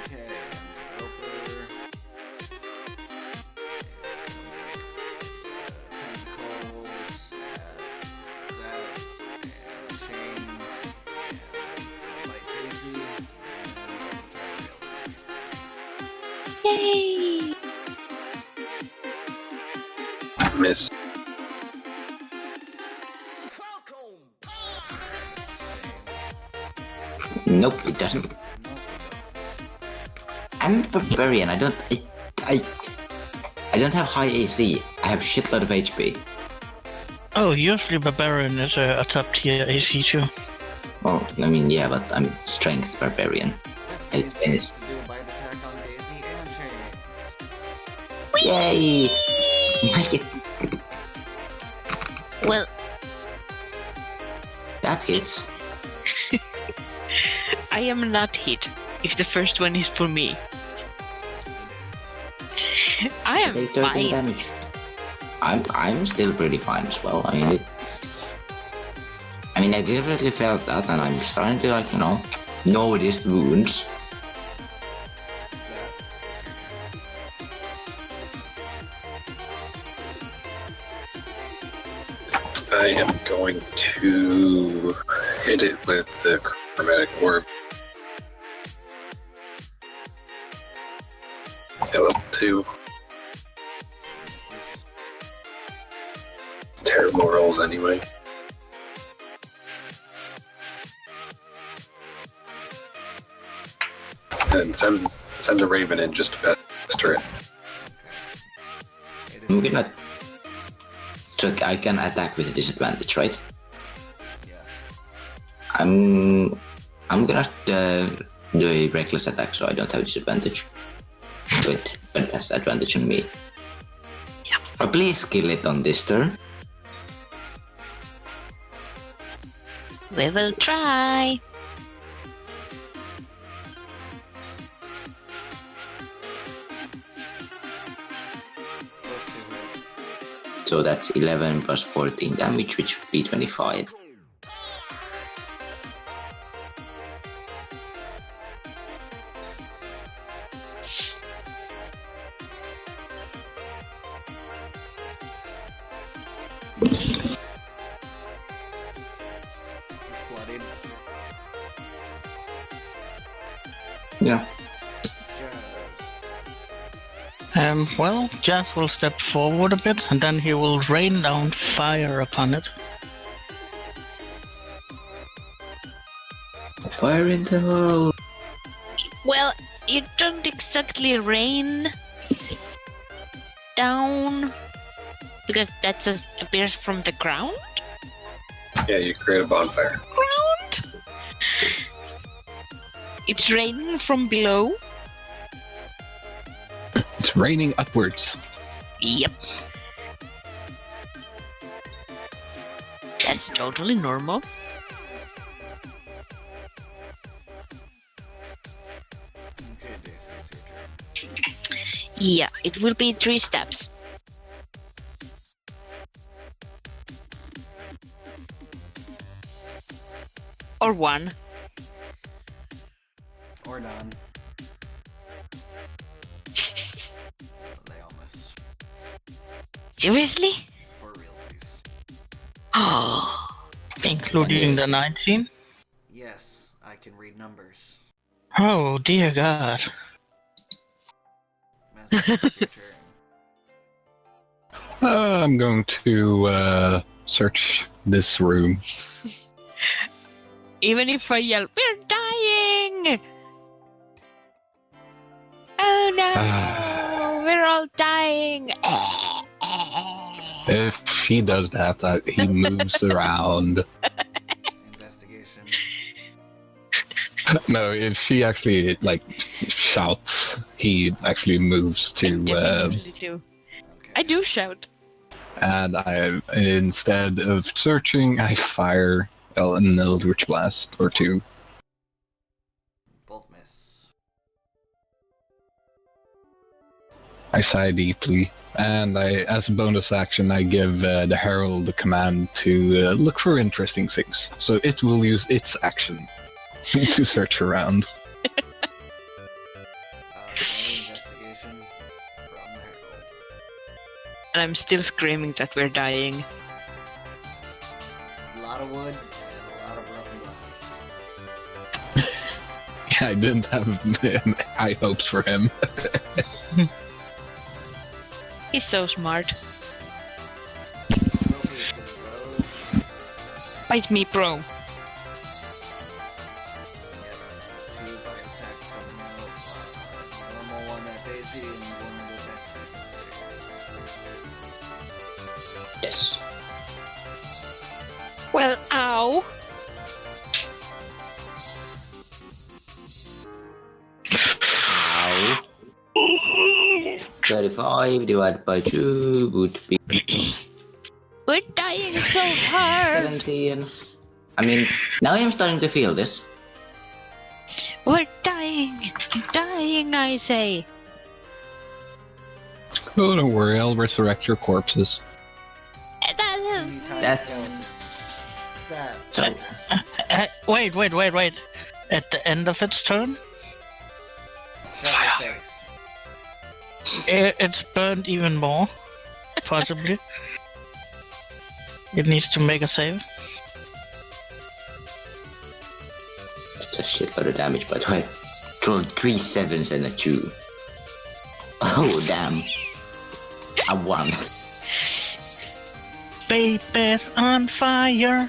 Okay, Roper is gonna make tentacles at that and chains and he's gonna bite Daisy and try to kill her. Yay! Miss. Nope, it doesn't. I'm a barbarian. I don't have high AC. I have shitload of HP. Oh, usually Barbarian is a top tier AC too. Oh, I mean, yeah, but I'm strength barbarian. This I means finished. to do a bite attack on Daisy and chains. Yay! Make it. Well, That hits. I am not hit if the first one is for me. I am Take 13 fine. damage. I'm still pretty fine as well. I definitely felt that, and I'm starting to notice wounds. I am going to hit it with the chromatic orb. Level 2. Terrible rolls anyway. And send the raven in just to pester it. I'm gonna. So I can attack with a disadvantage, right? Yeah. I'm gonna do a reckless attack, so I don't have disadvantage. But it has advantage on me. Yeah. But please kill it on this turn. We will try. So that's 11 plus 14 damage, which would be 25. Bloodied. Yeah. Well, Jazz will step forward a bit, and then he will rain down fire upon it. Fire in the hole. Well, you don't exactly rain down because that just appears from the ground. Yeah, you create a bonfire. It's raining from below. It's raining upwards. Yep. That's totally normal. Okay, Daisy, it's your turn. Yeah, it will be 3 steps. Or 1. Or none. They all miss. Seriously? For realsies. Oh. Including the 19. Yes, I can read numbers. Oh dear God. Master, it's your turn. I'm going to search this room. Even if I yell, we're dying! Oh no! We're all dying! If he does that, he moves around. Investigation. No, if she actually shouts, he actually moves I to. definitely do. Okay. I do shout. And instead of searching, I fire an Eldritch Blast or 2. Both miss. I sigh deeply, and as a bonus action, I give the Herald the command to look for interesting things. So it will use its action to search around. Investigation from the Herald. And I'm still screaming that we're dying. A lot of wood and a lot of broken glass. I didn't have high hopes for him. He's so smart. Trophy's gonna go. Bite me, bro. Get 2 by attack from normal one at Daisy and one with attack. Yes. Well, ow. Ow. 35 divided by 2 would be We're dying so hard. 17. I mean, now I'm starting to feel this. We're dying. Dying, I say. Oh, don't worry, I'll resurrect your corpses. Tiny That's- skeletons. Sad. So, Wait. At the end of its turn, Shut your face. it's burned even more. Possibly. It needs to make a save. it's a shitload of damage, by the way. Rolled 3 7s and a 2. Oh, damn. A 1. Baby's on fire.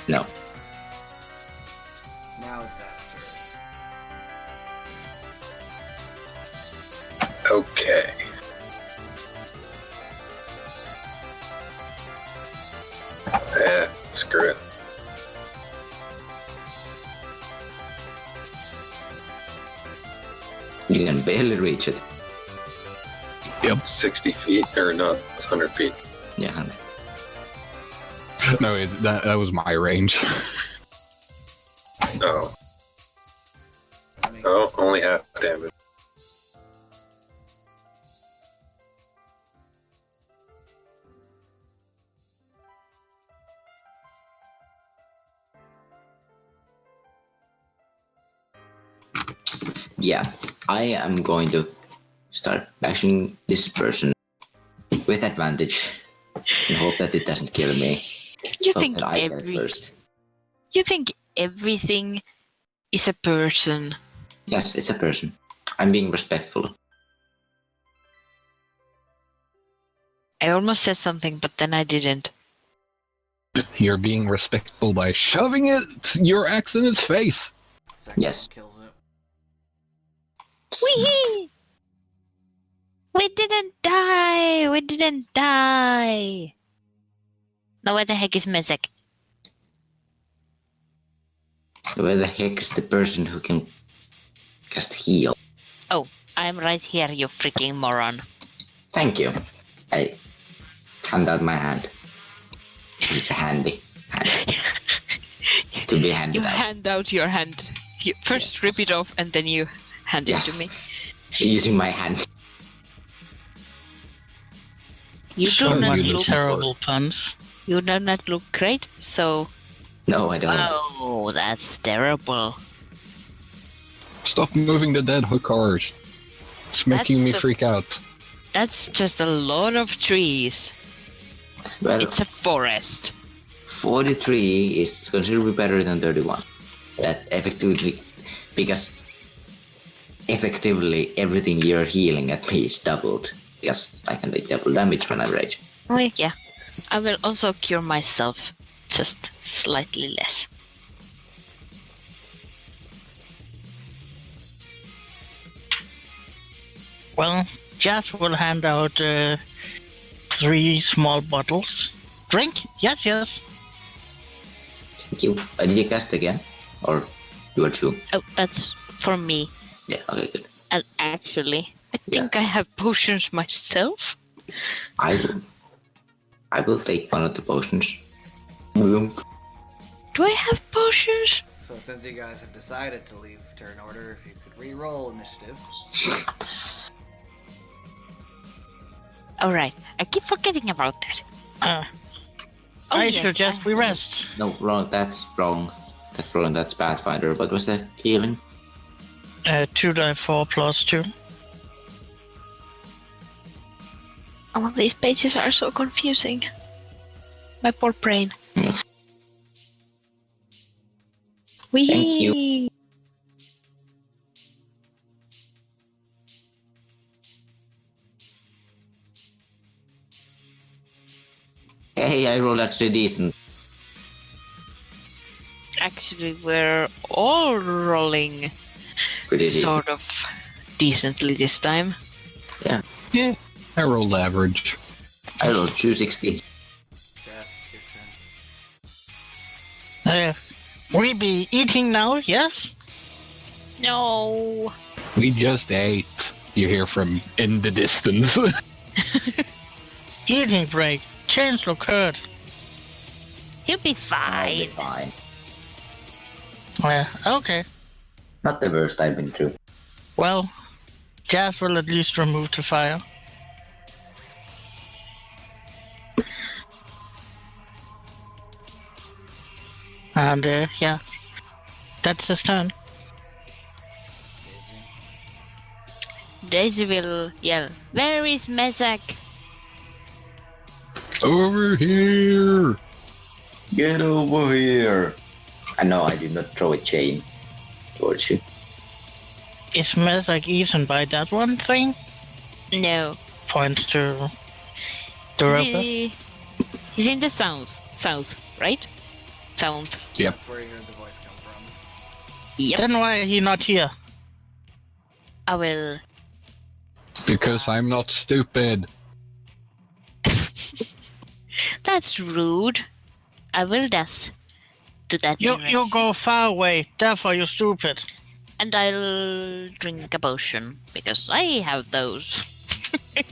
No. Now it's after. Okay. Screw it. You can barely reach it. Yep. 60 feet, or not, it's 100 feet. Yeah. No, that was my range. Oh. That makes Oh, sense. only half damage. Yeah. I am going to start bashing this person with advantage and hope that it doesn't kill me. You Hope think that I get it first. you think everything is a person? Yes, it's a person. I'm being respectful. I almost said something, but then I didn't. You're being respectful by shoving your axe in its face. Second Yes. kills it. Wee! We didn't die! We didn't die! Now where the heck is Mezek? Where the heck is the person who can cast heal? I'm right here, you freaking moron. Thank you. I hand out my hand. It's handy. To be You handed out. hand out your hand. You first rip it off and then you hand it Yes. to me. Using my hand. You So do not many look terrible puns. you do not look great, so No, I don't. oh, that's terrible. Stop moving the dead hookers. It's making me just- freak out. That's just a lot of trees. Well, It's a forest. 43 is considerably better than 31. That effectively, because effectively everything you're healing at me is doubled. Because I can take double damage when I rage. Oh yeah. I will also cure myself, just slightly less. Well, Jazz will hand out 3 small bottles. Drink? Yes. Thank you. Did you cast again? Or you are two? Oh, that's for me. Yeah, okay, good. And actually, I Yeah. think I have potions myself. I will take one of the potions. Boom. Do I have potions? So since you guys have decided to leave turn order, if you could re-roll initiative. Alright, I keep forgetting about that. Oh, I yes, suggest we rest. No, wrong. That's wrong. That's wrong. That's Pathfinder. What was that? Healing? 2d4 plus 2. Oh, these pages are so confusing. My poor brain. Yeah. Wee! Thank you. Hey, I rolled actually decent. Actually, we're all rolling Pretty decent. sort of decently this time. Yeah. Yeah, I rolled average. I rolled 260. Jess, it's your turn. We be eating now, yes? No! We just ate. You hear from in the distance. Eating break. Change occurred. He'll be I'll be fine. fine. Yeah, okay. Not the worst I've been through. Well, Jazz will at least remove the fire. And yeah, that's his turn. Daisy. Daisy will yell, "Where is Mezak?" Over here! Get over here! And no, I did not throw a chain towards you. Is Mezak eaten by that one thing? No. Points to the river. He's in the south, right? South. Yep. That's where you heard the voice come from. Yep. Then why is he not here? I will. Because I'm not stupid. That's rude. I will just do that. You go far away, therefore you're stupid. And I'll drink a potion because I have those. I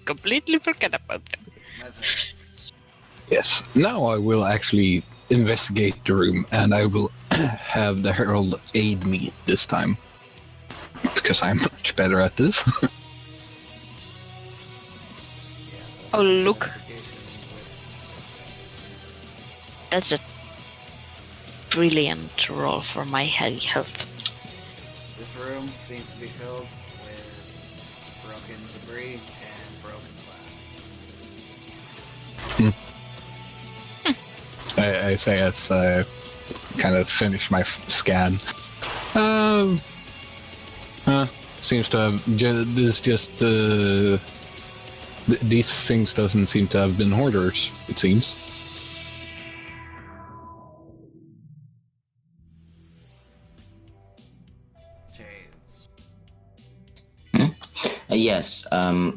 completely forget about them. Mezek. Yes. Now I will actually investigate the room, and I will have the herald aid me this time. Because I'm much better at this. Yeah, Oh, look. investigation with- That's a brilliant roll for my health. This room seems to be filled with broken debris and broken glass. I say as I kind of finish my scan. Seems to have these things doesn't seem to have been hoarders. It seems. Chains. Yes, I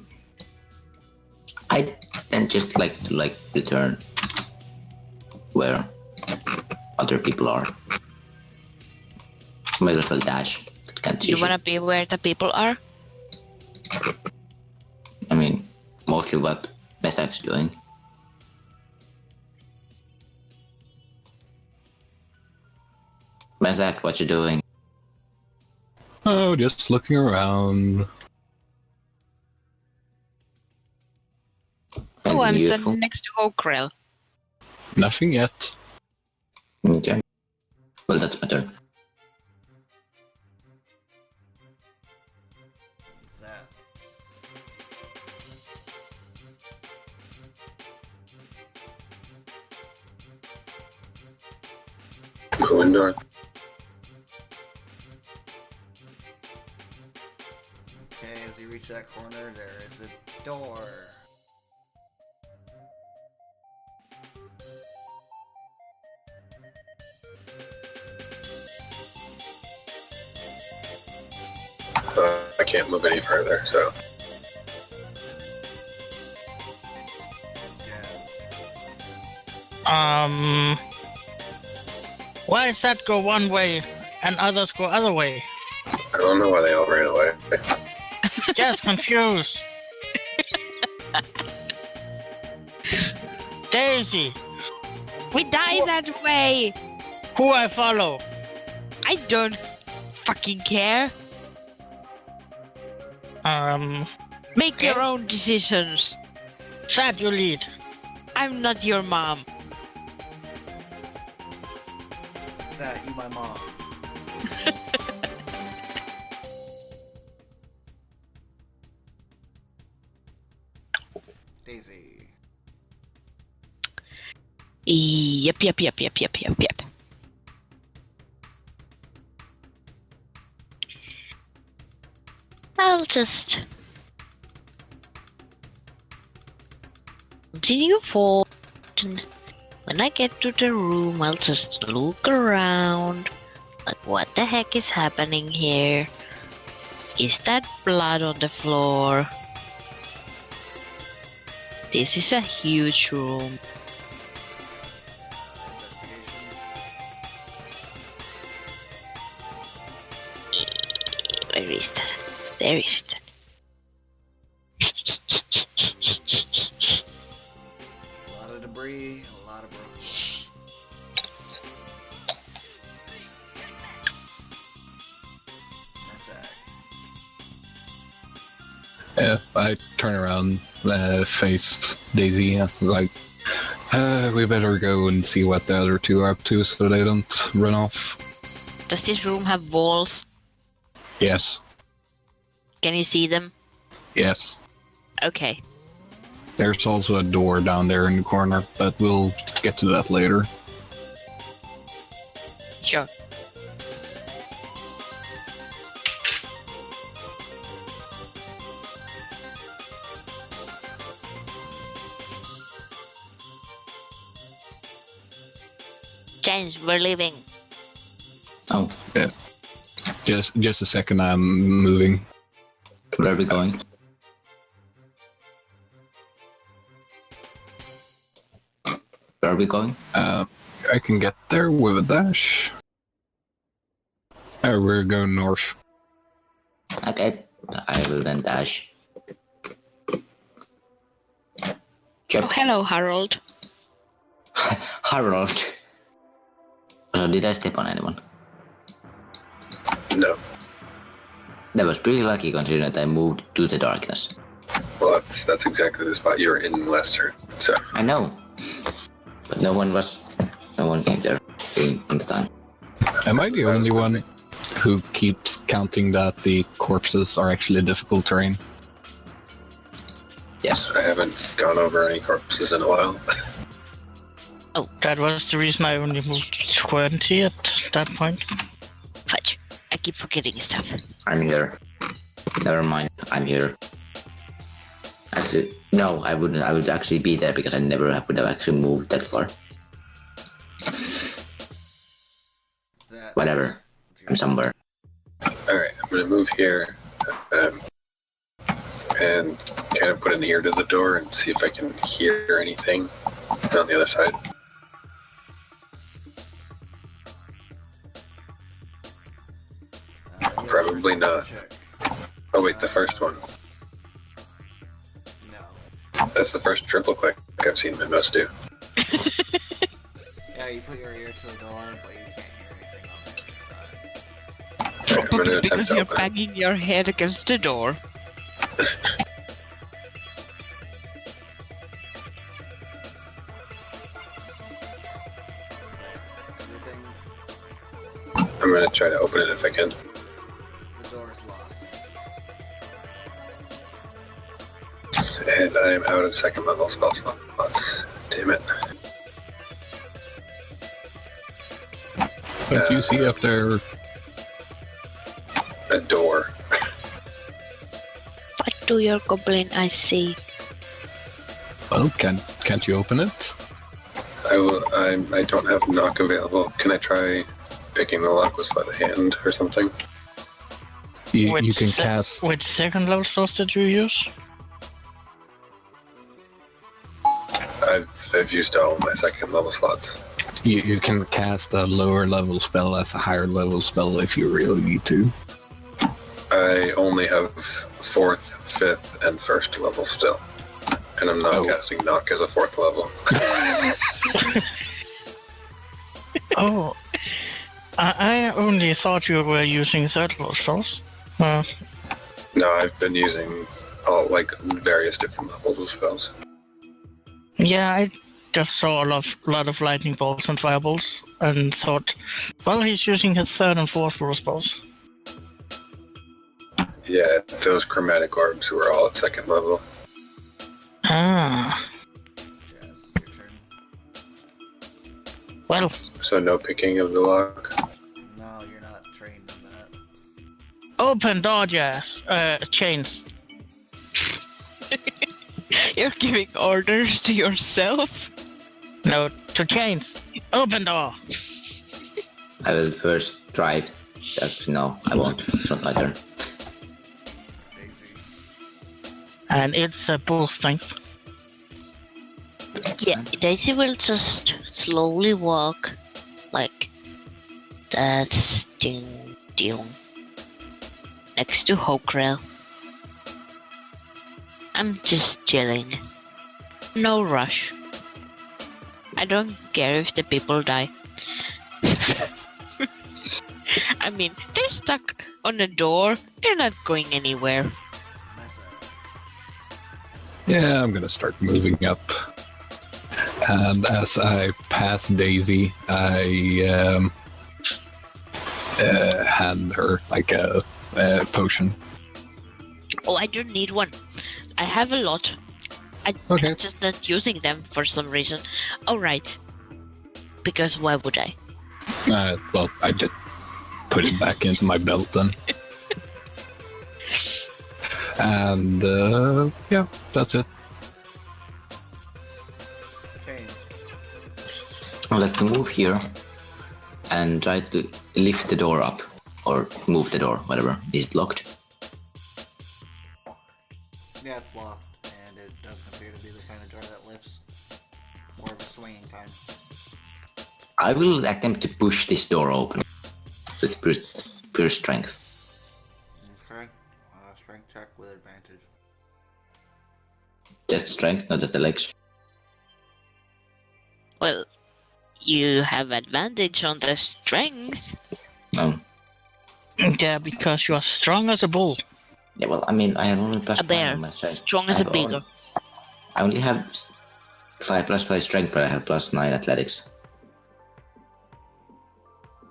then just like to return where other people are. Might as well dash. Can't see You shit. wanna be where the people are? I mean, mostly what Besak's doing. Besak, what you doing? Oh, just looking around. Oh, I'm Anything useful? standing next to Oakrell. Nothing yet. Okay. Well, that's my turn. What's that? Moving door. Okay, as you reach that corner, there is a door. I can't move any further, so. Jazz. Why does that go one way and others go other way? I don't know why they all ran away. Just confused. Daisy, We die that way! who I follow? I don't fucking care. Make Okay. your own decisions. Sad you lead. I'm not your mom. Is that you, my mom? Daisy. Yep. I'll just continue forward. And when I get to the room, I'll just look around. Like, what the heck is happening here? Is that blood on the floor? This is a huge room. Investigation. Where is that? There is that. A lot of debris, a lot of broken glass. Mess. Yeah, I turn around, face Daisy, like, we better go and see what the other two are up to so they don't run off. Does this room have walls? Yes, Can you see them? yes. Okay. There's also a door down there in the corner, but we'll get to that later. Sure. James, we're leaving. Oh, Yeah. Just a second, I'm moving. where are we going? Where are we going? I can get there with a dash. Oh, we're going north. Okay, I will then dash. Oh, Jump. hello, Harold. Harold. So did I step on anyone? No. That was pretty lucky considering that I moved to the darkness. Well, that's exactly the spot you were in last turn. So I know. But no one came there on the time. Am I the only one who keeps counting that the corpses are actually difficult terrain? Yes. I haven't gone over any corpses in a while. That was the reason I only moved 20 at that point. Fudge. I keep forgetting stuff. I'm here. Never mind. I'm here. Actually, no, I wouldn't. I would actually be there because I never would have actually moved that far. That, Whatever. I'm somewhere. Alright, I'm gonna move here and kind of put an ear to the door and see if I can hear anything on the other side. Probably not. Check. Oh wait, the first one. No. That's the first triple click I've seen my mouse do. Yeah, you put your ear to the door, but you can't hear anything on the other side. Alright, I'm gonna Probably attempt because to you're open it. banging your head against the door. Everything, I'm gonna try to open it if I can. the door is locked. And I am out of second level spell slots. Damn it. What do you see up there? A door. What do your goblin eyes see? Well, can't you open it? I don't have knock available. Can I try picking the lock with sleight of hand or something? You can cast. Which second level spells did you use? I've used all my second level slots. You can cast a lower level spell as a higher level spell if you really need to. I only have 4th, 5th, and 1st level still. And I'm not casting knock as a 4th level. Oh, I only thought you were using third level spells. No, I've been using all various different levels of spells. Yeah, I just saw a lot of lightning bolts and fireballs and thought, well, he's using his third and fourth level spells. Yeah, those chromatic orbs were all at 2nd level. Ah, Jazz, your turn. well, So no picking of the lock. No, you're not trained in that. open door, Jazz. Chains. You're giving orders to yourself? No, to chains. Open door. I will first try. No, I won't. It's not my turn. Daisy. And it's bull strength. Yeah, Daisy will just slowly walk like that's ding ding. next to Hokrel. I'm just chilling. No rush. I don't care if the people die. I mean, they're stuck on a door. They're not going anywhere. Mess up. Yeah, I'm gonna start moving up. And as I pass Daisy, I hand her like a potion. Oh, I don't need one. I have a lot. Okay. I'm just not using them for some reason. Oh, right. Because why would I? Well, I did put it back into my belt then. And yeah, that's it. Change. I'd like to move here and try to lift the door up. Or move the door, whatever. Is it locked? Yeah, it's locked, and it doesn't appear to be the kind of door that lifts. More of a swinging kind. I will attempt to push this door open with pure strength. Okay. Strength check with advantage. Just strength, not the legs. Well, you have advantage on the strength. No. Yeah, because you are strong as a bull. Yeah, well, I mean, I have only plus A 5 bear. on my strength. Strong as a beagle. I only have 5 plus 5 strength, but I have plus 9 athletics.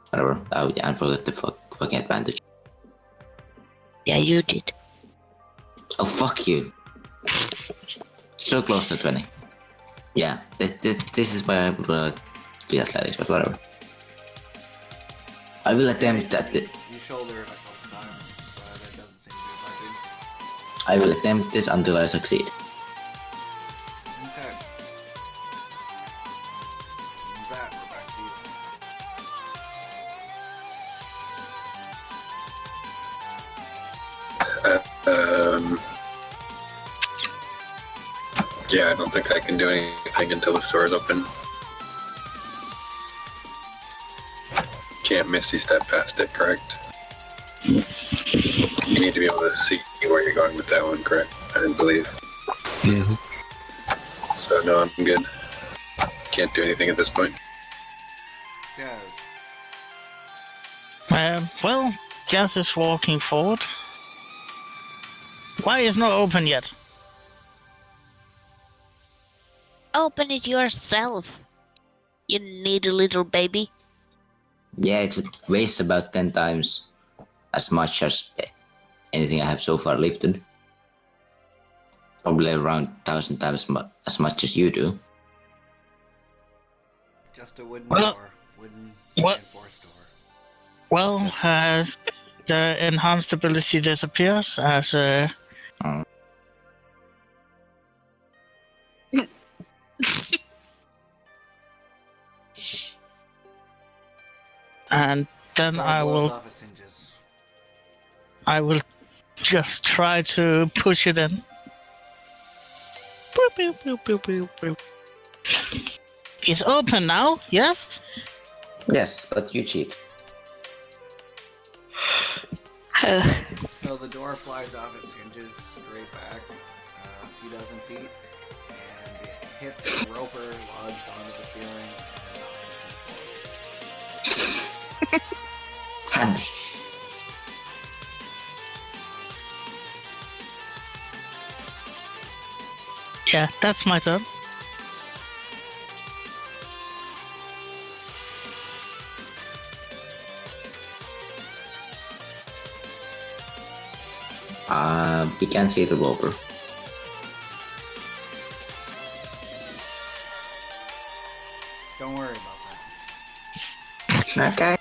Whatever. Oh, yeah, I forgot the fucking advantage. Yeah, you did. Oh, fuck you. So close to 20. Yeah, this is why I would rather do athletics, but whatever. I will attempt that. You shoulder it a couple times, but it doesn't seem to be budging. I will attempt this until I succeed. Okay. That, we're back to you. Yeah, I don't think I can do anything until the store is open. Can't misty step past it, correct? You need to be able to see where you're going with that one, correct? I didn't believe. Mm-hmm. So no, I'm good. Can't do anything at this point. Yes. Well, Jazz is walking forward. Why is not open yet? Open it yourself. You need a little baby. Yeah, it weighs about 10 times as much as anything I have so far lifted. Probably around 1,000 times as much as you do. Just a wooden Well, door. Wooden what- reinforced door. Well, the enhanced ability disappears as and then Door I blows will off its hinges. just try to push it in. Boop, boop, boop, boop, boop, boop. It's open now, yes? Yes, but you cheat. So the door flies off its hinges straight back a few dozen feet, and it hits the roper lodged onto the ceiling and knocks it to the floor. Hand. Yeah, that's my turn. We can't see the roper. Don't worry about that. Okay.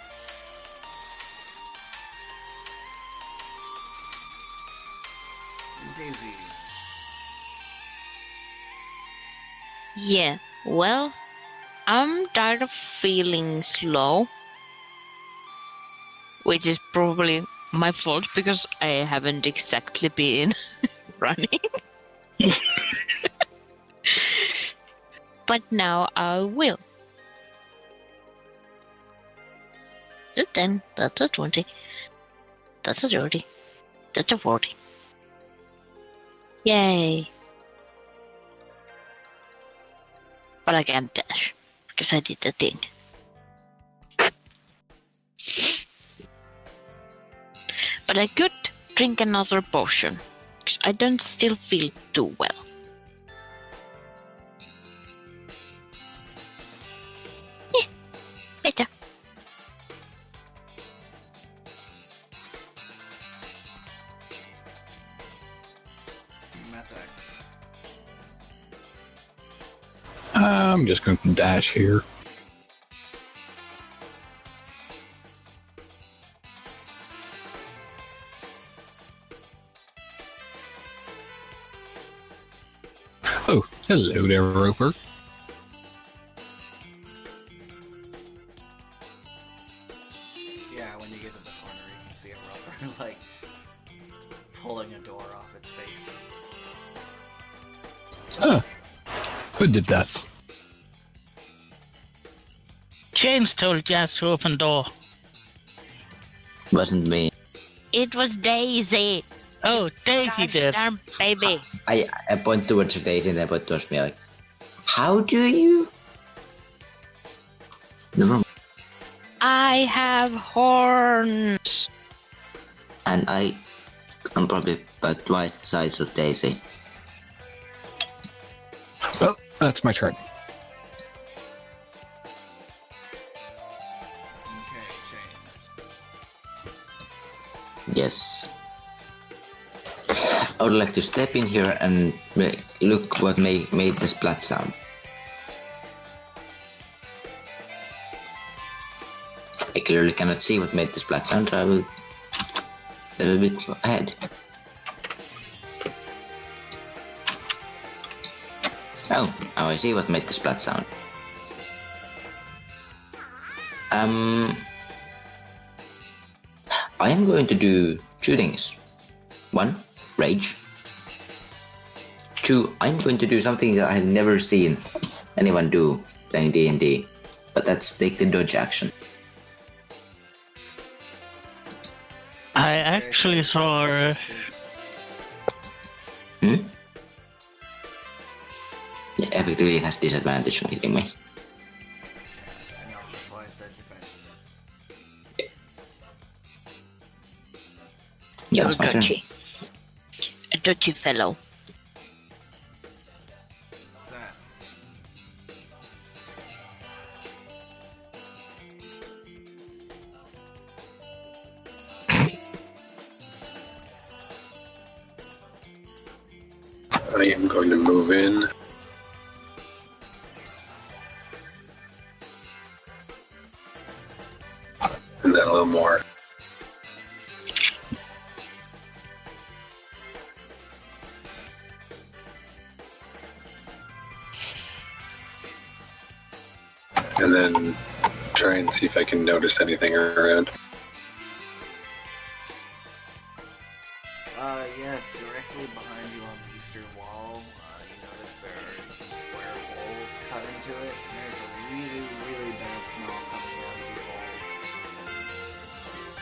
Daisy. Yeah, well, I'm tired of feeling slow. Which is probably my fault because I haven't exactly been running. But now I will. That's a 10. That's a 20. That's a 30. That's a 40. Yay. But I can't dash, because I did the thing. But I could drink another potion, because I don't still feel too well. Yeah, better. Method. I'm just going to dash here. Oh, hello there, Roper. Yeah, when you get to the corner, you can see a rubber, like, pulling a door off its face. Ah, who did that? James told Jazz to open door. Wasn't me. It was Daisy. Oh, Daisy Gosh did. darn baby. I point towards Daisy and I point towards me like, how do you? Never mind. I have horns. And I'm probably about twice the size of Daisy. Well, that's my turn. Okay, James. Yes. I would like to step in here and look what made the splat sound. I clearly cannot see what made the splat sound, so I will step a bit ahead. Oh, now I see what made the splat sound. I am going to do 2 things. 1, rage. 2, I'm going to do something that I have never seen anyone do playing D&D, but that's take the dodge action. I actually saw Yeah, effectively it has disadvantage on hitting me. I know, that's why I said defense. You're That's my turn. dodgy. A dodgy fellow. What's that? I am going to move in. And then a little more. And then try and see if I can notice anything around. Yeah, directly behind you on the eastern wall, you notice there's some square holes cut into it, and there's a really, really bad smell coming out of these holes.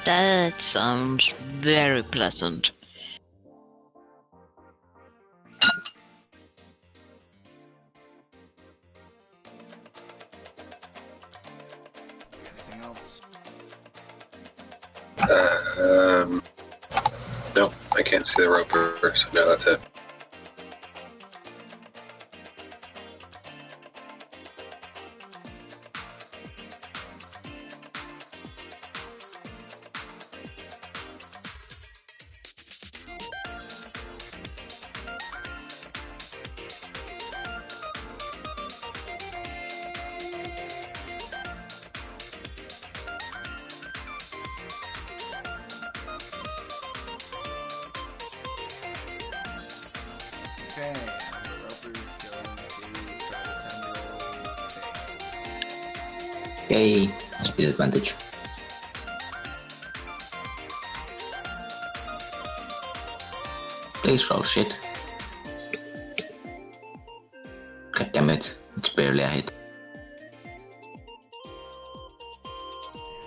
That sounds very pleasant. Anything else? No, I can't see the roper, so no, that's it. Okay, the roper's going to try to tendril chains. Yay, disadvantage. Please roll shit. God damn it, it's barely a hit.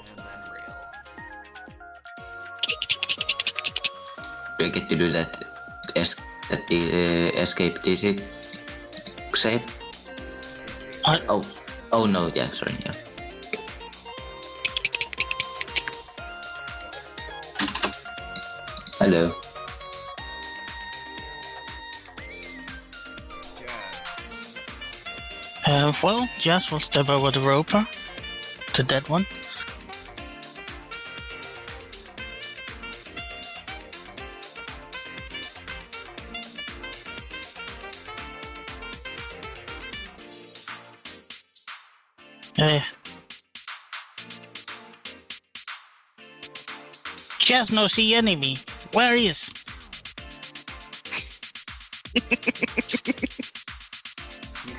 And then reel. Do I get to do that? Escape DC save? Oh no, yeah, sorry, yeah. Hello. Well, Jazz will step over the roper, the dead one. Jazz no see enemy. Where is? You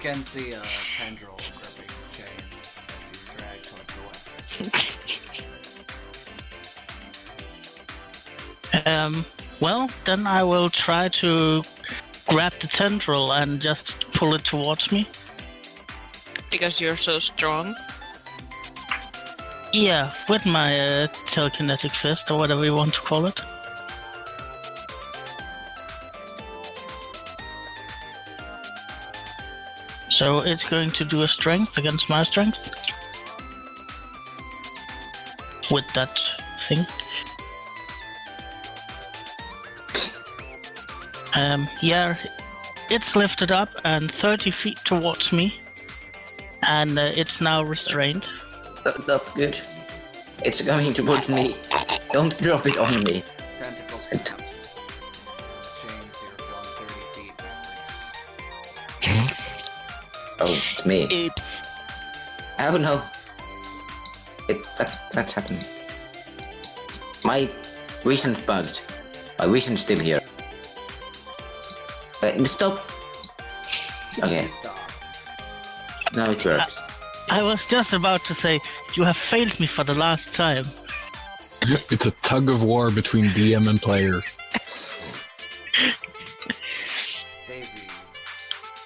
can see a tendril gripping chains as he's dragged towards the west. Well, then I will try to grab the tendril and just pull it towards me. Because you're so strong. Yeah, with my telekinetic fist, or whatever you want to call it. So it's going to do a strength against my strength. With that thing. Yeah, it's lifted up and 30 feet towards me. And it's now restrained. Not good. It's coming towards me. Don't drop it on me. Tentacle snaps. Chains, you're falling 30 feet backwards. Oh, it's me. Oops. Oh no. That's happening. My vision's bugged. My vision's still here. Stop. Okay. Stop. Now it works. I was just about to say, you have failed me for the last time. It's a tug of war between DM and player.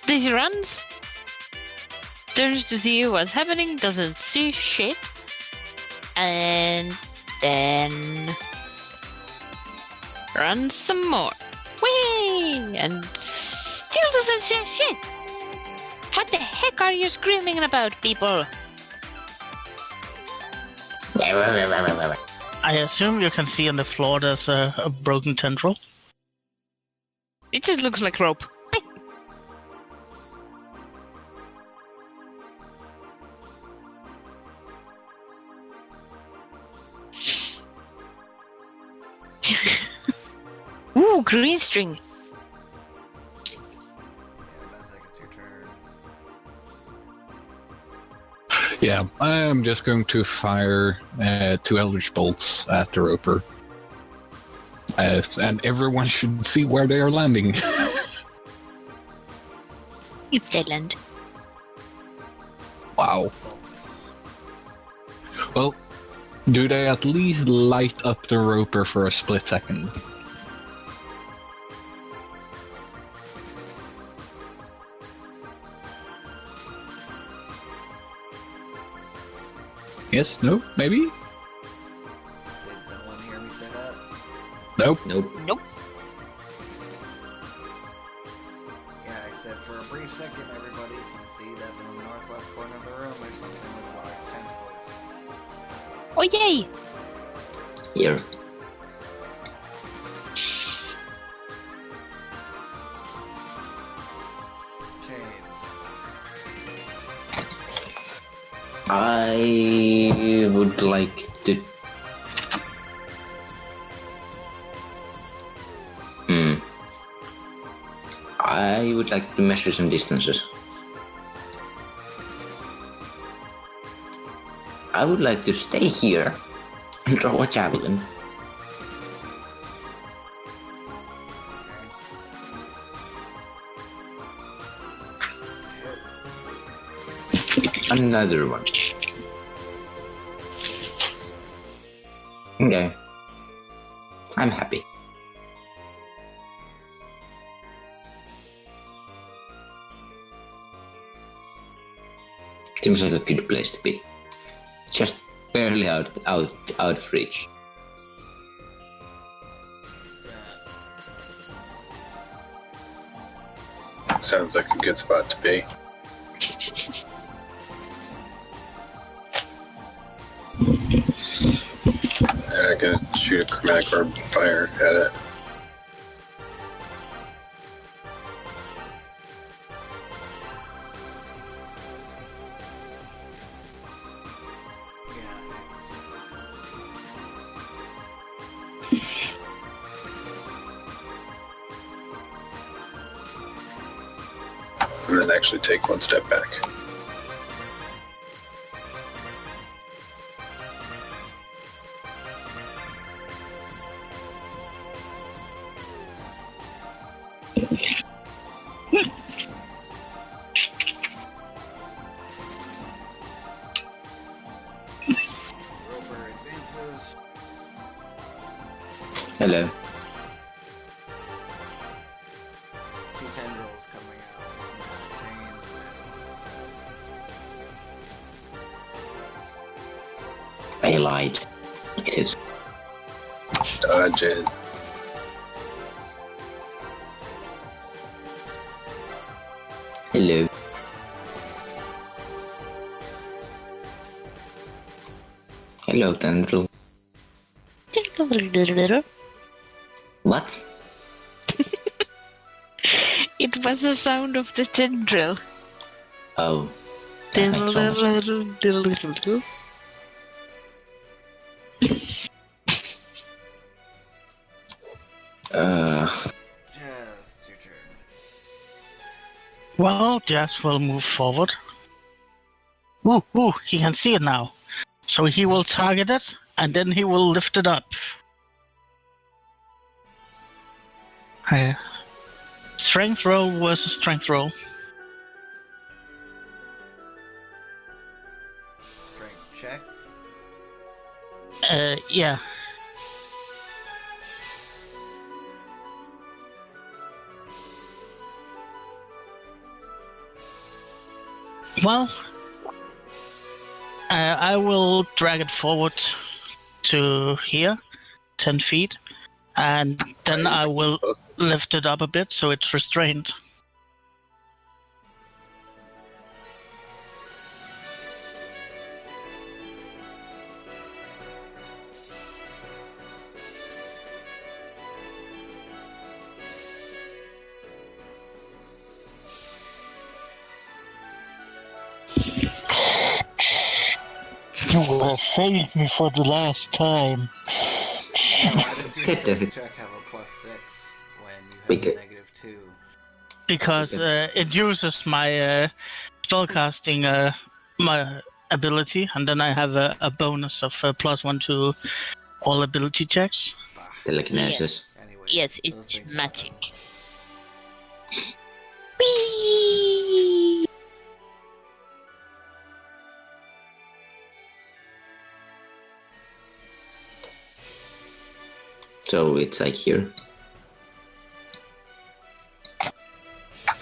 Daisy runs, turns to see what's happening, doesn't see shit, and then runs some more. Whee! And still doesn't see shit. What the heck are you screaming about, people? I assume you can see on the floor there's a broken tendril. It just looks like rope. Ooh, green string. It's your turn. Yeah, I'm just going to fire 2 Eldritch Bolts at the roper. And everyone should see where they are landing. If they land. Wow. Well, do they at least light up the roper for a split second? Yes? No? Maybe? Did no one hear me say that? Nope. Nope. Nope. Yeah, I said for a brief second, everybody can see that in the northwest corner of the room there's something with large tentacles. Oh, yay! Here. Chains. I would like to... I would like to measure some distances. I would like to stay here and throw a javelin. Another one. Okay. I'm happy. Seems like a good place to be. Just barely out of reach. Sounds like a good spot to be. And I can shoot a chromatic orb fire at it. And then actually take one step back. Roper advances. Hello. Two tendrils coming out on chains and one its head. I lied. It is. Dodge it. Hello. Hello, Tendril. What? It was the sound of the tendril. Oh. That makes so much sense. Jess, your turn. Well, Jess will move forward. Ooh, he can see it now. So he will target it, and then he will lift it up. Strength roll versus strength roll. Strength check. Yeah. Well, I will drag it forward to here, 10 feet, and then I will lift it up a bit so it's restrained. You will save me for the last time. Why does your strength check have a +6 when you have a -2? Because it uses my spellcasting my ability, and then I have a bonus of +1 to all ability checks. Telekinesis. Anyways, Yes, those it's things magic. happen. Whee! So it's like here.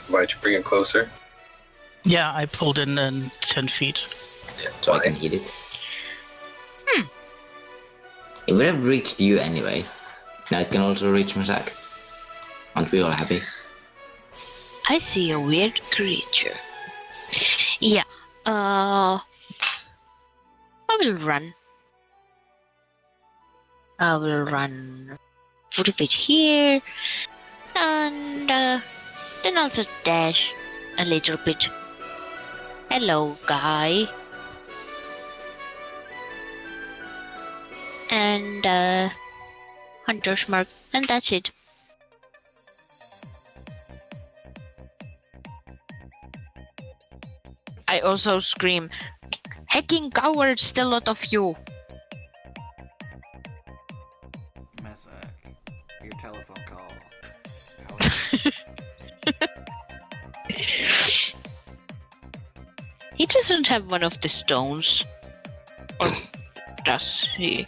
Why'd you bring it closer? Yeah, I pulled in 10 feet. So I can hit it. It would have reached you anyway. Now it can also reach Masak. Aren't we all happy? I see a weird creature. Yeah, I will run. I will run 40 feet here, and then also dash a little bit. Hello, guy. And Hunter's Mark, and that's it. I also scream, hacking cowards, the lot of you. Messak, your telephone call. How is it? He doesn't have one of the stones. Or does he?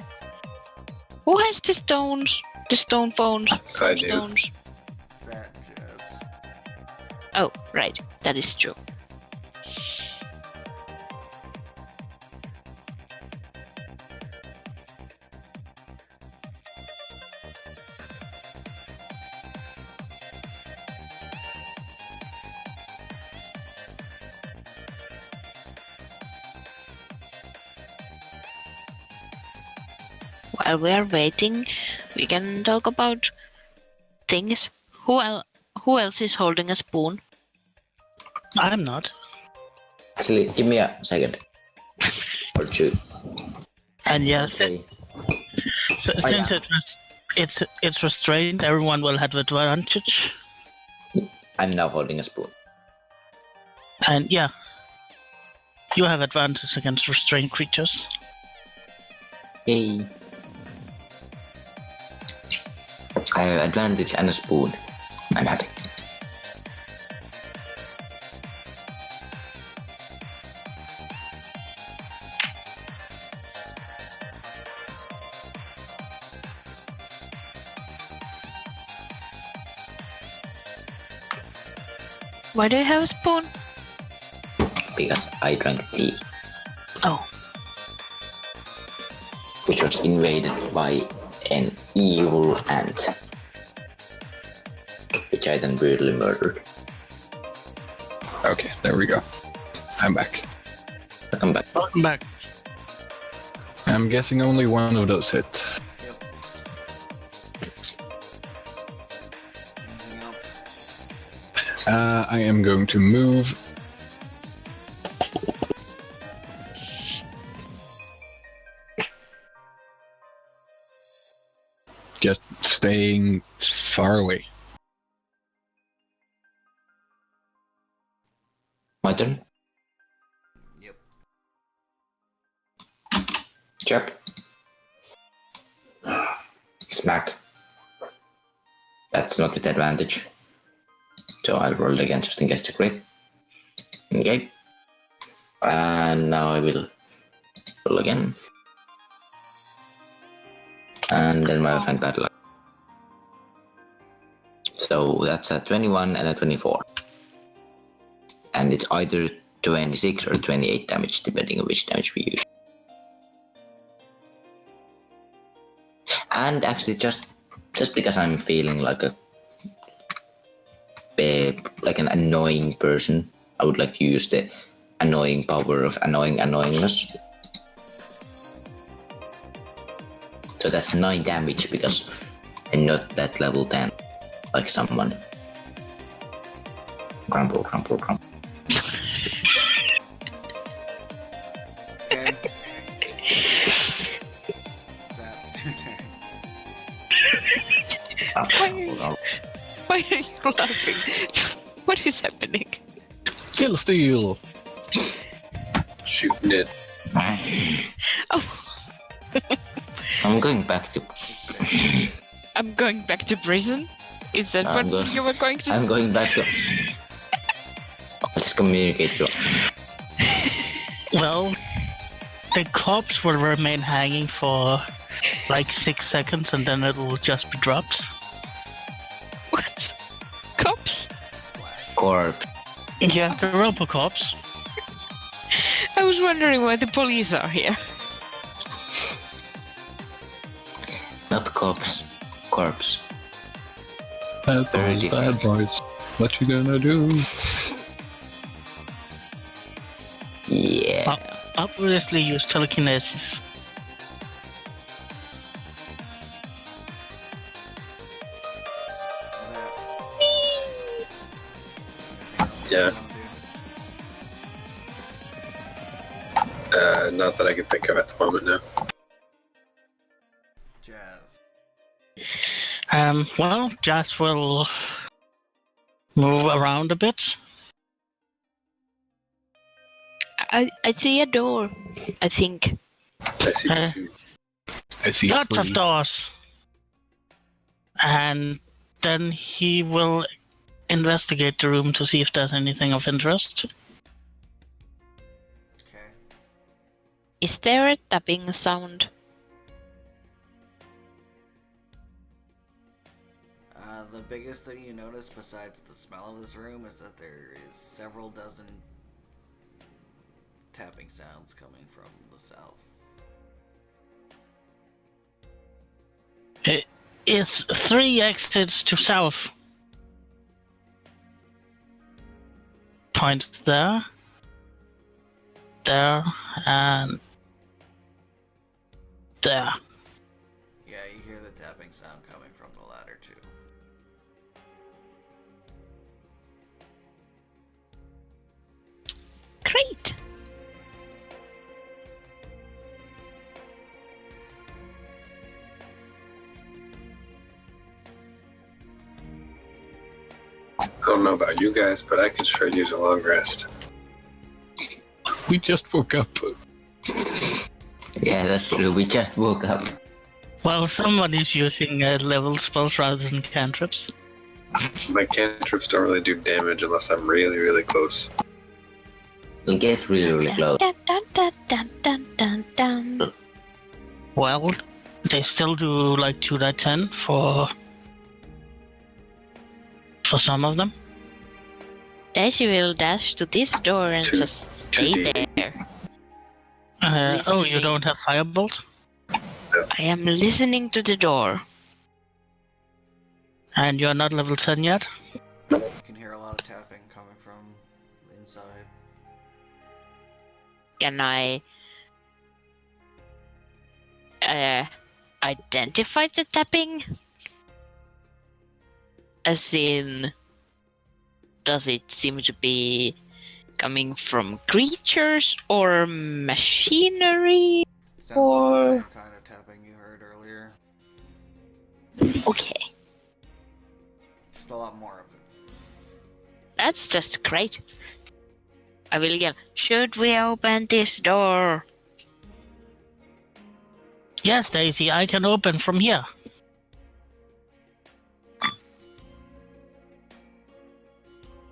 Who has the stones? The stone phones? I do. Stones? That Jess. Oh, right. That is true. While we are waiting, we can talk about things. Who else is holding a spoon? I'm not. Actually, give me a second. Or two. And yes, Okay. since yeah. it's restrained, everyone will have advantage. I'm now holding a spoon. And yeah, you have advantage against restrained creatures. Yay. I have advantage and a spoon. I'm happy. Why do you have a spoon? Because I drank tea, Oh, which was invaded by an evil ant, which I then brutally murdered. Okay, there we go. I'm back. Welcome back. Welcome back. I'm guessing only one of those hit. Yep. Anything else? I am going to move. Just staying far away. My turn. Yep. Chop. Smack. That's not with advantage. So I'll roll it again just in case to crit. Okay. And now I will roll again. And then my offhand bad luck. So that's a 21 and a 24. And it's either 26 or 28 damage, depending on which damage we use. And actually, just because I'm feeling like an annoying person, I would like to use the annoying power of annoyingness. So that's 9 damage because I'm not that level 10, like someone. Grumble. Okay. That's your turn. why are you laughing? What is happening? Kill steal. Shooting it. Oh, I'm going back to. I'm going back to prison? Is that I'm what going- you were going to I'm going back to. Let's communicate to. Well, the corpse will remain hanging for like 6 seconds and then it will just be dropped. What? Cops? Splash. Corpse. Yeah, the Robocops. I was wondering why the police are here. Not cops. Corpse. Bad Very boys, different. bad boys. What you gonna do? Yeah. Obviously use telekinesis. Is that? Yeah. Anything else you wanna do? Not that I can think of at the moment now. Jazz. Well, Jazz will move around a bit. I see a door, I think. I see Uh, two. I see Lots of 3. doors. And then he will investigate the room to see if there's anything of interest. Okay. Is there a tapping sound? The biggest thing you notice besides the smell of this room is that there is several dozen tapping sounds coming from the south. It is 3 exits to south. Points there, there, and there. Yeah, you hear the tapping sound coming from the ladder too. Great. I don't know about you guys, but I could sure use a long rest. We just woke up. Yeah, that's true. We just woke up. Well, someone is using level spells rather than cantrips. My cantrips don't really do damage unless I'm really, really close. It gets really, really close. Dun, dun, dun, dun, dun, dun, dun. Well, they still do like 2d10 for some of them. Daisy will dash to this door and Two- just stay 2d8. there. Oh, you Listening. don't have firebolt? I am listening to the door. And you're not level 10 yet? You can hear a lot of tapping coming from inside. Can I identify the tapping? As in, does it seem to be coming from creatures or machinery? Sounds like the Or- same kind of tapping you heard earlier. Okay, Just a lot more of it. that's just great. I will yell, should we open this door? Yes, Daisy, I can open from here.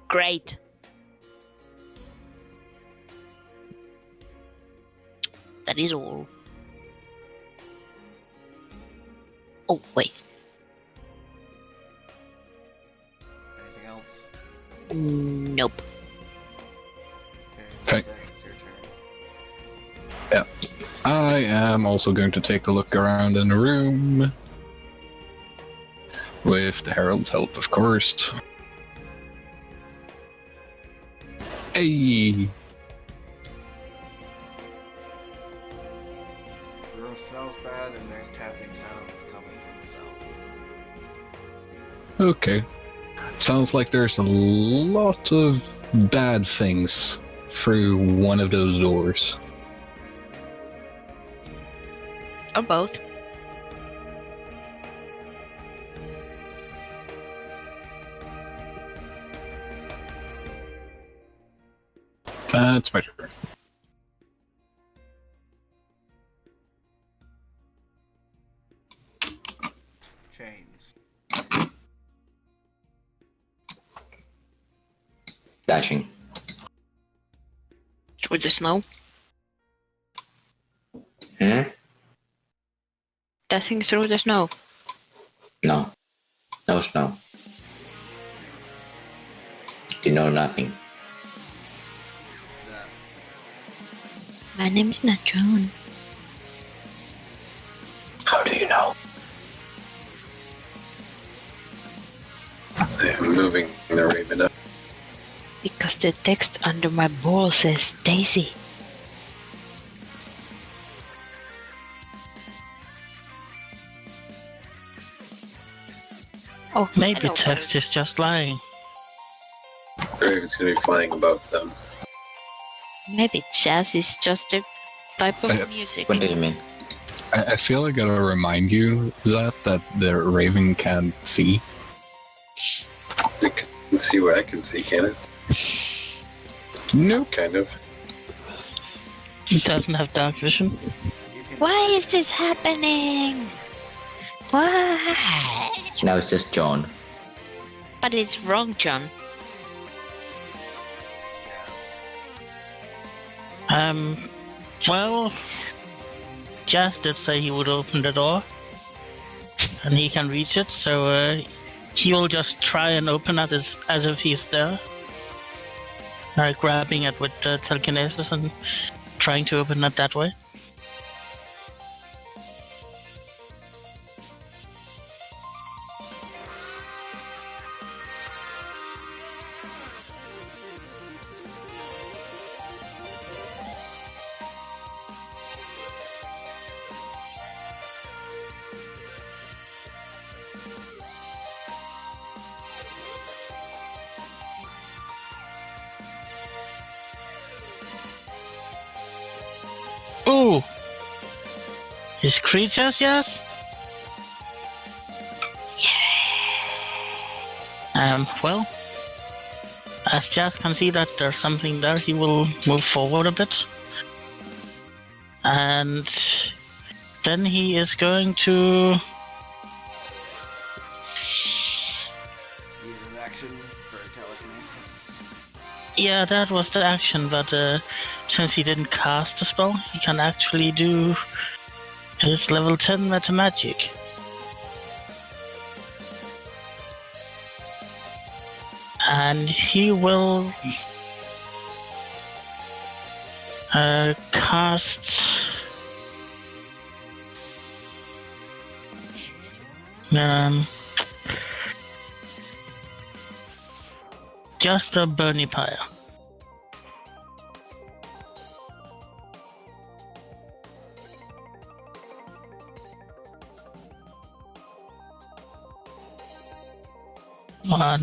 Great. That is all. Oh, wait. Anything else? Nope. Okay, Okay. Zach, it's your turn. I am also going to take a look around in the room. With the Herald's help, of course. Hey! The room smells bad and there's tapping sounds coming from the south. Okay. Sounds like there's a lot of bad things through one of those doors. Or both. That's my turn. Chains. Dashing. Through the snow. Hmm? Dashing through the snow. No. No snow. You know nothing. What's that? My name is not Joan. How do you know? I am moving the raven up. Because the text under my ball says Daisy. Oh, Maybe hello, text is just lying. The raven's gonna be flying above them. Maybe jazz is just a type of music. What do you mean? I feel I gotta remind you, Zat, that the Raven can't see. It can see what I can see, can it? Nope. Kind of. It doesn't have dark vision. You can Why is this happening? Why? Now it's just John. But it's wrong, John. jazz. Well, Jazz did say he would open the door, and he can reach it, so he will just try and open it as if he's there. Grabbing it with telekinesis and trying to open it that way. Ooh! His creatures, yes? Well, as Jazz can see that there's something there, he will move forward a bit. And then he is going to... Use his action for telekinesis. Yeah, that was the action, but since he didn't cast the spell, he can actually do his level 10 meta magic. And he will cast just a Burning Pyre.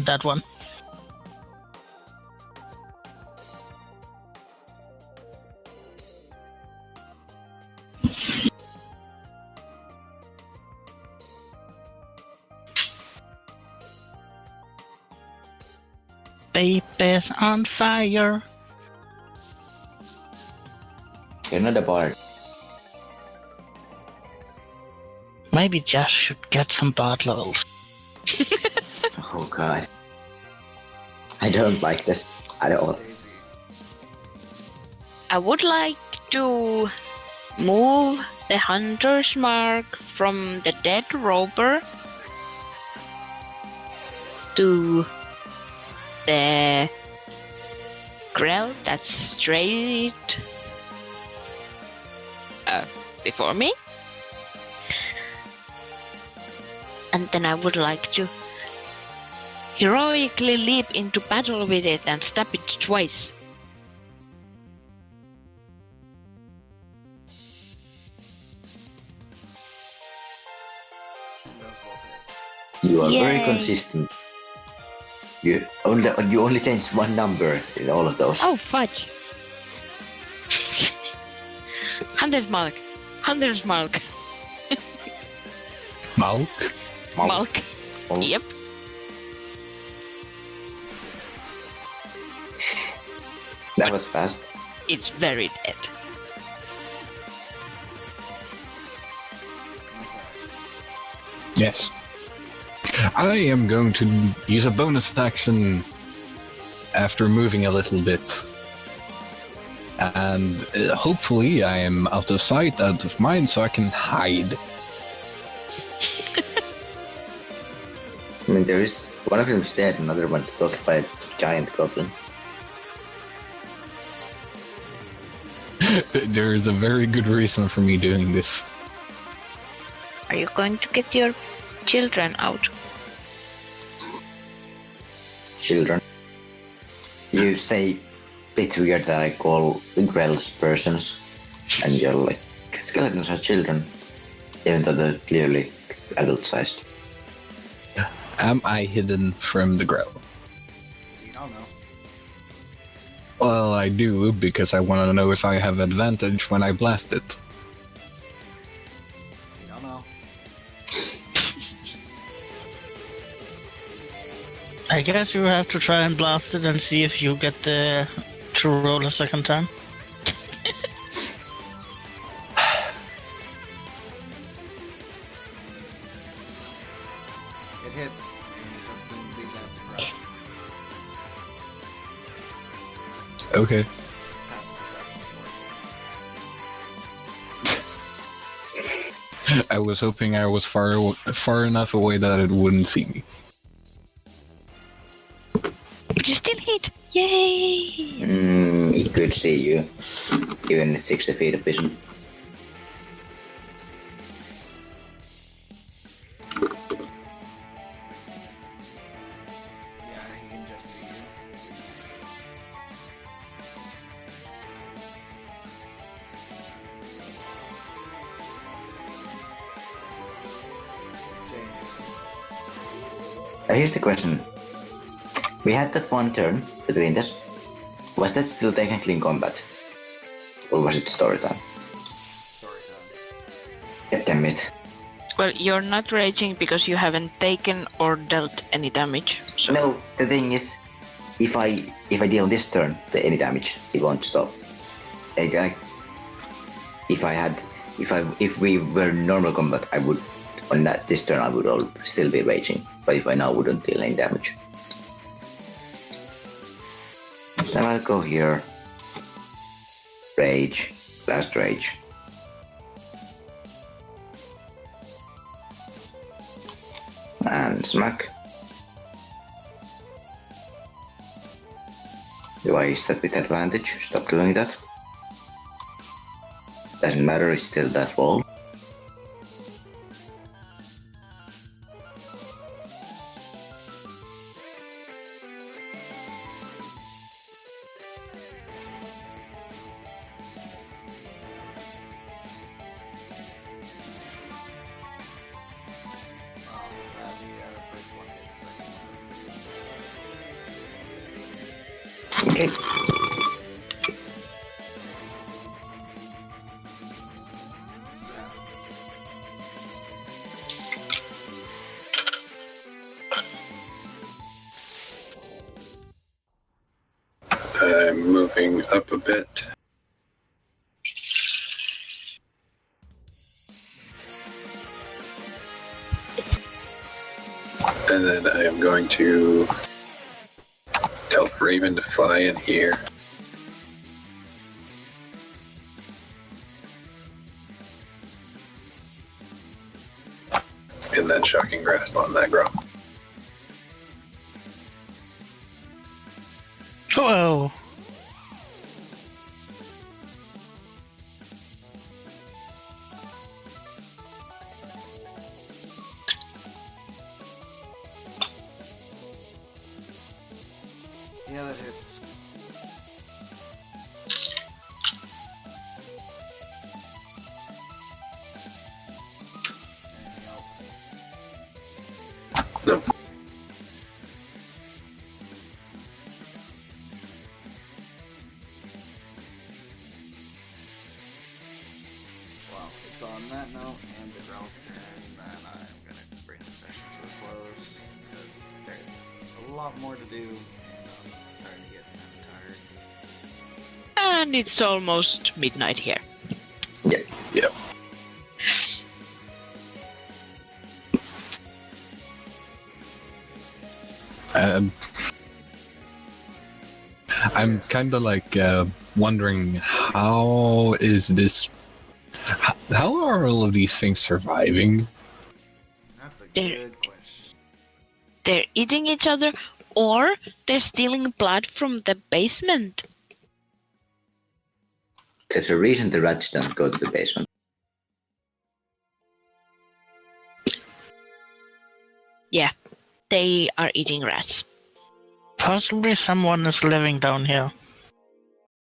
That one. Baby's on fire. You're not a bard. Maybe Jazz should get some bard levels. Oh god. I don't like this at all. Daisy. I would like to move the hunter's mark from the dead robber to the grell that's straight before me. And then I would like to heroically leap into battle with it and stab it twice. Those both hit. You are very Yay. consistent. You only change one number in all of those. Oh, fudge. Hunter's mark. Hunter's mark. Malk? Malk. Oh. Yep. That was fast. It's very dead. What's that? Yes. I am going to use a bonus action after moving a little bit. And hopefully I am out of sight, out of mind, so I can hide. I mean, there is one of them is dead, another one's blocked by a giant goblin. There is a very good reason for me doing this. Are you going to get your children out? Children. You say bit weird that I call grells persons, and you're like, skeletons are children, even though they're clearly adult-sized. Am I hidden from the grell? You don't know. Well, I do, because I want to know if I have advantage when I blast it. You don't know. I guess you have to try and blast it and see if you get the to roll a second time. It hits, and it doesn't be that surprised. Okay. Passive perception's 14. I was hoping I was far enough away that it wouldn't see me. You still hit! Yay! It could see you, even at 60 feet of vision. Yeah, he can just see you. James. Here's the question. We had that one turn between us. Was that still technically in combat? Or was it story time? Story time. God damn it. Well, you're not raging because you haven't taken or dealt any damage. So No, the thing is, if I deal this turn any damage, it won't stop. If we were normal combat, I would on this turn I would still be raging. But if I now wouldn't deal any damage, then I'll go here. Rage, last rage. And smack. Do I use that with advantage? Stop doing that. Doesn't matter, it's still that roll. The first one hits, second one Okay. I'm moving up a bit. And then I am going to tell Raven to fly in here. And then Shocking Grasp on that grub. Oh, Yeah, that hits. Anything else? No. Well, it's on that note and the Growl's turn that I'm gonna bring the session to a close because there's a lot more to do and I'm starting to get kind of tired. And it's almost midnight here. Yep. Yep. I'm kind of like wondering how is this? How are all of these things surviving? That's a There- good question. They're eating each other, or they're stealing blood from the basement. There's a reason the rats don't go to the basement. Yeah, they are eating rats. possibly someone is living down here.